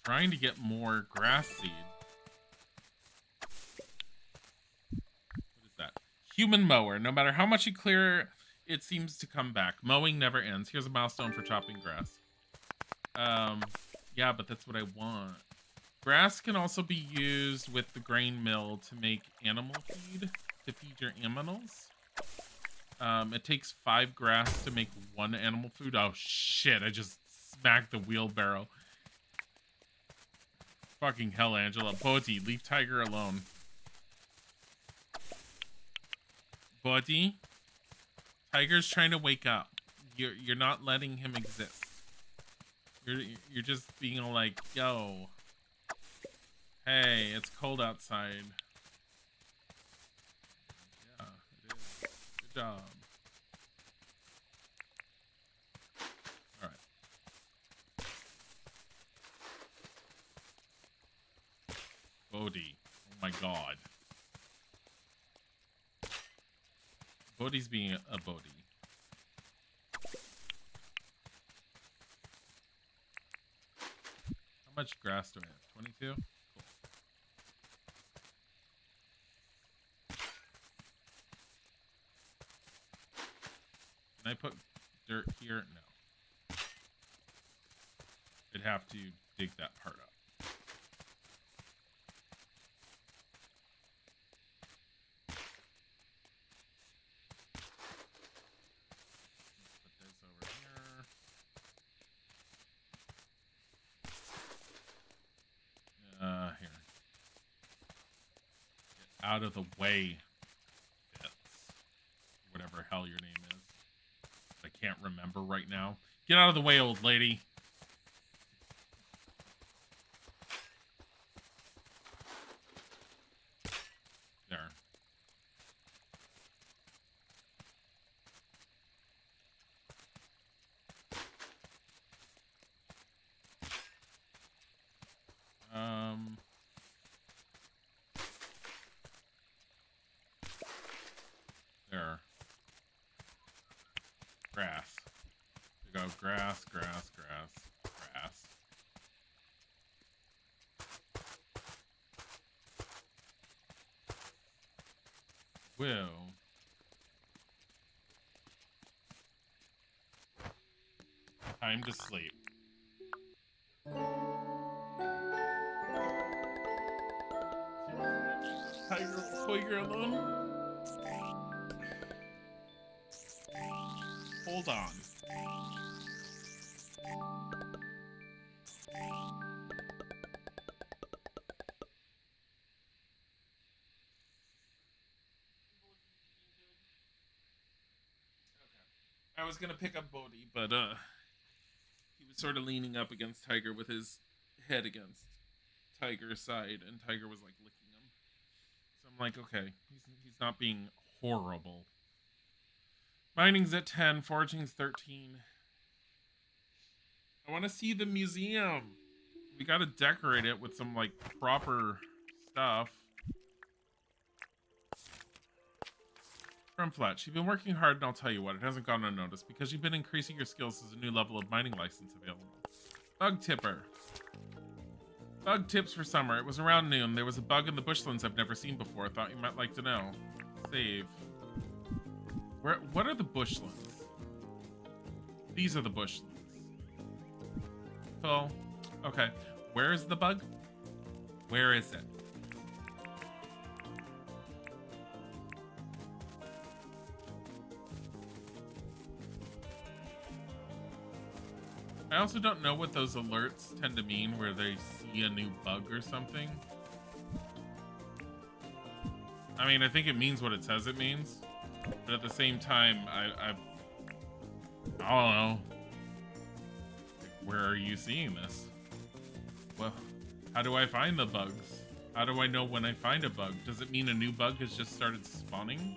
Trying to get more grass seed. What is that? Human mower. No matter how much you clear, it seems to come back. Mowing never ends. Here's a milestone for chopping grass. Yeah, but that's what I want. Grass can also be used with the grain mill to make animal feed, to feed your animals. It takes 5 grass to make 1 animal food. Oh shit, I just smacked the wheelbarrow. Fucking hell, Angela. Bodhi, leave Tiger alone. Bodhi, Tiger's trying to wake up. You're not letting him exist. You're just being like, yo, hey, it's cold outside. Yeah, it is. Good job. All right. Bodhi. Oh my god. Bodhi's being a Bodhi. How much grass do I have? 22? Cool. Can I put dirt here? No. I'd have to dig that part up. Put this over here. Here. Get out of the way, Fitz. Whatever hell your name is. I can't remember right now. Get out of the way, old lady. There. There. Grass. There you go. Grass, grass, grass, grass. Whoa. Time to sleep. Tiger alone? Hold on. I was gonna pick up Bodhi, but he was sort of leaning up against Tiger with his head against Tiger's side, and Tiger was like licking him. So I'm like, okay, he's not being horrible. Mining's at 10, foraging's 13. I want to see the museum. We gotta decorate it with some like proper stuff. From Fletch, you've been working hard, and I'll tell you what, it hasn't gone unnoticed because you've been increasing your skills as a new level of mining license available. Bug tipper. Bug tips for summer. It was around noon. There was a bug in the bushlands I've never seen before. Thought you might like to know. Save. What are the bushlands? These are the bushlands. Cool. Okay. Where is the bug? Where is it? I also don't know what those alerts tend to mean where they see a new bug or something. I mean, I think it means what it says it means. But at the same time, I don't know. Where are you seeing this? Well, how do I find the bugs? How do I know when I find a bug? Does it mean a new bug has just started spawning?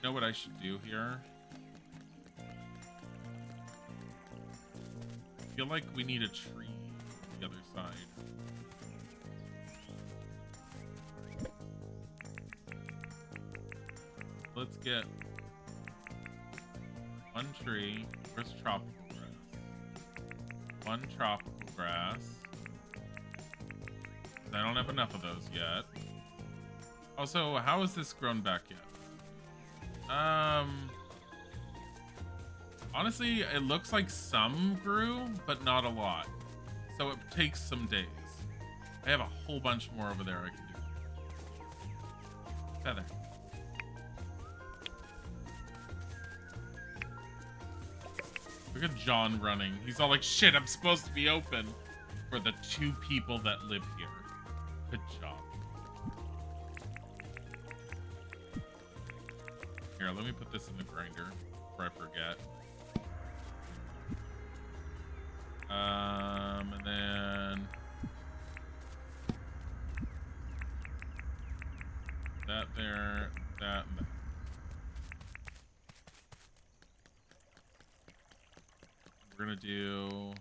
You know what I should do here? feel like we need a tree on the other side. Let's get one tree. Where's tropical grass? One tropical grass. I don't have enough of those yet. Also, how is this grown back yet? Honestly, it looks like some grew, but not a lot. So it takes some days. I have a whole bunch more over there I can do. Feather. Look at John running. He's all like, shit, I'm supposed to be open for the 2 people that live here. Good job. Here, let me put this in the grinder before I forget. And then that there, that and that. We're gonna do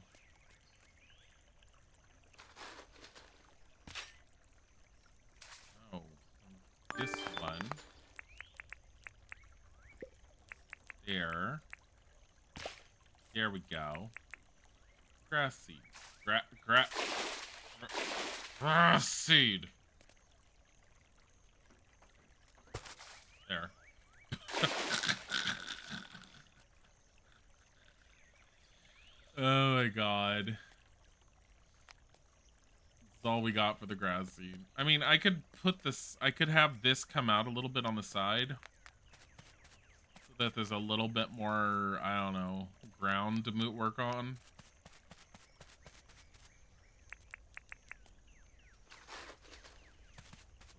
this one there. There we go. Grass seed. Grass seed. There. Oh my god. That's all we got for the grass seed. I mean, I could put this, I could have this come out a little bit on the side so that there's a little bit more, I don't know, ground to work on.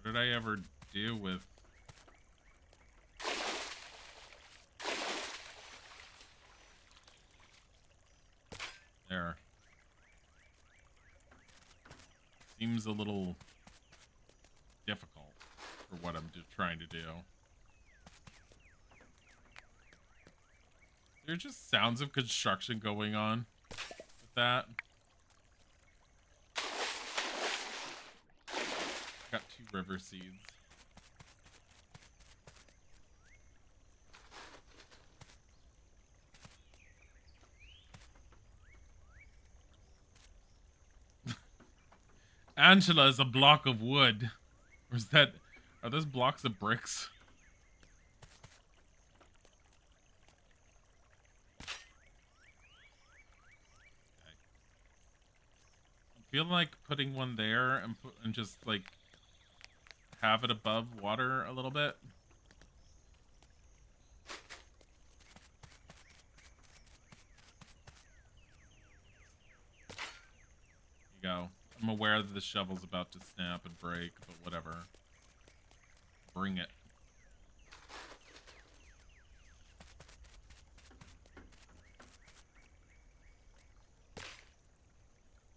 What did I ever do with... There. Seems a little difficult for what I'm trying to do. There's just sounds of construction going on with that. Got 2 river seeds. Angela is a block of wood. Or is that... Are those blocks of bricks? Okay. I feel like putting one there and just, like, have it above water a little bit. There you go. I'm aware that the shovel's about to snap and break, but whatever. Bring it.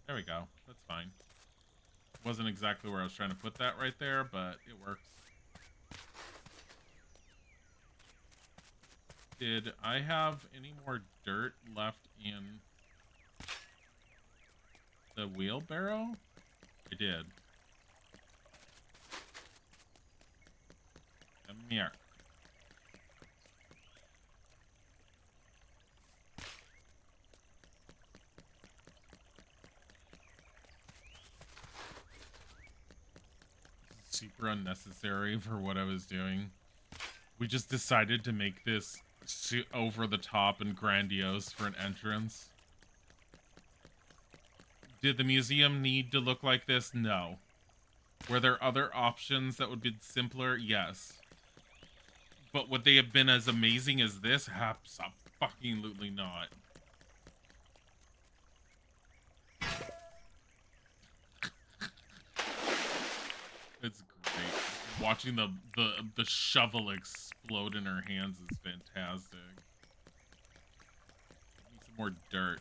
There we go. That's fine. Wasn't exactly where I was trying to put that right there, but it works. Did I have any more dirt left in the wheelbarrow? I did. Come here. Super unnecessary for what I was doing. We just decided to make this over the top and grandiose for an entrance. Did the museum need to look like this? No. Were there other options that would be simpler? Yes. But would they have been as amazing as this? Absolutely not. It's great. Watching the shovel explode in her hands is fantastic. Give me some more dirt.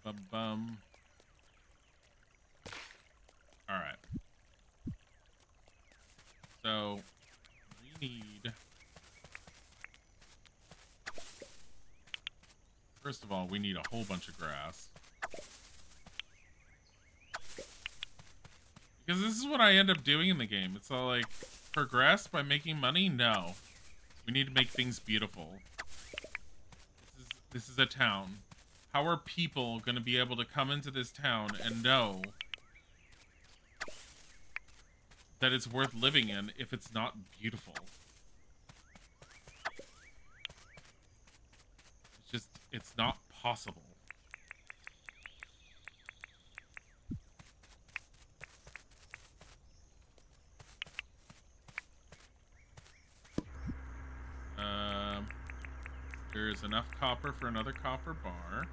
Bum bum. So we need, first of all, we need a whole bunch of grass. Because this is what I end up doing in the game. It's all like, progress by making money? No. We need to make things beautiful. This is a town. How are people going to be able to come into this town and know that it's worth living in if it's not beautiful? It's just, it's not possible. There's enough copper for another copper bar.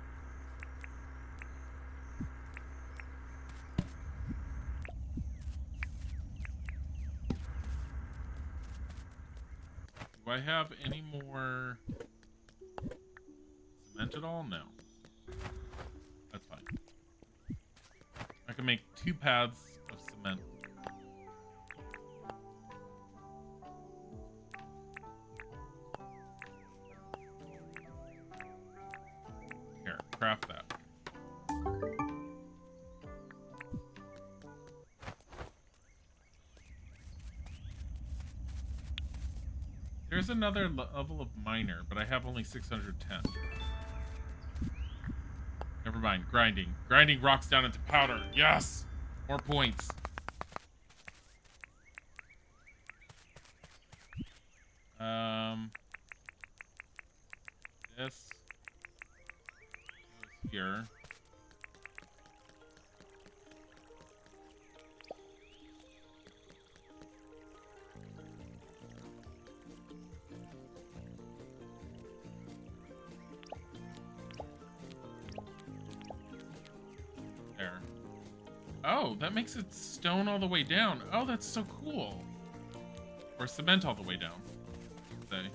Do I have any more cement at all? No. That's fine. I can make 2 paths of cement. Here, craft that. There's another level of miner, but I have only 610. Never mind. Grinding. Grinding rocks down into powder. Yes! More points. This goes here. There. Oh, that makes it stone all the way down. Oh, that's so cool. Or cement all the way down. Say.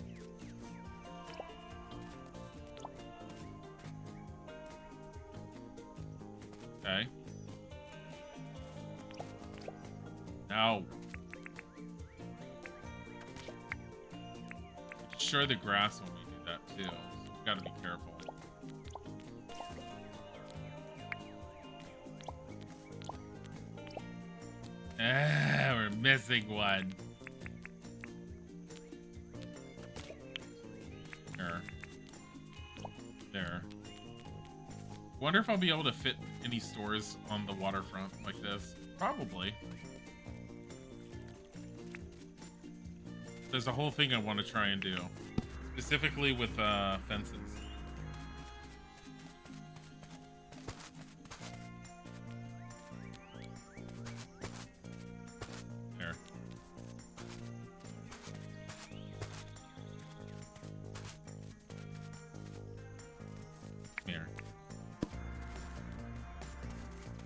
Okay. No. Sure, the grass when we do that too. So we gotta be careful. Ah, we're missing one. There. There. Wonder if I'll be able to fit any stores on the waterfront like this. Probably. There's a whole thing I want to try and do. Specifically with fences. There. Here.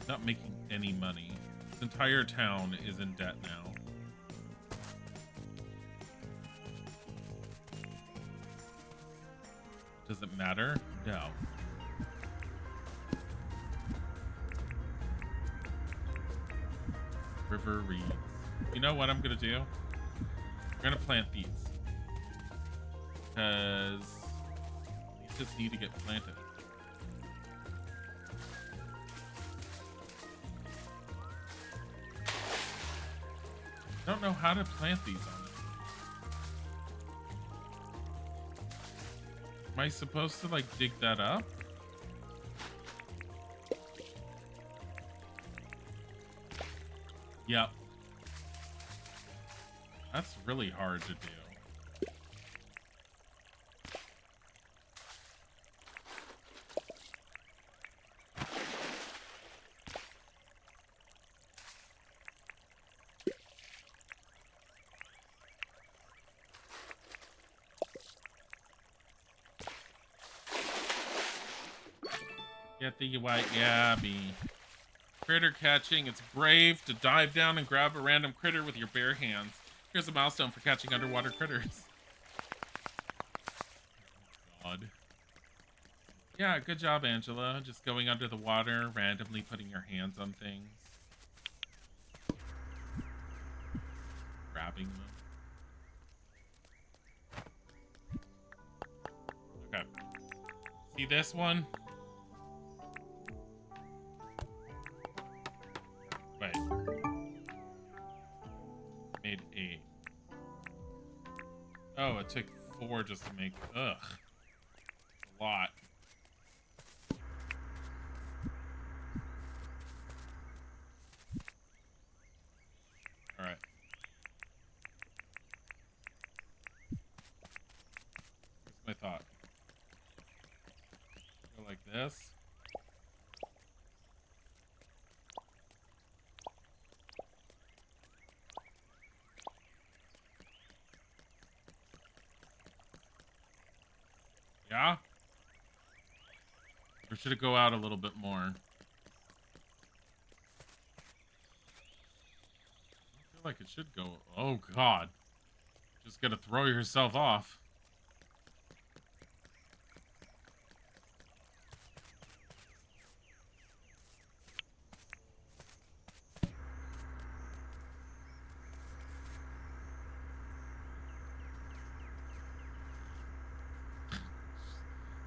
Not making any money. This entire town is in debt now. Does it matter? No. River reeds. You know what I'm gonna do? I'm gonna plant these. Because these just need to get planted. I don't know how to plant these on it. Am I supposed to, like, dig that up? Yep. That's really hard to do. Get the white yabby. Critter catching. It's brave to dive down and grab a random critter with your bare hands. Here's a milestone for catching underwater critters. God. Yeah, good job, Angela. Just going under the water, randomly putting your hands on things. Grabbing them. See this one? Wait. Made 8. Oh, it took 4 just to make... Ugh. A lot. Alright. Here's my thought. Go like this. Yeah? Or should it go out a little bit more? I feel like it should go... Oh, God. Just gotta throw yourself off.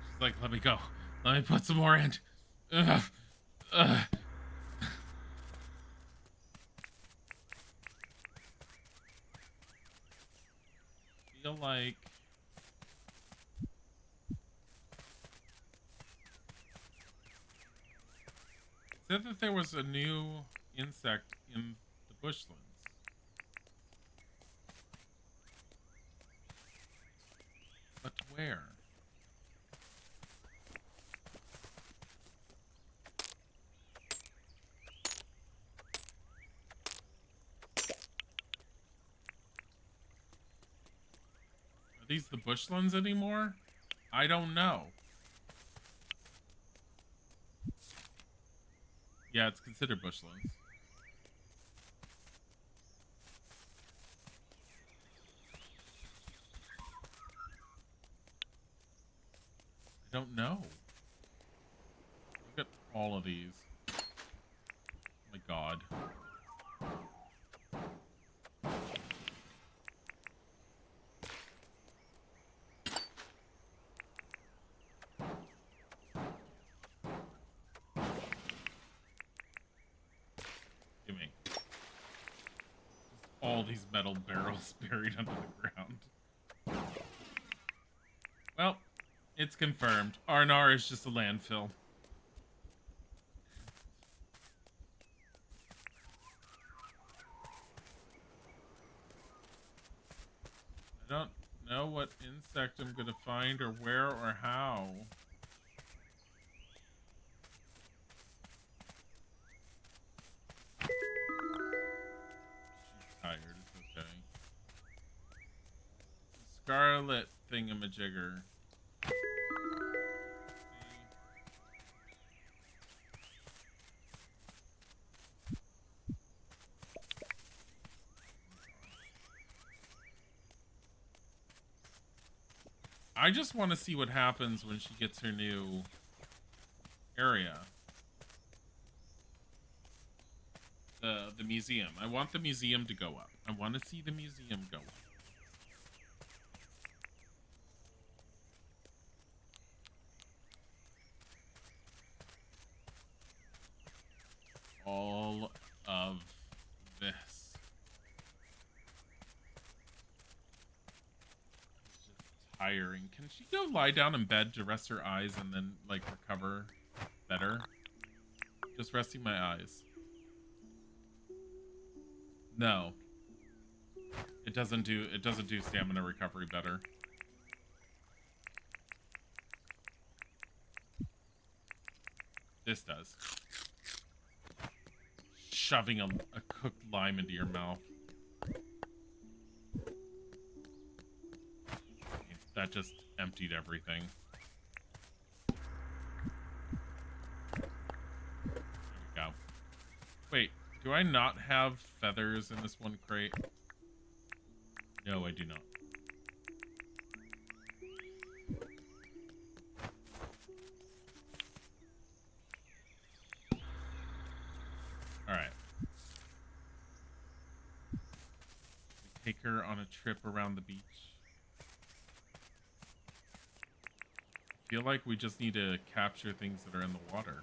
She's like, let me go. Let me put some more in. Ugh. Ugh. Feel like... It said that there was a new insect in the bushlands. But where? Are these the bushlands anymore? I don't know. Yeah, it's considered bushlands. I don't know. Look at all of these. Oh my God. Give me. Just all these metal barrels buried under the ground. Well, it's confirmed. R&R is just a landfill. I don't know what insect I'm gonna find or where or how. She's tired, it's okay. Scarlet thingamajigger. I just want to see what happens when she gets her new area. The museum. I want the museum to go up. I want to see the museum go up. All of this. It's just tiring. Can she go lie down in bed to rest her eyes and then, like, recover better? Just resting my eyes. No. It doesn't do stamina recovery better. This does. Shoving a cooked lime into your mouth. That just emptied everything. There we go. Wait, do I not have feathers in this one crate? No, I do not. Alright. Take her on a trip around the beach. feel like we just need to capture things that are in the water.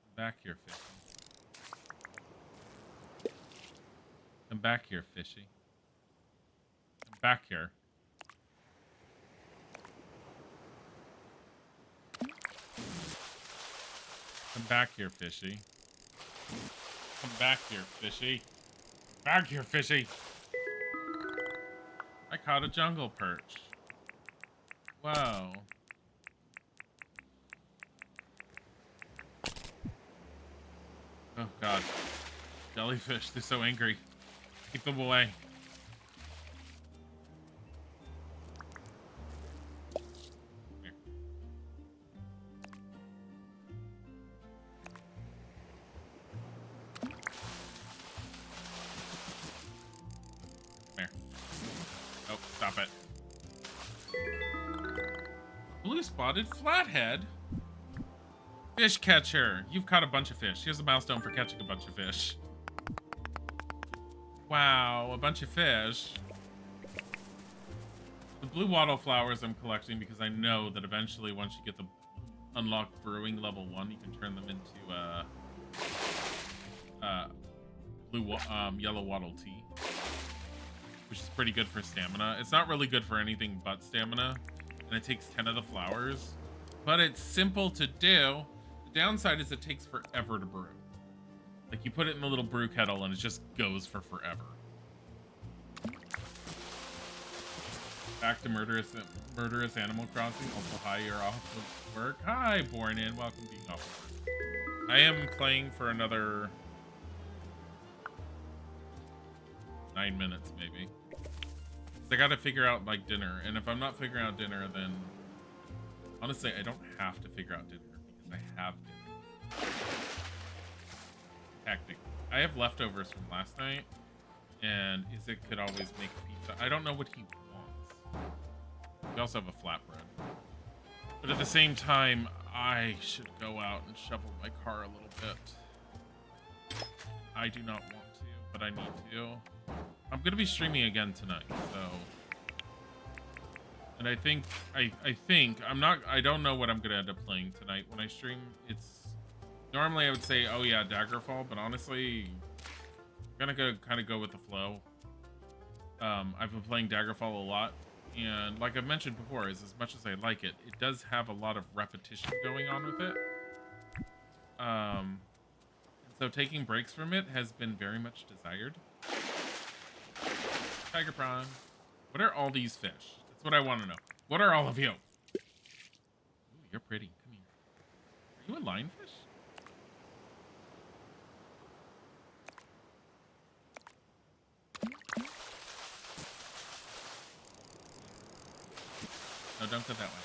Come back here, fishy. Come back here, fishy. Come back here. Come back here, fishy. Come back here, fishy. Back here, fishy. I caught a jungle perch. Whoa. Oh, God. Jellyfish, they're so angry. Keep them away. Here. Come here. Oh, stop it. Blue spotted flathead. Fish catcher. You've caught a bunch of fish. Here's a milestone for catching a bunch of fish. Wow, a bunch of fish. The blue wattle flowers I'm collecting because I know that eventually once you get the unlocked brewing level 1, you can turn them into yellow wattle tea, which is pretty good for stamina. It's not really good for anything but stamina, and it takes 10 of the flowers, but it's simple to do. The downside is it takes forever to brew. Like, you put it in the little brew kettle and it just goes for forever. Back to murderous Animal Crossing. Also, hi, you're off of work. Hi, Born In. Welcome to being off of work. I am playing for another 9 minutes, maybe. So I gotta figure out, like, dinner. And if I'm not figuring out dinner, then... honestly, I don't have to figure out dinner because I have dinner. Tactic. I have leftovers from last night, and Isaac could always make pizza. I don't know what he wants. We also have a flatbread. But at the same time, I should go out and shovel my car a little bit. I do not want to, but I need to. I'm going to be streaming again tonight, so... and I think, I don't know what I'm going to end up playing tonight when I stream. It's... normally I would say, oh yeah, Daggerfall, but honestly, I'm gonna kind of go with the flow. I've been playing Daggerfall a lot, and like I've mentioned before, as much as I like it, it does have a lot of repetition going on with it. And so taking breaks from it has been very much desired. Tiger prawn. What are all these fish? That's what I want to know. What are all of you? Ooh, you're pretty. Come here. Are you a lionfish? No, don't go that way.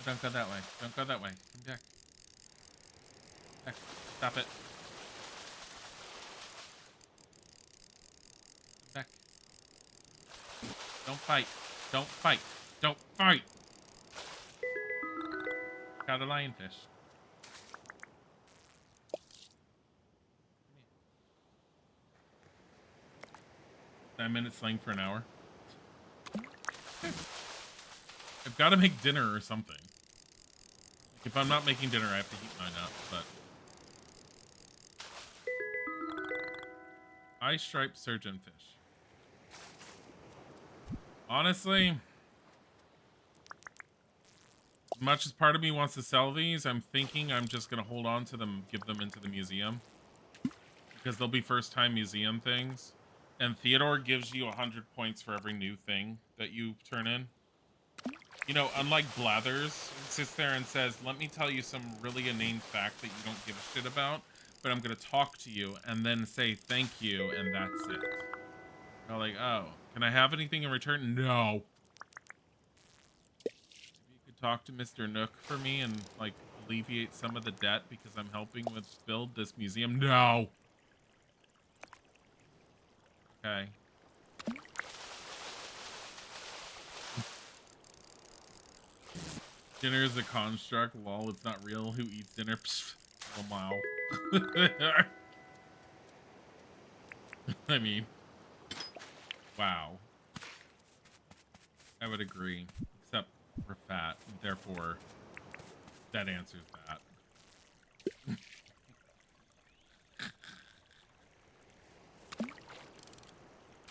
Don't go that way. Don't go that way. Come back. Back. Stop it. Come back. Don't fight. Don't fight. Don't fight. Got a lionfish. 9 minutes slang for an hour. I've got to make dinner or something. If I'm not making dinner, I have to heat mine up, but... eye-striped surgeonfish. Honestly, as much as part of me wants to sell these, I'm thinking I'm just going to hold on to them, give them into the museum. Because they'll be first-time museum things. And Theodore gives you 100 points for every new thing that you turn in. You know, unlike Blathers, who sits there and says, let me tell you some really inane fact that you don't give a shit about, but I'm going to talk to you and then say thank you, and that's it. You're like, oh, can I have anything in return? No. Maybe you could talk to Mr. Nook for me and, like, alleviate some of the debt because I'm helping with build this museum? No. Okay. Dinner is a construct. Lol, it's not real. Who eats dinner? Psh, oh, wow. I mean, wow. I would agree, except we're fat, and therefore that answers that.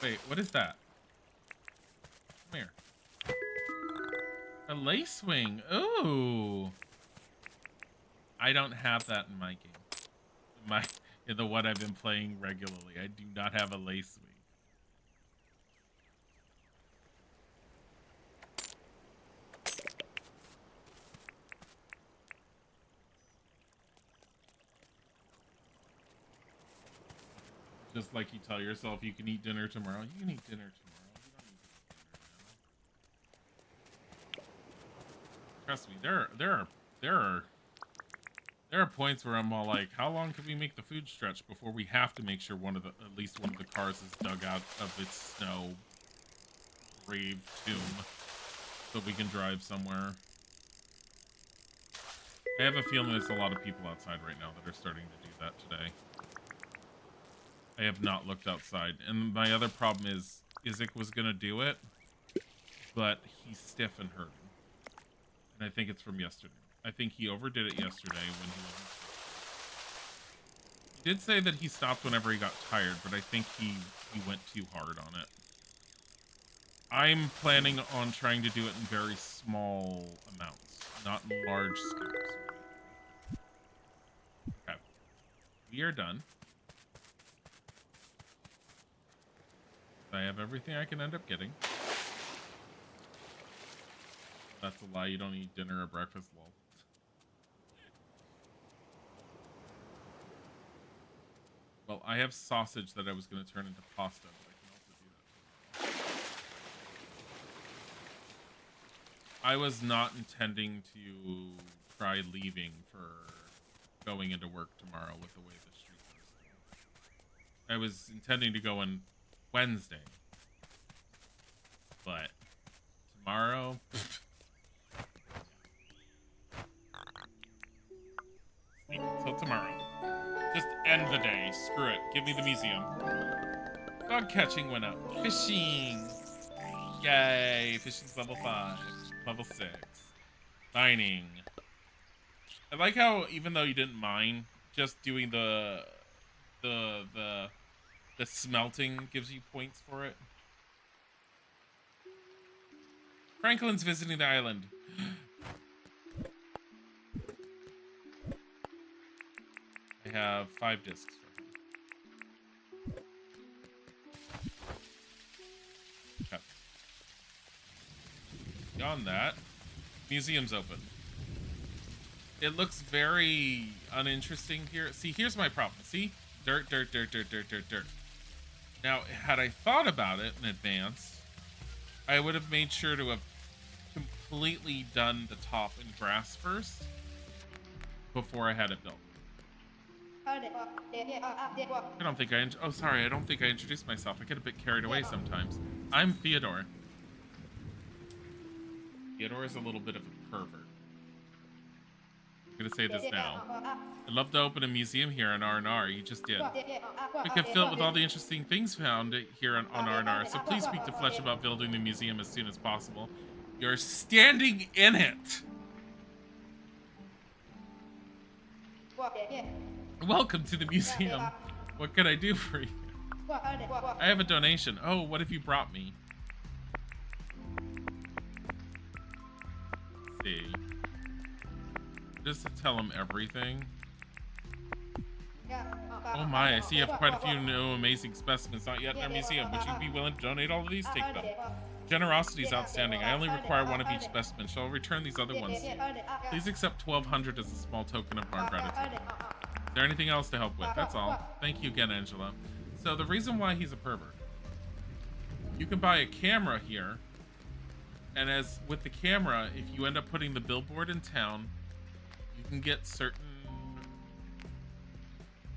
Wait, what is that? Come here. A lace wing. Ooh. I don't have that in my game. In the one I've been playing regularly, I do not have a lace wing. Just like you tell yourself you can eat dinner tomorrow. You can eat dinner tomorrow. You don't need to eat dinner now. Trust me, there are points where I'm all like, how long can we make the food stretch before we have to make sure at least one of the cars is dug out of its snow grave tomb so we can drive somewhere. I have a feeling there's a lot of people outside right now that are starting to do that today. I have not looked outside. And my other problem is, Isaac was going to do it, but he's stiff and hurting. And I think it's from yesterday. I think he overdid it yesterday when he wasn't. He did say that he stopped whenever he got tired, but I think he went too hard on it. I'm planning on trying to do it in very small amounts, not in large scoops. Okay. We are done. I have everything I can end up getting. That's a lie. You don't eat dinner or breakfast, lol. Well, I have sausage that I was going to turn into pasta, but I can also do that. I was not intending to try leaving for going into work tomorrow with the way the street is. I was intending to go on Wednesday. But tomorrow... Till tomorrow. Just end the day. Screw it. Give me the museum. Dog catching went up. Fishing! Yay! Fishing's level 5. Level 6. Mining. I like how, even though you didn't mine, just doing the smelting gives you points for it. Franklin's visiting the island. I have 5 discs for him. Okay. Beyond that, museum's open. It looks very uninteresting here. See, here's my problem. See? Dirt, dirt, dirt, dirt, dirt, dirt, dirt. Now, had I thought about it in advance, I would have made sure to have completely done the top in grass first before I had it built. I don't think I introduced myself. I get a bit carried away sometimes. I'm Theodore. Theodore is a little bit of a pervert. I'm gonna say this now. I'd love to open a museum here on R&R. You just did. We could fill it with all the interesting things found here on R&R. So please speak to Fletch about building the museum as soon as possible. You're standing in it. Welcome to the museum. What can I do for you? I have a donation. Oh, what have you brought me? Let's see. Just to tell him everything. Oh my, I see you have quite a few new amazing specimens not yet in our museum. Would you be willing to donate all of these? Take them. Generosity is outstanding. I only require one of each specimen. Shall I return these other ones to you? Please accept 1,200 as a small token of our gratitude. Is there anything else to help with? That's all. Thank you again, Angela. So the reason why he's a pervert. You can buy a camera here. And as with the camera, if you end up putting the billboard in town, you can get certain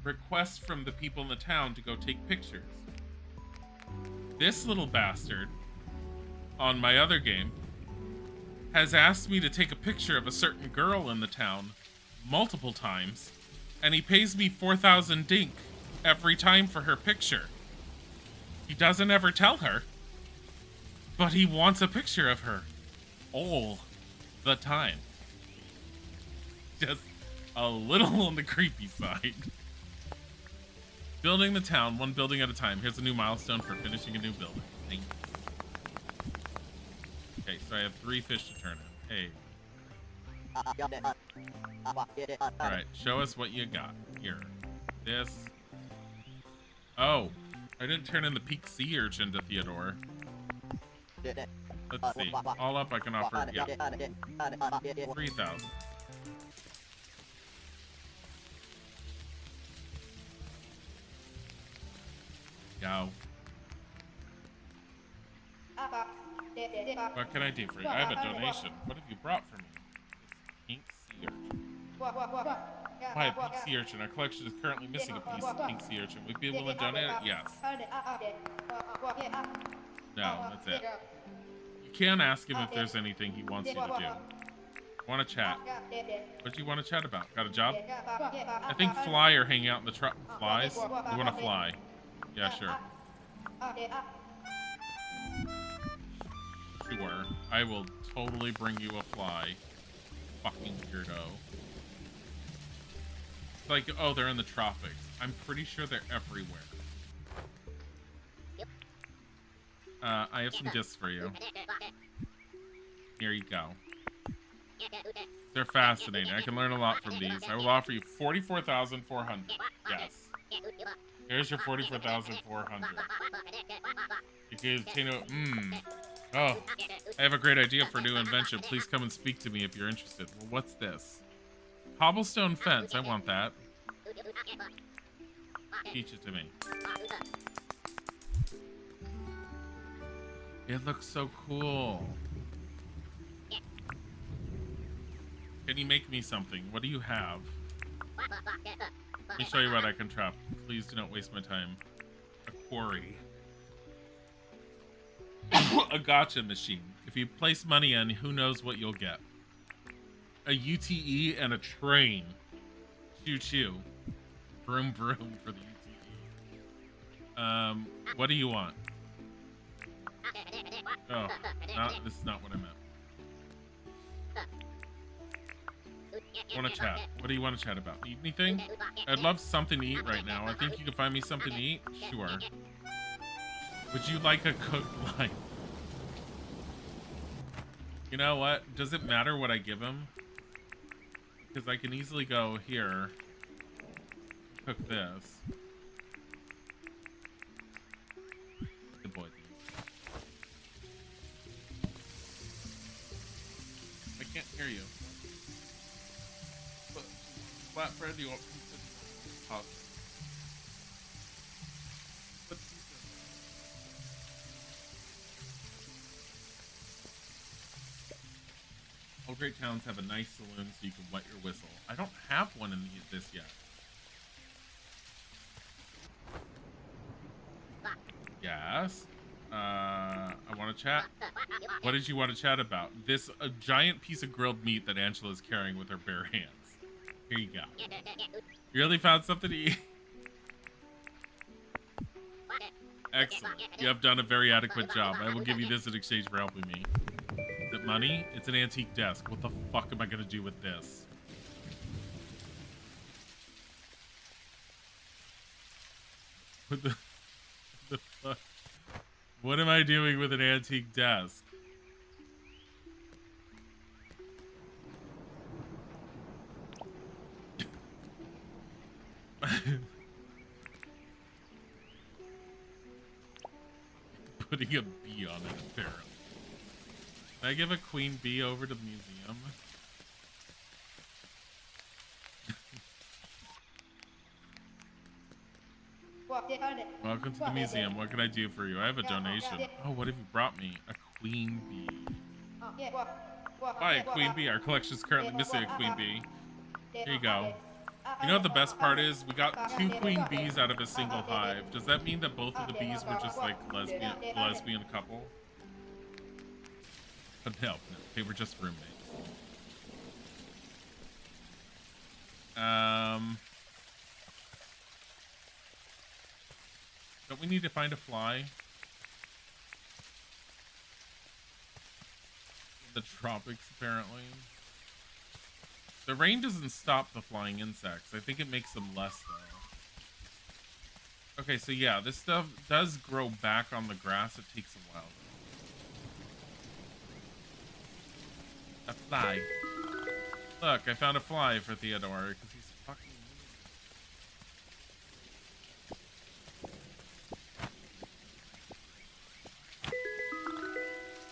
requests from the people in the town to go take pictures. This little bastard, on my other game, has asked me to take a picture of a certain girl in the town multiple times, and he pays me 4,000 dink every time for her picture. He doesn't ever tell her. But he wants a picture of her all the time. Just a little on the creepy side. Building the town, one building at a time. Here's a new milestone for finishing a new building. Thanks. Okay, so I have 3 fish to turn in. Hey. Alright, show us what you got. Here. This. Oh, I didn't turn in the peak sea urchin to Theodore. Let's see. All up, I can offer, yeah, 3,000. Go. What can I do for you? I have a donation. What have you brought for me? Pink sea urchin. Hi, pink sea urchin. Our collection is currently missing a piece of pink sea urchin. Would you be able to donate it? Yes. No, that's it. You can ask him if there's anything he wants you to do. Want to chat? What do you want to chat about? Got a job? I think fly or hang out in the truck. Flies? You want to fly? Yeah, sure. Sure. I will totally bring you a fly. Fucking weirdo. It's like, oh, they're in the tropics. I'm pretty sure they're everywhere. I have some discs for you. Here you go. They're fascinating. I can learn a lot from these. I will offer you 44,400. Yes. Here's your 44,400. You can obtain a... Oh, I have a great idea for a new invention. Please come and speak to me if you're interested. Well, what's this? Cobblestone fence. I want that. Teach it to me. It looks so cool. Can you make me something? What do you have? Let me show you what I can trap. Please do not waste my time. A quarry. A gotcha machine. If you place money in, who knows what you'll get. A UTE and a train. Choo choo. Vroom vroom for the UTE. What do you want? Oh, this is not what I meant. Want to chat? What do you want to chat about? Need anything? I'd love something to eat right now. I think you can find me something to eat? Sure. Would you like a cooked life? You know what? Does it matter what I give him? Because I can easily go here. Cook this. Good boy. I can't hear you. Flatbread, you want pizza? Hot. All great towns have a nice saloon so you can wet your whistle. I don't have one in this yet. Yes. I want to chat. What did you want to chat about? This a giant piece of grilled meat that Angela is carrying with her bare hands. Here you go. You really found something to eat? Excellent. You have done a very adequate job. I will give you this in exchange for helping me. Is it money? It's an antique desk. What the fuck am I going to do with this? What the fuck? What am I doing with an antique desk? Putting a bee on it, apparently. Can I give a queen bee over to the museum? Welcome to the museum. What can I do for you? I have a donation. Oh, what have you brought me? A queen bee. Hi, queen bee. Our collection is currently missing a queen bee. Here you go. You know what the best part is? We got 2 queen bees out of a single hive. Does that mean that both of the bees were just like lesbian couple? But no, they were just roommates. Don't we need to find a fly? the tropics, apparently. The rain doesn't stop the flying insects. I think it makes them less, though. Okay, so yeah, this stuff does grow back on the grass. It takes a while, though. A fly. Look, I found a fly for Theodore, because he's fucking weird.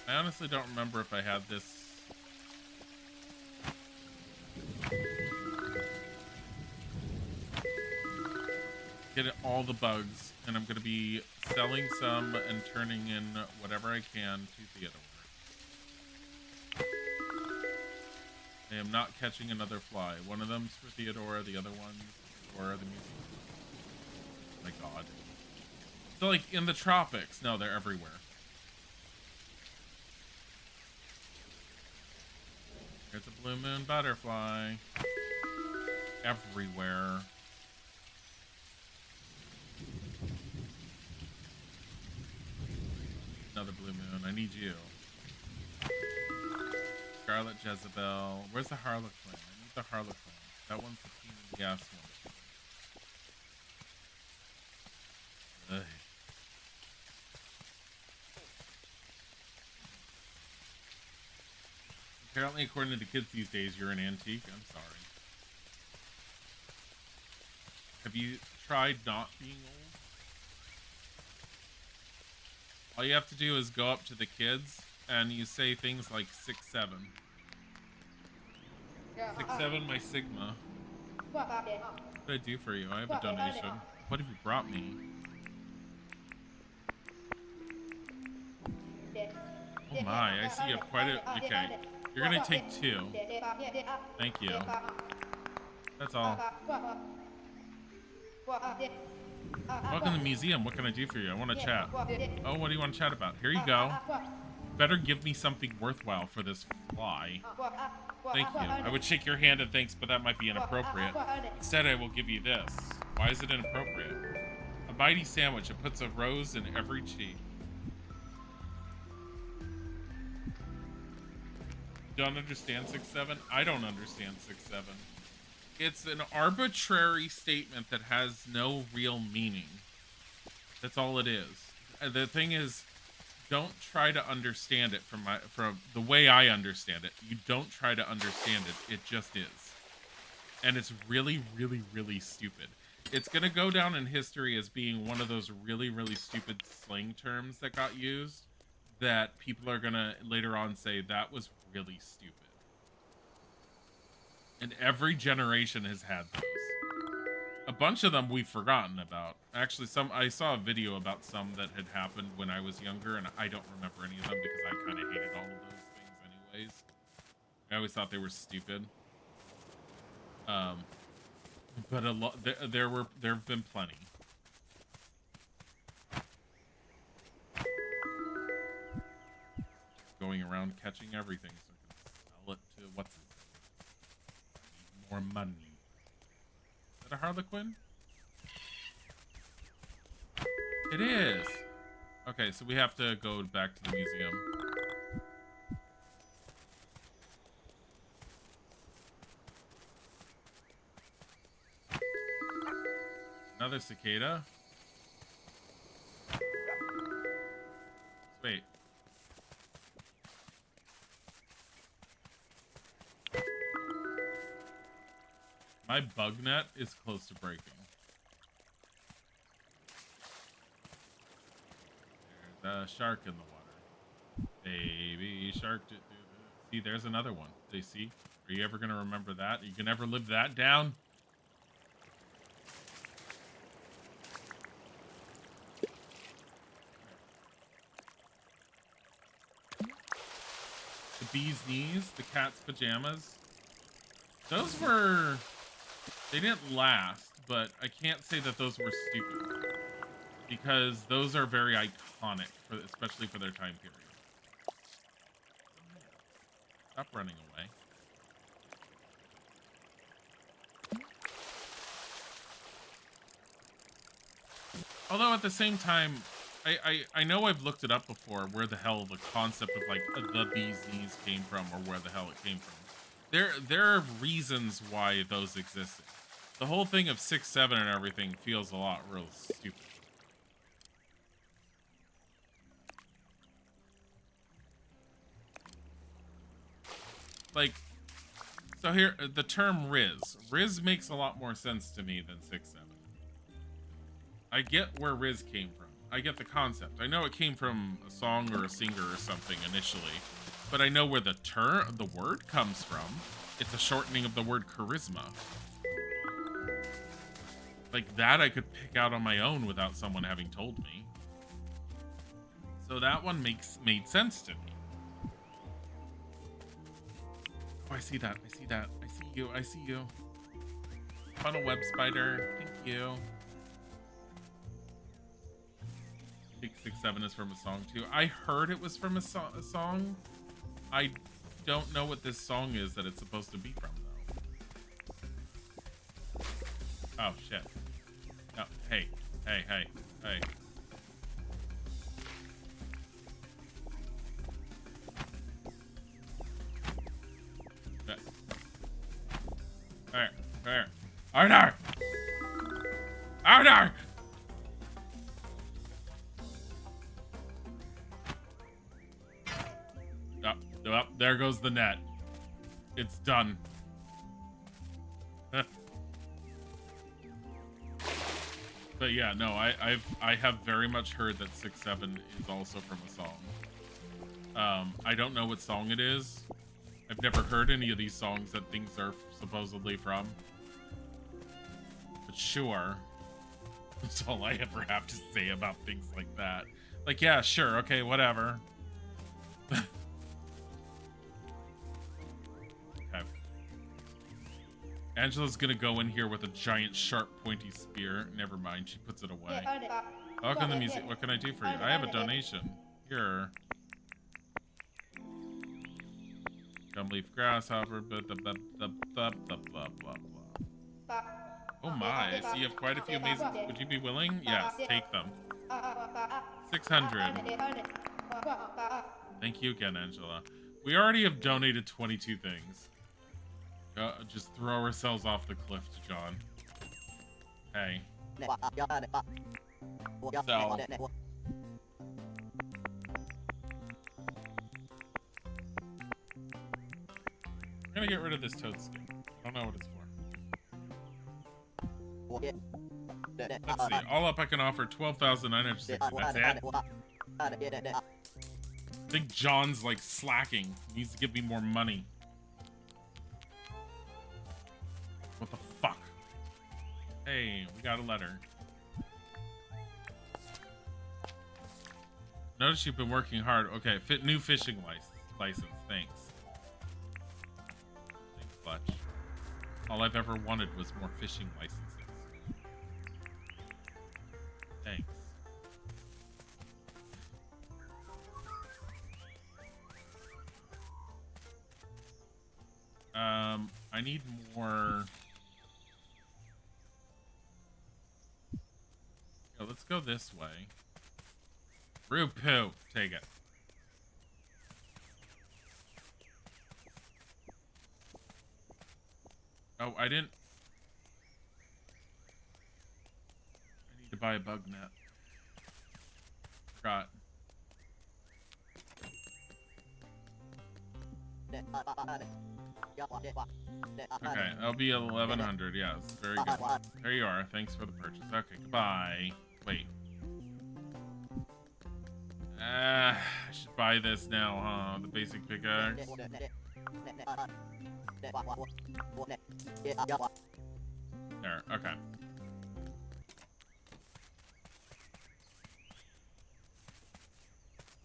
I honestly don't remember if I had this. Get all the bugs, and I'm going to be selling some and turning in whatever I can to Theodore. I am not catching another fly. One of them's for Theodora, the other one's for the museum. Oh my god. So, like, in the tropics. No, they're everywhere. There's a blue moon butterfly. Everywhere. Another blue moon. I need you. Scarlet Jezebel. Where's the Harlequin? I need the Harlequin. That one's the pain in the ass one. Ugh. Apparently, according to the kids these days, you're an antique. I'm sorry. Have you tried not being old? All you have to do is go up to the kids and you say things like 6'7". 6'7", my Sigma. What did I do for you? I have a donation. What have you brought me? Oh my, I see you have quite a... Okay. You're gonna take 2. Thank you. That's all. Welcome to the museum. What can I do for you? I want to chat. Oh, what do you want to chat about? Here you go. Better give me something worthwhile for this fly. Thank you. I would shake your hand and thanks, but that might be inappropriate. Instead, I will give you this. Why is it inappropriate? A mighty sandwich. It puts a rose in every cheek. Don't understand 6'7"? I don't understand 6'7". It's an arbitrary statement that has no real meaning. That's all it is. The thing is, don't try to understand it from the way I understand it. You don't try to understand it. It just is. And it's really, really, really stupid. It's going to go down in history as being one of those really, really stupid slang terms that got used that people are going to later on say that was really stupid. And every generation has had those. A bunch of them we've forgotten about. Actually, I saw a video about some that had happened when I was younger, and I don't remember any of them because I kind of hated all of those things anyways. I always thought they were stupid. But a lot there have been plenty. Going around catching everything so I can sell it to what's his name. More money. Is that a Harlequin? It is. Okay, so we have to go back to the museum. Another cicada. Wait. My bug net is close to breaking. There's a shark in the water. Baby shark. See, there's another one. They see? Are you ever going to remember that? You can never live that down? The bee's knees, the cat's pajamas. Those were... They didn't last, but I can't say that those were stupid. Because those are very iconic, especially for their time period. Stop running away. Although at the same time, I know I've looked it up before, where the hell the concept of like the bees knees came from, or where the hell it came from. There are reasons why those existed. The whole thing of 6-7 and everything feels a lot real stupid. Like, so here, the term Riz. Riz makes a lot more sense to me than 6-7. I get where Riz came from. I get the concept. I know it came from a song or a singer or something initially, but I know where the word comes from. It's a shortening of the word charisma. Like that I could pick out on my own without someone having told me. So that one made sense to me. Oh, I see that. I see that. I see you. I see you. Funnel web spider. Thank you. I think 6-7 is from a song too. I heard it was from a song. I don't know what this song is that it's supposed to be from though. Oh shit. No, hey. Hey. There. Arnar! Oh, there goes the net. It's done. But yeah, no, I have very much heard that 6-7 is also from a song. I don't know what song it is. I've never heard any of these songs that things are supposedly from. But sure. That's all I ever have to say about things like that. Like, yeah, sure, okay, whatever. Okay. Angela's gonna go in here with a giant, sharp, pointy spear. Never mind, she puts it away. Welcome to the music. What can I do for you? I have a donation. Here. Gumleaf grasshopper. Blah, blah, blah, blah, blah, blah, blah, blah. Oh my, I see you have quite a few amazing. Would you be willing? Yes, take them. 600. Thank you again, Angela. We already have donated 22 things. Just throw ourselves off the cliff to John. Hey. So. I'm gonna get rid of this toad skin. I don't know what it's for. Let's see. All up, I can offer 12,960. That's it. I think John's like slacking. He needs to give me more money. What the fuck? Hey, we got a letter. Notice you've been working hard. Okay, new fishing license. Thanks. Thanks, Clutch. All I've ever wanted was more fishing licenses. Thanks. I need more. Yeah, let's go this way. Roo-poo, take it. Oh, I need to buy a bug net. Forgot. Okay, that'll be 1,100. Yes, very good. There you are. Thanks for the purchase. Okay, goodbye. Wait. I should buy this now, huh? The basic pickaxe. There. Okay.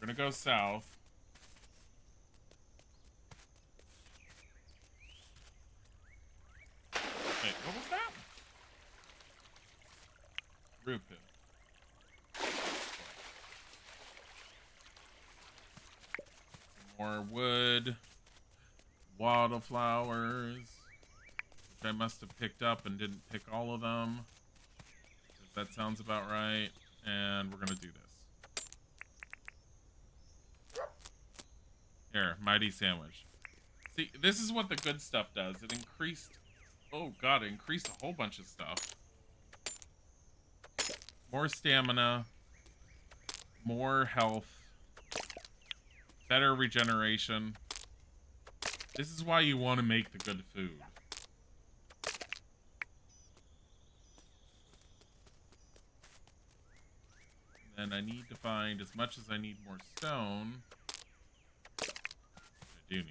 We're gonna go south. Wait, what was that? Rupu. More wood. Wildflowers. Which I must have picked up and didn't pick all of them. That sounds about right. And we're gonna do this. Here, mighty sandwich. See, this is what the good stuff does. It increased... Oh, God, it increased a whole bunch of stuff. More stamina. More health. Better regeneration. This is why you want to make the good food. And I need to find, as much as I need more stone, which I do need.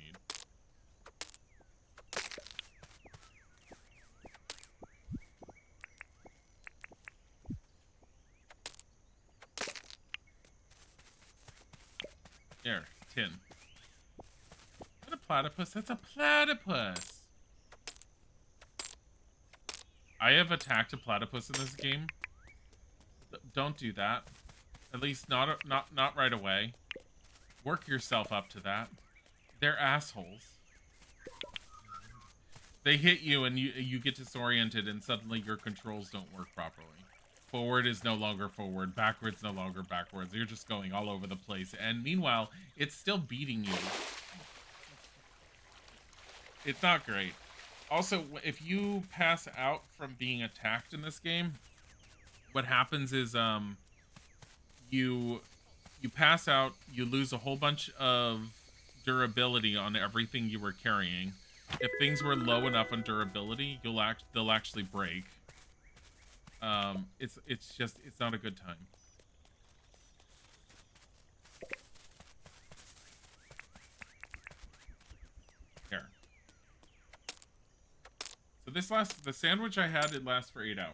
There, tin. Is that a platypus? That's a platypus! I have attacked a platypus in this game. Don't do that. At least not right away. Work yourself up to that. They're assholes. They hit you and you get disoriented and suddenly your controls don't work properly. Forward is no longer forward. Backwards no longer backwards. You're just going all over the place. And meanwhile, it's still beating you. It's not great. Also, if you pass out from being attacked in this game, what happens is you pass out, you lose a whole bunch of durability on everything you were carrying. If things were low enough on durability, they'll actually break. It's not a good time. Here. So the sandwich I had, it lasts for 8 hours.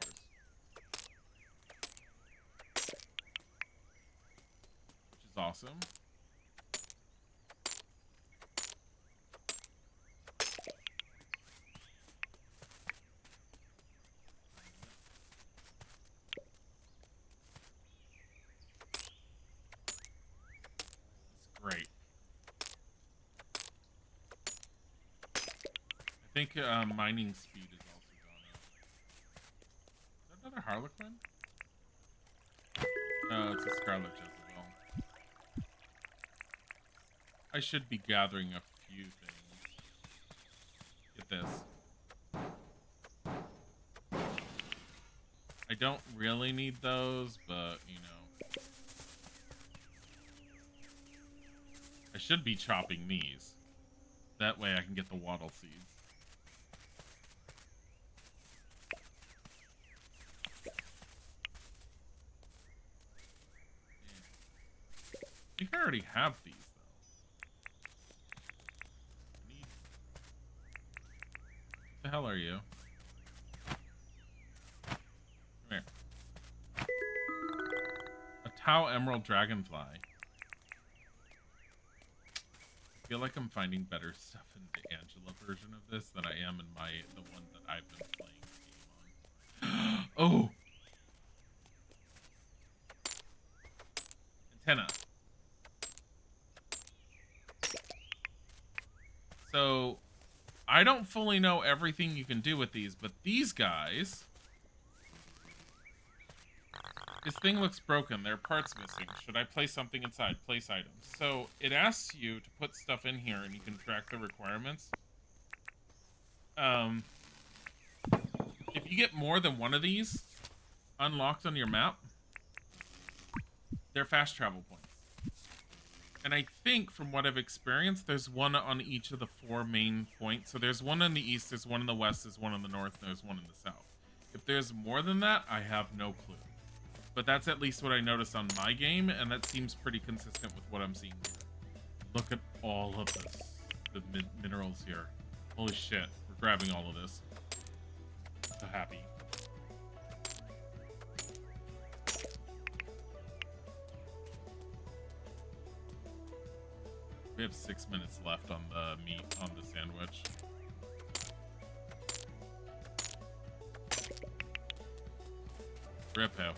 Which is awesome. Great. I think mining speed is also gone up. Is that another Harlequin? No, it's a Scarlet Jezebel. I should be gathering a few things. Get this. I don't really need those, but, you know. I should be chopping these. That way I can get the wattle seeds. I think I already have these, though. What the hell are you? Come here. A Tau Emerald Dragonfly. I feel like I'm finding better stuff in the Angela version of this than I am in the one that I've been playing the game on. Oh! Antenna. So, I don't fully know everything you can do with these, but these guys... This thing looks broken. There are parts missing. Should I place something inside? Place items. So it asks you to put stuff in here and you can track the requirements. If you get more than one of these unlocked on your map, they're fast travel points. And I think from what I've experienced, there's one on each of the 4 main points. So there's one in the east, there's one in the west, there's one in the north, and there's one in the south. If there's more than that, I have no clue. But that's at least what I noticed on my game, and that seems pretty consistent with what I'm seeing here. Look at all of this. The minerals here. Holy shit. We're grabbing all of this. So happy. We have 6 minutes left on the meat on the sandwich. Rippo.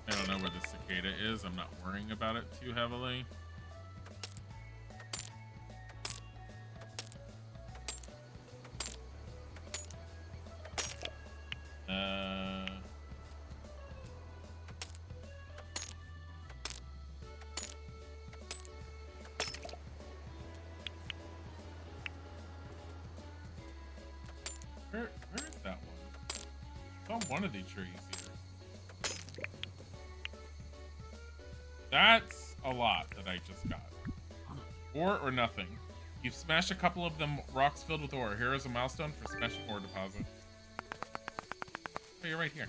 I don't know where the cicada is. I'm not worrying about it too heavily. Oh, one of these trees here. That's a lot that I just got. Ore or nothing. You've smashed a couple of them rocks filled with ore. Here is a milestone for smashing ore deposit. Oh, you're right here.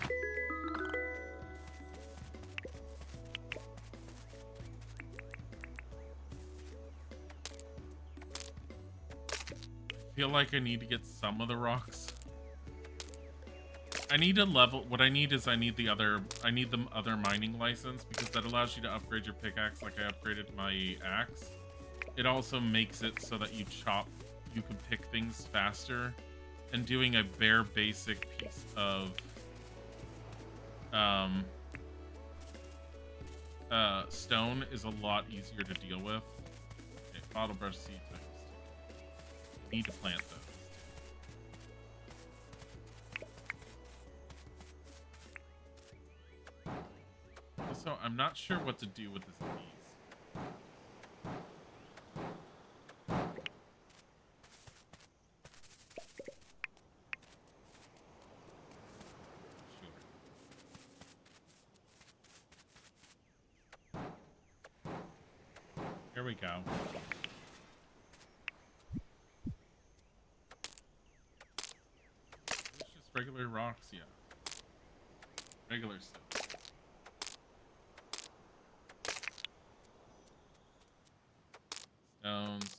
I feel like I need to get some of the rocks. I need a level. What I need is I need the other mining license, because that allows you to upgrade your pickaxe like I upgraded my axe. It also makes it so that you can pick things faster, and doing a bare basic piece of stone is a lot easier to deal with. Okay, bottle brush seed toast. Need to plant those. Also, I'm not sure what to do with this piece. Here we go. It's just regular rocks, yeah. Regular stuff. Stones.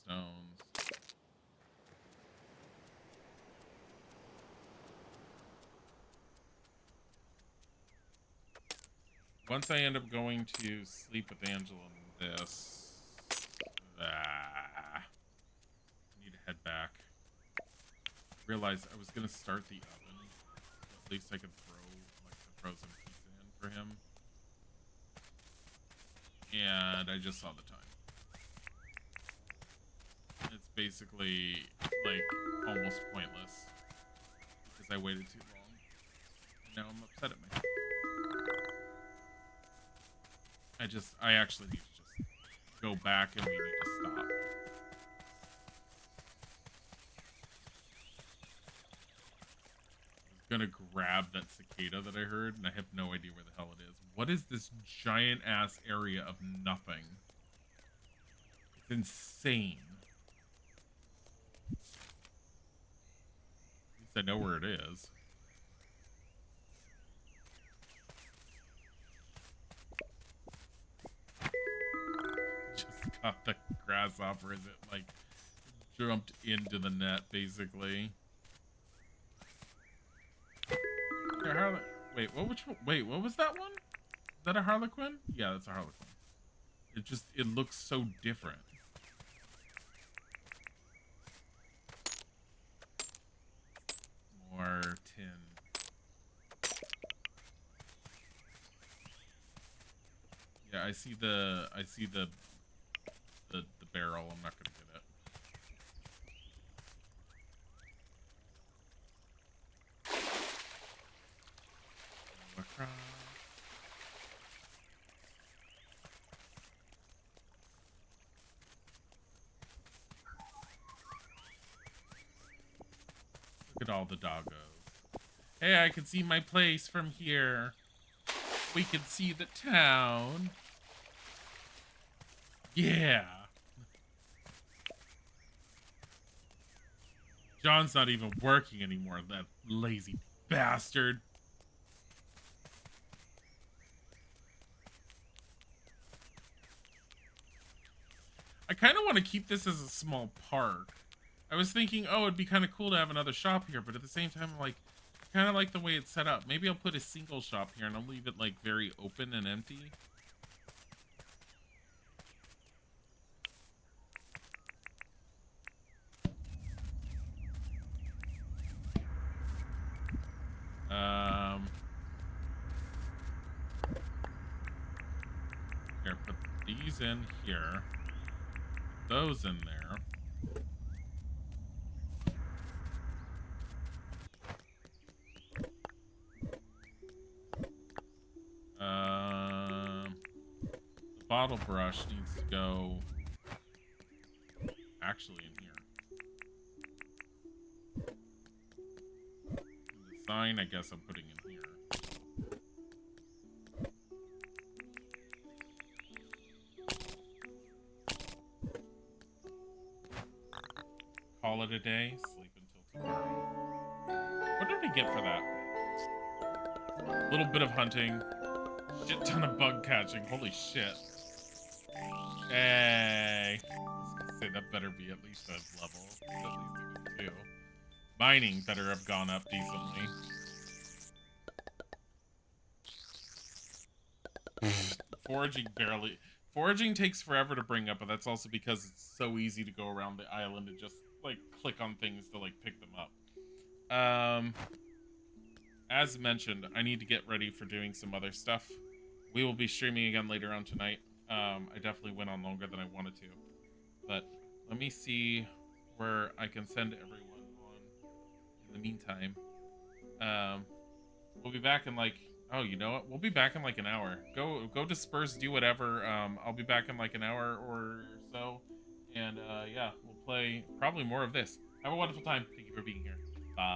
Once I end up going to sleep with Angela in this, I need to head back. Realized I was gonna start the oven, so at least I could throw like the frozen pizza in for him. And I just saw the time. It's basically like almost pointless because I waited too long. And now I'm upset at myself. I actually need to just go back and we need to stop. I was gonna grab that cicada that I heard, and I have no idea where the hell it is. What is this giant ass area of nothing? It's insane. At least I know where it is. Just got the grasshopper as it like jumped into the net, basically. Yeah, wait, what was that one? Is that a harlequin? Yeah, that's a harlequin. It looks so different. More tin. Yeah, I see the barrel. I'm not gonna get it. Across. Look at all the doggos. Hey, I can see my place from here. We can see the town. Yeah. John's not even working anymore, that lazy bastard. I kind of want to keep this as a small park. I was thinking, oh, it'd be kind of cool to have another shop here, but at the same time, like, I kind of like the way it's set up. Maybe I'll put a single shop here and I'll leave it, like, very open and empty. Here, put these in here. Put those in there. The bottle brush needs to go actually in here. And the sign, I guess I'm putting in here. call it a day. Sleep until tomorrow. What did we get for that? A little bit of hunting. Shit ton of bug catching. Holy shit. Hey. I was gonna say that better be at least a level. At least it was 2. Mining better have gone up decently. Foraging takes forever to bring up, but that's also because it's so easy to go around the island and just like click on things to like pick them up. As mentioned, I need to get ready for doing some other stuff. We will be streaming again later on tonight. I definitely went on longer than I wanted to, but let me see where I can send everyone on in the meantime. We'll be back in like, oh, you know what? We'll be back in like an hour. Go disperse, do whatever. I'll be back in like an hour or so. And yeah, we'll play probably more of this. Have a wonderful time. Thank you for being here.